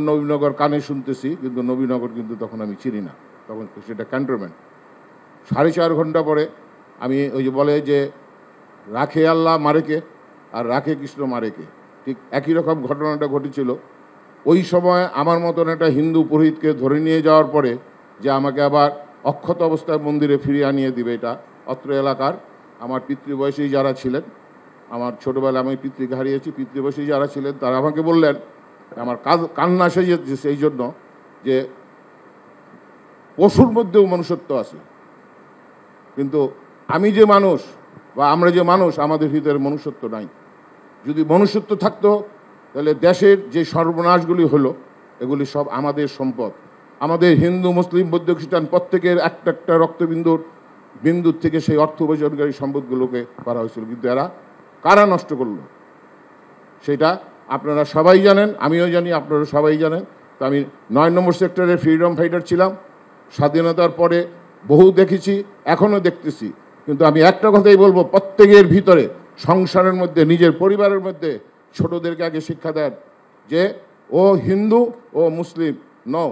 নবীনগর কানে শুনতেছি, কিন্তু নবীনগর কিন্তু তখন আমি চিনি না, তখন সেটা ক্যান্টনমেন্ট। 4.5 ঘন্টা পরে আমি ওই যে বলে যে রাখে আল্লাহ মারেকে আর রাখে কৃষ্ণ মারেকে, ঠিক একই রকম ঘটনাটা ঘটেছিল। ওই সময় আমার মতন একটা হিন্দু পুরোহিতকে ধরে নিয়ে যাওয়ার পরে যে আমাকে আবার অক্ষত অবস্থায় মন্দিরে ফিরিয়ে আনিয়ে দিবে, এটা অত্র এলাকার আমার পিতৃবয়সী যারা ছিলেন, আমার ছোটোবেলায় আমি পিতৃকে হারিয়েছি, পিতৃবয়সী যারা ছিলেন তারা আমাকে বললেন, আমার কান্না সেজেছে সেই জন্য যে পশুর মধ্যেও মনুষ্যত্ব আছে, কিন্তু আমি যে মানুষ বা আমরা যে মানুষ, আমাদের ভিতরে মনুষ্যত্ব নাই। যদি মনুষ্যত্ব থাকতো তাহলে দেশের যে সর্বনাশগুলি হলো এগুলি সব আমাদের সম্পদ। আমাদের হিন্দু মুসলিম বৌদ্ধ খ্রিস্টান প্রত্যেকের একটা বিন্দুর থেকে সেই অর্থ উপার্জনকারী সম্পদগুলোকে করা হয়েছিল, কিন্তু এরা কারা নষ্ট করলো সেটা আপনারা সবাই জানেন, আমিও জানি, আপনারা সবাই জানেন। তো আমি 9 নম্বর সেক্টরের ফ্রিডম ফাইটার ছিলাম। স্বাধীনতার পরে বহু দেখেছি, এখনও দেখতেছি, কিন্তু আমি একটা কথাই বলবো, প্রত্যেকের ভিতরে সংসারের মধ্যে, নিজের পরিবারের মধ্যে ছোটদেরকে আগে শিক্ষা দেন যে ও হিন্দু, ও মুসলিম নও,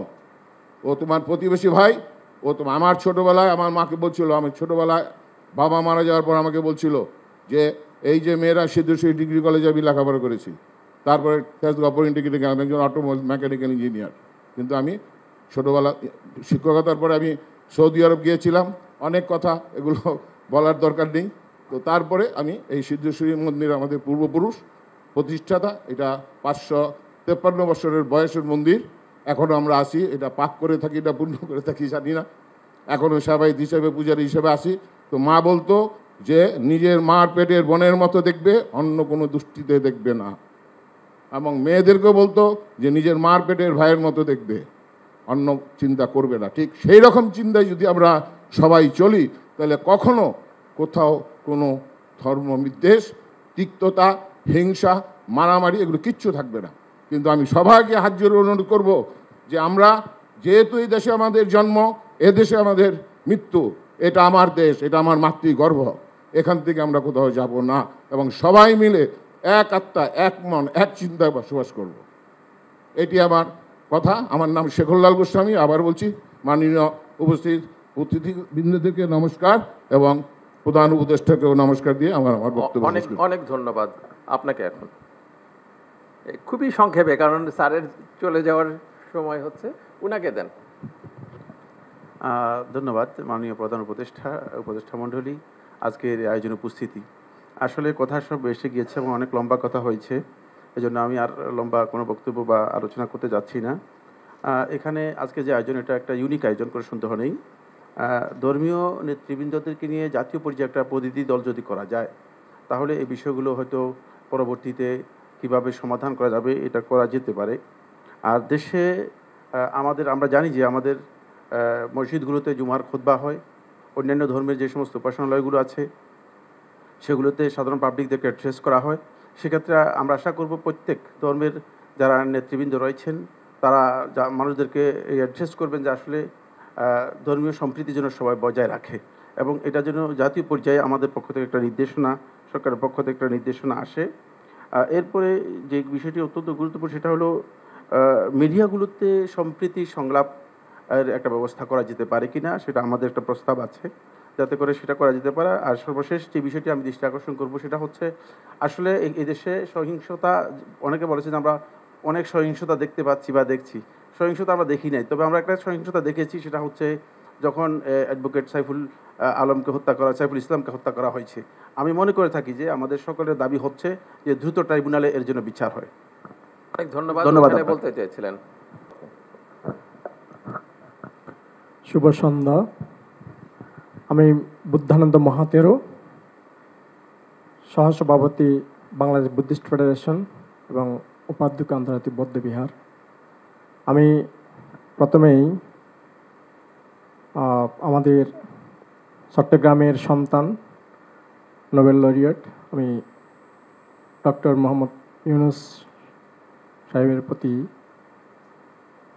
ও তোমার প্রতিবেশী ভাই, ও তোমার। আমার ছোটোবেলায় আমার মাকে বলছিল, আমি ছোটোবেলায় বাবা মারা যাওয়ার পর আমাকে বলছিল যে এই যে মেয়েরা সিদ্ধেশ্বরী ডিগ্রি কলেজে আমি লেখাপড়া করেছি, তারপরে তেজগাঁও পলিটেকনিকে আমি একজন অটোমোবাইল মেকানিক্যাল ইঞ্জিনিয়ার। কিন্তু আমি ছোটোবেলা শিক্ষকতার পরে আমি সৌদি আরব গিয়েছিলাম, অনেক কথা, এগুলো বলার দরকার নেই। তো তারপরে আমি এই সিদ্ধেশ্বরী মন্দির আমাদের পূর্বপুরুষ প্রতিষ্ঠাতা, এটা 553 বছরের বয়সের মন্দির। এখনও আমরা আসি, এটা পাক করে থাকি না পূর্ণ করে থাকি জানি না, এখনও সেবায়ত হিসেবে পূজারী হিসেবে আসি। তো মা বলতো যে নিজের মার পেটের বোনের মতো দেখবে, অন্য কোনো দৃষ্টিতে দেখবে না। এবং মেয়েদেরকেও বলতো যে নিজের মার পেটের ভাইয়ের মতো দেখবে, অন্য চিন্তা করবে না। ঠিক সেই রকম চিন্তায় যদি আমরা সবাই চলি, তাহলে কখনো কোথাও কোনো ধর্মবিদ্বেষ, তিক্ততা, হিংসা, মারামারি এগুলো কিচ্ছু থাকবে না। কিন্তু আমি সবাইকে হাত জোড়ে অনুরোধ করবো যে আমরা যেহেতু এই দেশে আমাদের জন্ম, এ দেশে আমাদের মৃত্যু, এটা আমার দেশ, এটা আমার মাতৃগর্ভ, এখান থেকে আমরা কোথাও যাব না এবং সবাই মিলে এক আত্মা, এক মন, এক চিন্তায় বসবাস করব। এটি আমার কথা। আমার নাম শেখরলাল গোস্বামী। আবার বলছি, মাননীয় উপস্থিত অতিথিবৃন্দদেরকে নমস্কার এবং প্রধান উপদেষ্টাকেও নমস্কার দিয়ে আমার বক্তব্য অনেক অনেক ধন্যবাদ আপনাকে। এখন খুবই সংক্ষেপে, কারণ স্যারের চলে যাওয়ার সময় হচ্ছে, উনাকে দেন। ধন্যবাদ মাননীয় প্রধান উপদেষ্টা মণ্ডলী, আজকের আয়োজনে উপস্থিতি। আসলে কথা সব এসে গিয়েছে এবং অনেক লম্বা কথা হয়েছে, এজন্য আমি আর লম্বা কোনো বক্তব্য বা আলোচনা করতে যাচ্ছি না। এখানে আজকে যে আয়োজন, এটা একটা ইউনিক আয়োজন, করে সন্দেহ নেই। ধর্মীয় নেতৃবৃন্দদেরকে নিয়ে জাতীয় পর্যায়ে একটা প্রতিনিধি দল যদি করা যায়, তাহলে এই বিষয়গুলো হয়তো পরবর্তীতে কিভাবে সমাধান করা যাবে এটা করা যেতে পারে। আর দেশে আমরা জানি যে আমাদের মসজিদগুলোতে জুমার খুতবা হয়, অন্যান্য ধর্মের যে সমস্ত উপাসনালয়গুলো আছে সেগুলোতে সাধারণ পাবলিকদেরকে অ্যাড্রেস করা হয়। সেক্ষেত্রে আমরা আশা করব প্রত্যেক ধর্মের যারা নেতৃবৃন্দ রয়েছেন তারা মানুষদেরকে এই অ্যাড্রেস করবেন যে আসলে ধর্মীয় সম্প্রীতি যেন সবাই বজায় রাখে, এবং এটা যেন জাতীয় পর্যায়ে আমাদের পক্ষ থেকে একটা নির্দেশনা, সরকারের পক্ষ থেকে একটা নির্দেশনা আসে। এরপরে যে বিষয়টি অত্যন্ত গুরুত্বপূর্ণ, সেটা হলো মিডিয়াগুলোতে সম্প্রীতি সংলাপ একটা ব্যবস্থা করা যেতে পারে কিনা, সেটা আমাদের একটা প্রস্তাব আছে, যাতে করে সেটা করা যেতে পারে। আর সর্বশেষ যে বিষয়টি আমি দৃষ্টি আকর্ষণ করব, সেটা হচ্ছে আসলে এই দেশে সহিংসতা, অনেকে বলেছেন আমরা অনেক সহিংসতা দেখতে পাচ্ছি বা দেখছি, সহিংসতা আমরা দেখি নাই, তবে আমরা একটা সহিংসতা দেখেছি, সেটা হচ্ছে যখন অ্যাডভোকেট সাইফুল ইসলামকে হত্যা করা হয়েছে। আমি মনে করে থাকি যে আমাদের সকলের দাবি হচ্ছে যে দ্রুত ট্রাইব্যুনালে এর জন্য বিচার হয়। অনেক ধন্যবাদ। বলতে চেয়েছিলেন। শুভ সন্ধ্যা। আমি বুদ্ধানন্দ মহাতেরো, সহসভাপতি বাংলাদেশ বুদ্ধিস্ট ফেডারেশন এবং উপাধ্যক্ষ আন্তর্জাতিক বৌদ্ধ বিহার। আমি প্রথমেই আমাদের চট্টগ্রামের সন্তান, নোবেল লরিয়েট, আমি ডক্টর মোহাম্মদ ইউনুস সাহেবের প্রতি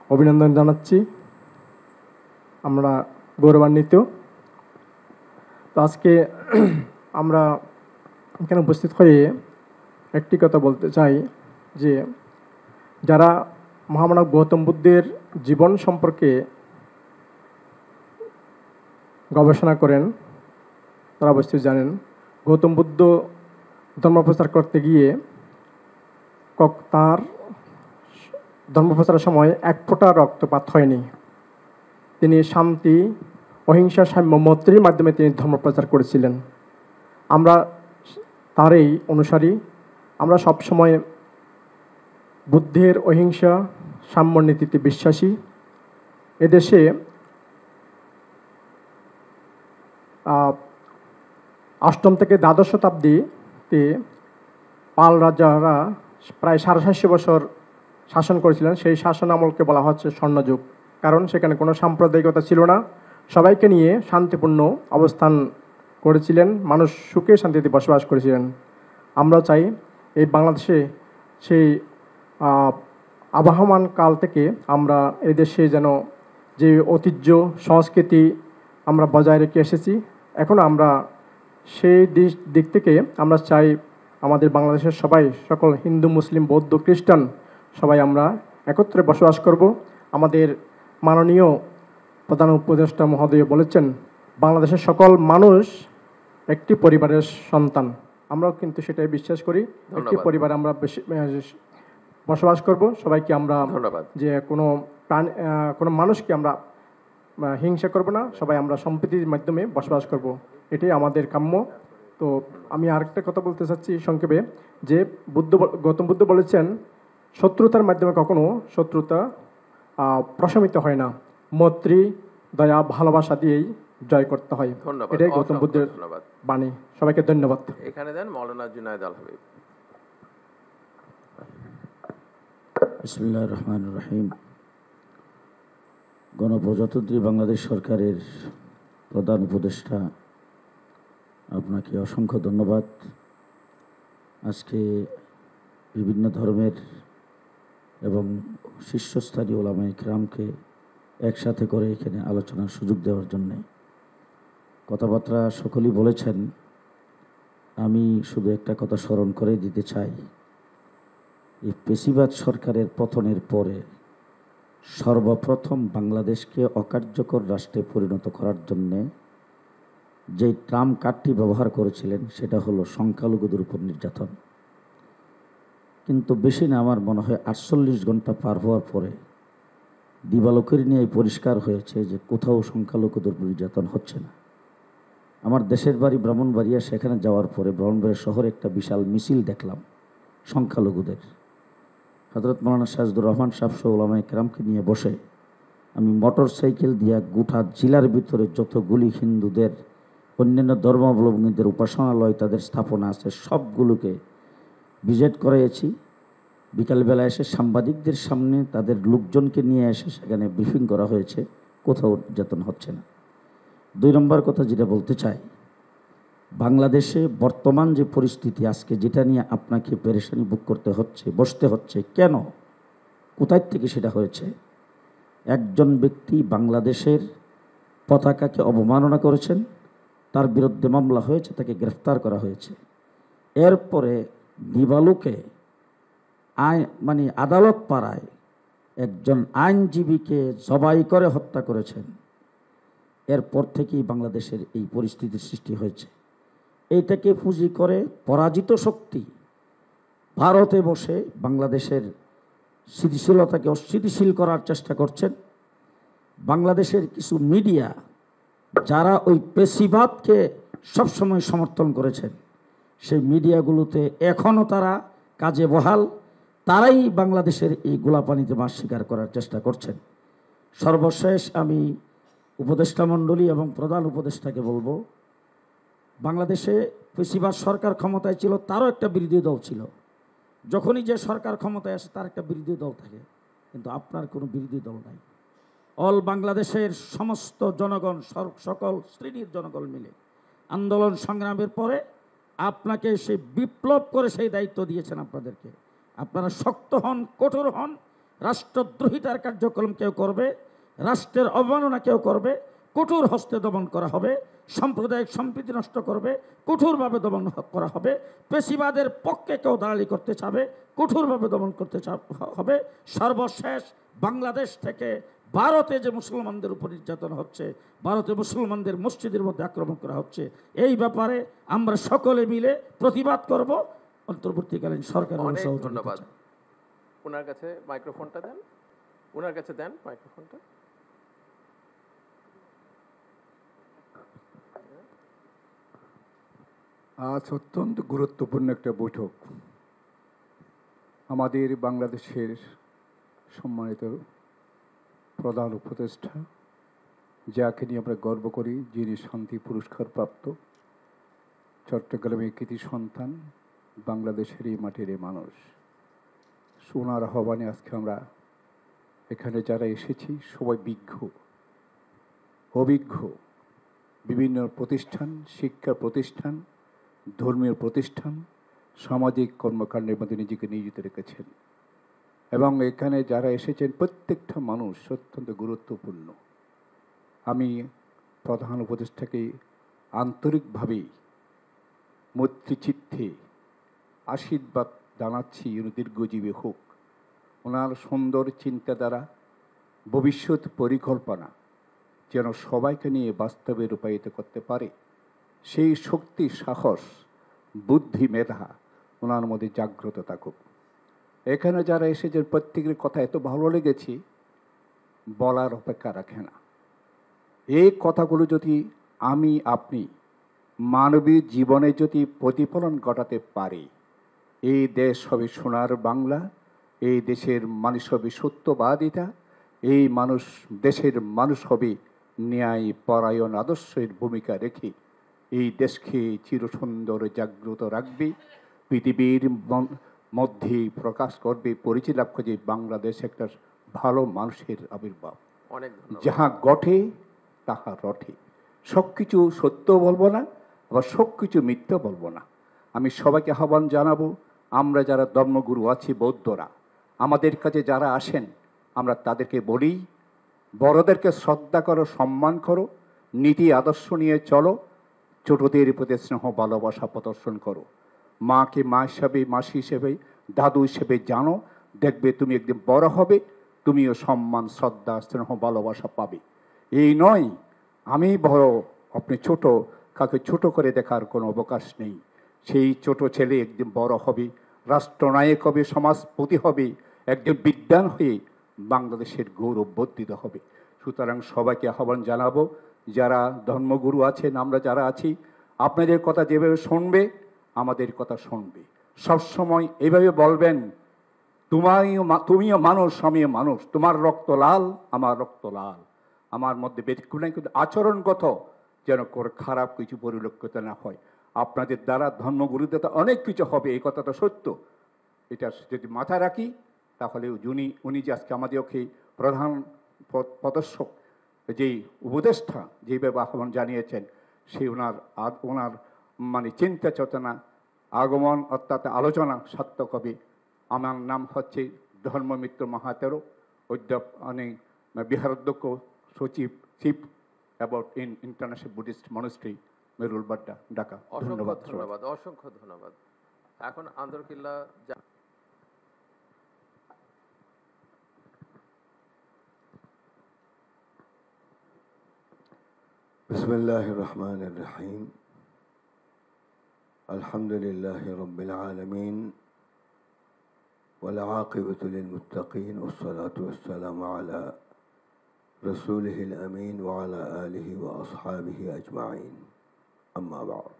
অভিনন্দন জানাচ্ছি। আমরা গৌরবান্বিত। তো আজকে আমরা এখানে উপস্থিত হয়ে একটি কথা বলতে চাই যে যারা মহামানব গৌতম বুদ্ধের জীবন সম্পর্কে গবেষণা করেন তারা অবশ্যই জানেন, গৌতম বুদ্ধ ধর্মপ্রচার করতে গিয়ে তার ধর্মপ্রচারের সময় এক ফোঁটা রক্তপাত হয়নি। তিনি শান্তি, অহিংসা, সাম্য, মৈত্রীর মাধ্যমে তিনি ধর্মপ্রচার করেছিলেন। আমরা তারই অনুসারী। আমরা সবসময় বুদ্ধের অহিংসা, সাম্য নীতিতে বিশ্বাসী। এদেশে অষ্টম থেকে দ্বাদশ শতাব্দীতে পাল রাজারা প্রায় 750 বছর শাসন করেছিলেন। সেই শাসন আমলকে বলা হচ্ছে স্বর্ণযুগ, কারণ সেখানে কোনো সাম্প্রদায়িকতা ছিল না, সবাইকে নিয়ে শান্তিপূর্ণ অবস্থান করেছিলেন, মানুষ সুখে শান্তিতে বসবাস করেছিলেন। আমরা চাই এই বাংলাদেশে সেই আবহমান কাল থেকে আমরা এই দেশে যেন যে ঐতিহ্য সংস্কৃতি আমরা বজায় রেখে এসেছি, এখন আমরা সেই দিক থেকে আমরা চাই আমাদের বাংলাদেশের সবাই, সকল হিন্দু, মুসলিম, বৌদ্ধ, খ্রিস্টান সবাই আমরা একত্রে বসবাস করব। আমাদের মাননীয় প্রধান উপদেষ্টা মহোদয় বলেছেন বাংলাদেশের সকল মানুষ একটি পরিবারের সন্তান। আমরাও কিন্তু সেটাই বিশ্বাস করি, একটি পরিবারে আমরা বসবাস করব। সবাইকে আমরা যে কোনো মানুষকে আমরা হিংসা করব না, সবাই আমরা সম্প্রীতির মাধ্যমে বসবাস করব, এটাই আমাদের কাম্য। তো আমি আরেকটা কথা বলতে চাচ্ছি সংক্ষেপে, যে গৌতম বুদ্ধ বলেছেন শত্রুতার মাধ্যমে কখনো শত্রুতা প্রশমিত হয় না, মৈত্রী, দয়া, ভালোবাসা দিয়েই জয় করতে হয়। ধন্যবাদ, এটাই গৌতম অসংখ্য বুদ্ধের ধন্যবাদ। বাণী। সবাইকে ধন্যবাদ। এখানে দেন মৌলানা জুনায়েদ আল হাবিব। বিসমিল্লাহির রহমানির রহিম। গণপ্রজাতন্ত্রী বাংলাদেশ সরকারের প্রধান উপদেষ্টা, আপনাকে অসংখ্য ধন্যবাদ। আজকে বিভিন্ন ধর্মের এবং শীর্ষস্থানীয় ওলামায়ে কেরামকে একসাথে করে এখানে আলোচনার সুযোগ দেওয়ার জন্যে। কথাবার্তা সকলেই বলেছেন, আমি শুধু একটা কথা স্মরণ করে দিতে চাই। এই পেশিবাদ সরকারের পতনের পরে সর্বপ্রথম বাংলাদেশকে অকার্যকর রাষ্ট্রে পরিণত করার জন্যে যে ট্রাম্প কার্ডটি ব্যবহার করেছিলেন সেটা হলো সংখ্যালঘুদের উপর নির্যাতন। কিন্তু বেশি না, আমার মনে হয় 48 ঘন্টা পার হওয়ার পরে দিবালোকের নিয়ে পরিষ্কার হয়েছে যে কোথাও সংখ্যালঘুদের উপর নির্যাতন হচ্ছে না। আমার দেশের বাড়ি ব্রাহ্মণবাড়িয়া, সেখানে যাওয়ার পরে ব্রাহ্মণবাড়িয়া শহরে একটা বিশাল মিছিল দেখলাম সংখ্যালঘুদের। হযরত মাওলানা সাজদুর রহমান সাহেব সহ ওলামায়ে কেরামকে নিয়ে বসে আমি মোটর সাইকেল দিয়া গোটা জেলার ভিতরে যতগুলি হিন্দুদের, অন্যান্য ধর্মাবলম্বীদের উপাসনালয়, তাদের স্থাপনা আছে, সবগুলোকে ভিজিট করাইছি। বিকালবেলা এসে সাংবাদিকদের সামনে তাদের লোকজনকে নিয়ে এসে সেখানে ব্রিফিং করা হয়েছে, কোথাও নির্যাতন হচ্ছে না। 2 নম্বর কথা যেটা বলতে চাই, বাংলাদেশে বর্তমান যে পরিস্থিতি আজকে, যেটা নিয়ে আপনাকে পেরেশানি ভোগ করতে হচ্ছে, বসতে হচ্ছে, কেন, কোথায় থেকে সেটা হয়েছে? একজন ব্যক্তি বাংলাদেশের পতাকাকে অবমাননা করেছেন, তার বিরুদ্ধে মামলা হয়েছে, তাকে গ্রেফতার করা হয়েছে। এরপরে দিবালুকে আদালত পাড়ায় একজন আইনজীবীকে জবাই করে হত্যা করেছেন। এরপর থেকেই বাংলাদেশের এই পরিস্থিতির সৃষ্টি হয়েছে। এইটাকে পুঁজি করে পরাজিত শক্তি ভারতে বসে বাংলাদেশের স্থিতিশীলতাকে অস্থিতিশীল করার চেষ্টা করছেন। বাংলাদেশের কিছু মিডিয়া যারা ওই পেশিবাদকে সবসময় সমর্থন করেছেন, সেই মিডিয়াগুলোতে এখনও তারা কাজে বহাল, তারাই বাংলাদেশের এই গোলাপানিতে মাছ শিকার করার চেষ্টা করছেন। সর্বশেষ আমি উপদেষ্টা মণ্ডলী এবং প্রধান উপদেষ্টাকে বলবো, বাংলাদেশে পেশিবাদ সরকার ক্ষমতায় ছিল, তারও একটা বিরোধী দল ছিল। যখনই যে সরকার ক্ষমতায় আসে তার একটা বিরোধী দল থাকে, কিন্তু আপনার কোনো বিরোধী দল নাই। অল বাংলাদেশের সমস্ত জনগণ, সকল শ্রেণীর জনগণ মিলে আন্দোলন সংগ্রামের পরে আপনাকে সেই বিপ্লব করে সেই দায়িত্ব দিয়েছেন আপনাদেরকে। আপনারা শক্ত হন, কঠোর হন। রাষ্ট্রদ্রোহিতার কার্যক্রম কেউ করবে, রাষ্ট্রের অবমাননা কেউ করবে, কঠোর হস্তে দমন করা হবে। সাম্প্রদায়িক সম্প্রীতি নষ্ট করবে, কঠোরভাবে দমন করা হবে। পেশিবাদের পক্ষে কেউ দালালি করতে চাবে, কঠোরভাবে দমন করতে হবে। সর্বশেষ বাংলাদেশ থেকে ভারতে যে মুসলমানদের উপর নির্যাতন হচ্ছে, ভারতে মুসলমানদের মসজিদের মধ্যে আক্রমণ করা হচ্ছে, এই ব্যাপারে আমরা সকলে মিলে প্রতিবাদ করব। অন্তর্বর্তীকালীন সরকারের ধন্যবাদ। ওনার কাছে মাইক্রোফোনটা দেন, ওনার কাছে দেন মাইক্রোফোনটা। আজ অত্যন্ত গুরুত্বপূর্ণ একটা বৈঠক। আমাদের বাংলাদেশের সম্মানিত প্রধান উপদেষ্টা, যাকে নিয়ে আমরা গর্ব করি, যিনি শান্তি পুরস্কার প্রাপ্ত, চট্টগ্রামের কৃতি সন্তান, বাংলাদেশের এই মাটির মানুষ, সোনার আহ্বানে আজকে আমরা এখানে যারা এসেছি সবাই অভিজ্ঞ, বিভিন্ন প্রতিষ্ঠান, শিক্ষা প্রতিষ্ঠান, ধর্মীয় প্রতিষ্ঠান, সামাজিক কর্মকাণ্ডের মধ্যে নিজেকে নিয়োজিত রেখেছেন। এবং এখানে যারা এসেছেন প্রত্যেকটা মানুষ অত্যন্ত গুরুত্বপূর্ণ। আমি প্রধান উপদেষ্টাকে আন্তরিকভাবে মৈত্রীচিত্তে আশীর্বাদ জানাচ্ছি, উনি দীর্ঘজীবী হোক। ওনার সুন্দর চিন্তাধারা, ভবিষ্যৎ পরিকল্পনা যেন সবাইকে নিয়ে বাস্তবে রূপায়িত করতে পারে, সেই শক্তি, সাহস, বুদ্ধি, মেধা ওনার মধ্যে জাগ্রত থাকুক। এখানে যারা এসেছেন প্রত্যেকের কথা এত ভালো লেগেছে, বলার অপেক্ষা রাখে না। এই কথাগুলো যদি আমি আপনি মানবীয় জীবনে যদি প্রতিফলন ঘটাতে পারি, এই দেশ হবে সোনার বাংলা, এই দেশের মানুষ হবে সত্যবাদিতা, এই দেশের মানুষ হবে ন্যায় পরায়ণ আদর্শের ভূমিকা রেখে এই দেশকে চিরসুন্দর জাগ্রত রাখবে, পৃথিবীর মধ্যে প্রকাশ করবে, পরিচয় লাভ করবে বাংলাদেশ একটা ভালো মানুষের আবির্ভাব। অনেক ধন্যবাদ। যাহা ঘটে তাহা রটে। সব কিছু সত্য বলবো না, আবার সব কিছু মিথ্যা বলবো না। আমি সবাইকে আহ্বান জানাবো, আমরা যারা ধর্মগুরু আছি বৌদ্ধরা, আমাদের কাছে যারা আসেন আমরা তাদেরকে বলি, বড়দেরকে শ্রদ্ধা করো, সম্মান করো, নীতি আদর্শ নিয়ে চলো, ছোটদের প্রতি স্নেহ ভালোবাসা প্রদর্শন করো। মাকে মা হিসাবে, মাসি হিসেবে, দাদু হিসেবে জানো, দেখবে তুমি একদিন বড় হবে, তুমিও সম্মান, শ্রদ্ধা, স্নেহ ভালোবাসা পাবে। এই নয় আমি বড় আপনি ছোট, কাকে ছোট করে দেখার কোনো অবকাশ নেই। সেই ছোট ছেলে একদিন বড় হবে, রাষ্ট্রনায়ক হবে, সমাজপতি হবে, একজন বিদ্বান হয়ে বাংলাদেশের গৌরব বর্ধিত হবে। সুতরাং সবাইকে আহ্বান জানাবো, যারা ধর্মগুরু আছেন, আমরা যারা আছি, আপনাদের কথা যেভাবে শুনবে আমাদের কথা শুনবে। সবসময় এইভাবে বলবেন, তুমিও মানুষ, আমিও মানুষ, তোমার রক্ত লাল, আমার রক্ত লাল, আমার মধ্যে ব্যতিক্রম নাই, কিন্তু আচরণগত যেন খারাপ কিছু পরিলক্ষিত না হয়। আপনাদের দ্বারা ধর্মগুরুদের অনেক কিছু হবে, এই কথাটা সত্য। এটা যদি মাথায় রাখি তাহলে উনি যে আজকে আমাদেরকে প্রধান প্রদর্শক, যেই উপদেষ্টা, যেভাবে আহ্বান জানিয়েছেন, সেই ওনার মানে চিন্তা চেতনা, আগমন অর্থাৎ আলোচনা সার্থক হবে। আমার নাম হচ্ছে ধর্মমিত্র মাহাতেরো, বিহারাধ্যক্ষ, সচিব, chief about international Buddhist monastery, Merul Badda, Dhaka. ধন্যবাদ, ধন্যবাদ, অসংখ্য ধন্যবাদ। এখন আন্দরকিল্লা বিসমিল্লাহির রহমানির রহিম। আলহামদুলিল্লাহি রাব্বিল আলামিন ওয়াল আকিবাতু লিল মুত্তাকিন ওয়াস সালাতু ওয়াস সালামু আলা রাসূলিহিল আমিন ওয়া আলা আলিহি ওয়া আসহাবিহি আজমাইন। আম্মা বা'দ।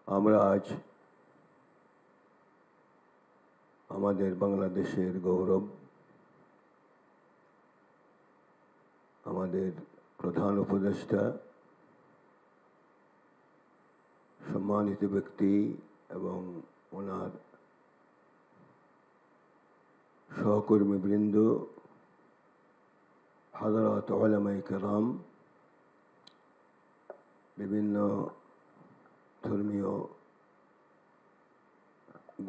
আমরা আজ আমাদের বাংলাদেশের গৌরব, আমাদের প্রধান উপদেষ্টা, সম্মানিত ব্যক্তি এবং ওনার সহকর্মীবৃন্দ, হাজরাত উলামায়ে কেরাম, বিভিন্ন ধর্মীয়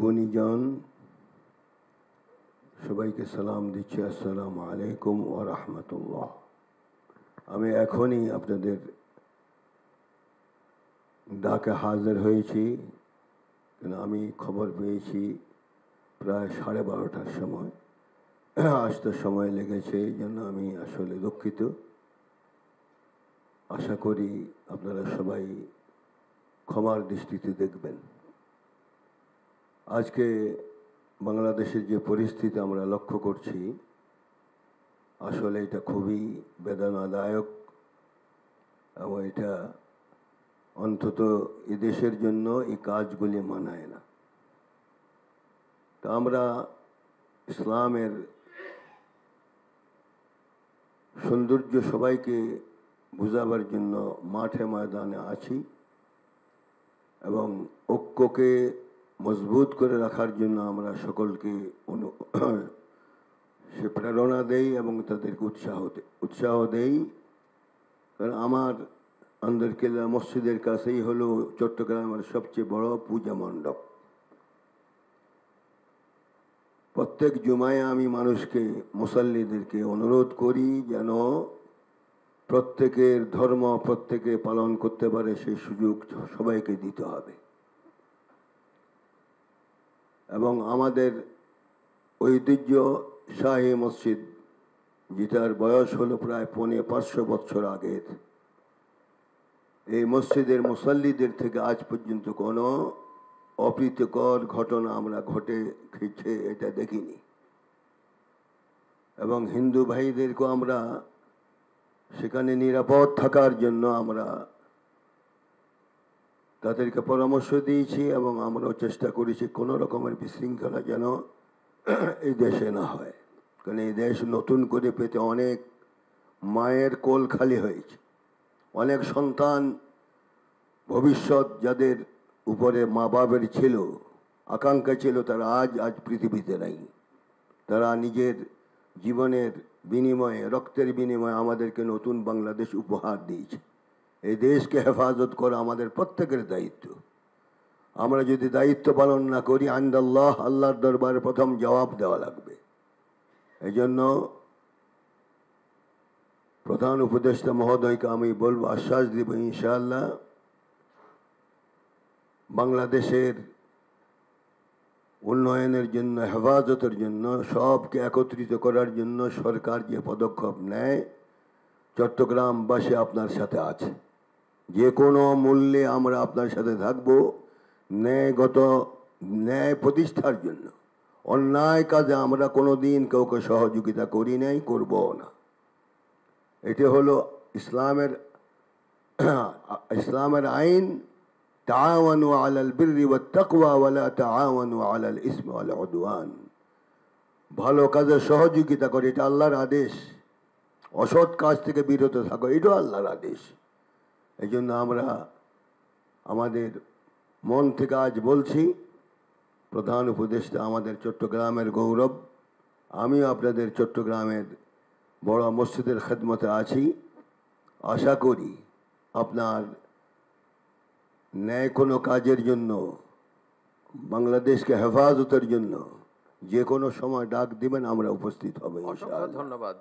গুণীজন, সবাইকে সালাম দিচ্ছি, আসসালামু আলাইকুম ওয়া রাহমাতুল্লাহ। আমি এখনই আপনাদের ডাকে হাজির হয়েছি, কেন আমি খবর পেয়েছি প্রায় 12:30টার সময়, আসতে সময় লেগেছে, এই জন্য আমি আসলে দুঃখিত। আশা করি আপনারা সবাই ক্ষমার দৃষ্টিতে দেখবেন। আজকে বাংলাদেশের যে পরিস্থিতি আমরা লক্ষ্য করছি, আসলে এটা খুবই বেদনাদায়ক এবং এটা অন্তত এদেশের জন্য এই কাজগুলি মানায় না। তা আমরা ইসলামের সৌন্দর্য সবাইকে বুঝাবার জন্য মাঠে ময়দানে আছি এবং ঐক্যকে মজবুত করে রাখার জন্য আমরা সকলকে সে প্রেরণা দেই এবং তাদেরকে উৎসাহ দেই। কারণ আমার আন্দরকিল্লা মসজিদের কাছেই হলো চট্টগ্রামের সবচেয়ে বড় পূজা মণ্ডপ। প্রত্যেক জুমায় আমি মানুষকে, মুসাল্লিদেরকে অনুরোধ করি যেন প্রত্যেকের ধর্ম প্রত্যেকে পালন করতে পারে, সেই সুযোগ সবাইকে দিতে হবে। এবং আমাদের ঐতিহ্যশাহী মসজিদ, যেটার বয়স হলো প্রায় 500 বছর আগের, এই মসজিদের মুসাল্লিদের থেকে আজ পর্যন্ত কোনো অপ্রীতিকর ঘটনা আমরা ঘটেছে এটা দেখিনি। এবং হিন্দু ভাইদেরকেও আমরা সেখানে নিরাপদ থাকার জন্য আমরা তাদেরকে পরামর্শ দিয়েছি এবং আমরাও চেষ্টা করেছি কোনো রকমের বিশৃঙ্খলা যেন এই দেশে না হয়, কারণ এই দেশ নতুন করে পেতে অনেক মায়ের কোল খালি হয়েছে, অনেক সন্তান ভবিষ্যৎ যাদের উপরে মা বাবার ছিল, আকাঙ্ক্ষা ছিল, তারা আজ পৃথিবীতে নাই। তারা নিজের জীবনের বিনিময়ে, রক্তের বিনিময়ে আমাদেরকে নতুন বাংলাদেশ উপহার দিয়েছে। এই দেশকে হেফাজত করা আমাদের প্রত্যেকের দায়িত্ব। আমরা যদি দায়িত্ব পালন না করি, আইন্দাল্লাহ, আল্লাহর দরবারে প্রথম জবাব দেওয়া লাগবে। এই জন্য প্রধান উপদেষ্টা মহোদয়কে আমি বলবো, আশ্বাস দিব, ইনশাআল্লাহ বাংলাদেশের উন্নয়নের জন্য, হেফাজতের জন্য, সবকে একত্রিত করার জন্য সরকার যে পদক্ষেপ নেয়, চট্টগ্রামবাসী আপনার সাথে আছে। যে কোনো মূল্যে আমরা আপনার সাথে থাকব ন্যায় প্রতিষ্ঠার জন্য। অন্যায় কাজে আমরা কোনো দিন কাউকে সহযোগিতা করি নাই, করবও না। এটি হলো ইসলামের আইন, তাআওয়ানু আলাল বিররি ওয়াত তাকওয়া ওয়া লা তাআওয়ানু আলাল ইসমি ওয়াল উদওয়ান। ভালো কাজে সহযোগিতা করে, এটা আল্লাহর আদেশ। অসৎ কাজ থেকে বিরত থাকো, এটাও আল্লাহর আদেশ। এই জন্য আমরা আমাদের মন থেকে আজ বলছি, প্রধান উপদেষ্টা আমাদের চট্টগ্রামের গৌরব। আমিও আপনাদের চট্টগ্রামের বড় মসজিদের খেদমতে আছি। আশা করি আপনার ন্যায় কোনো কাজের জন্য, বাংলাদেশকে হেফাজতের জন্য যে কোনো সময় ডাক দিবেন, আমরা উপস্থিত হব ইনশাআল্লাহ। ধন্যবাদ।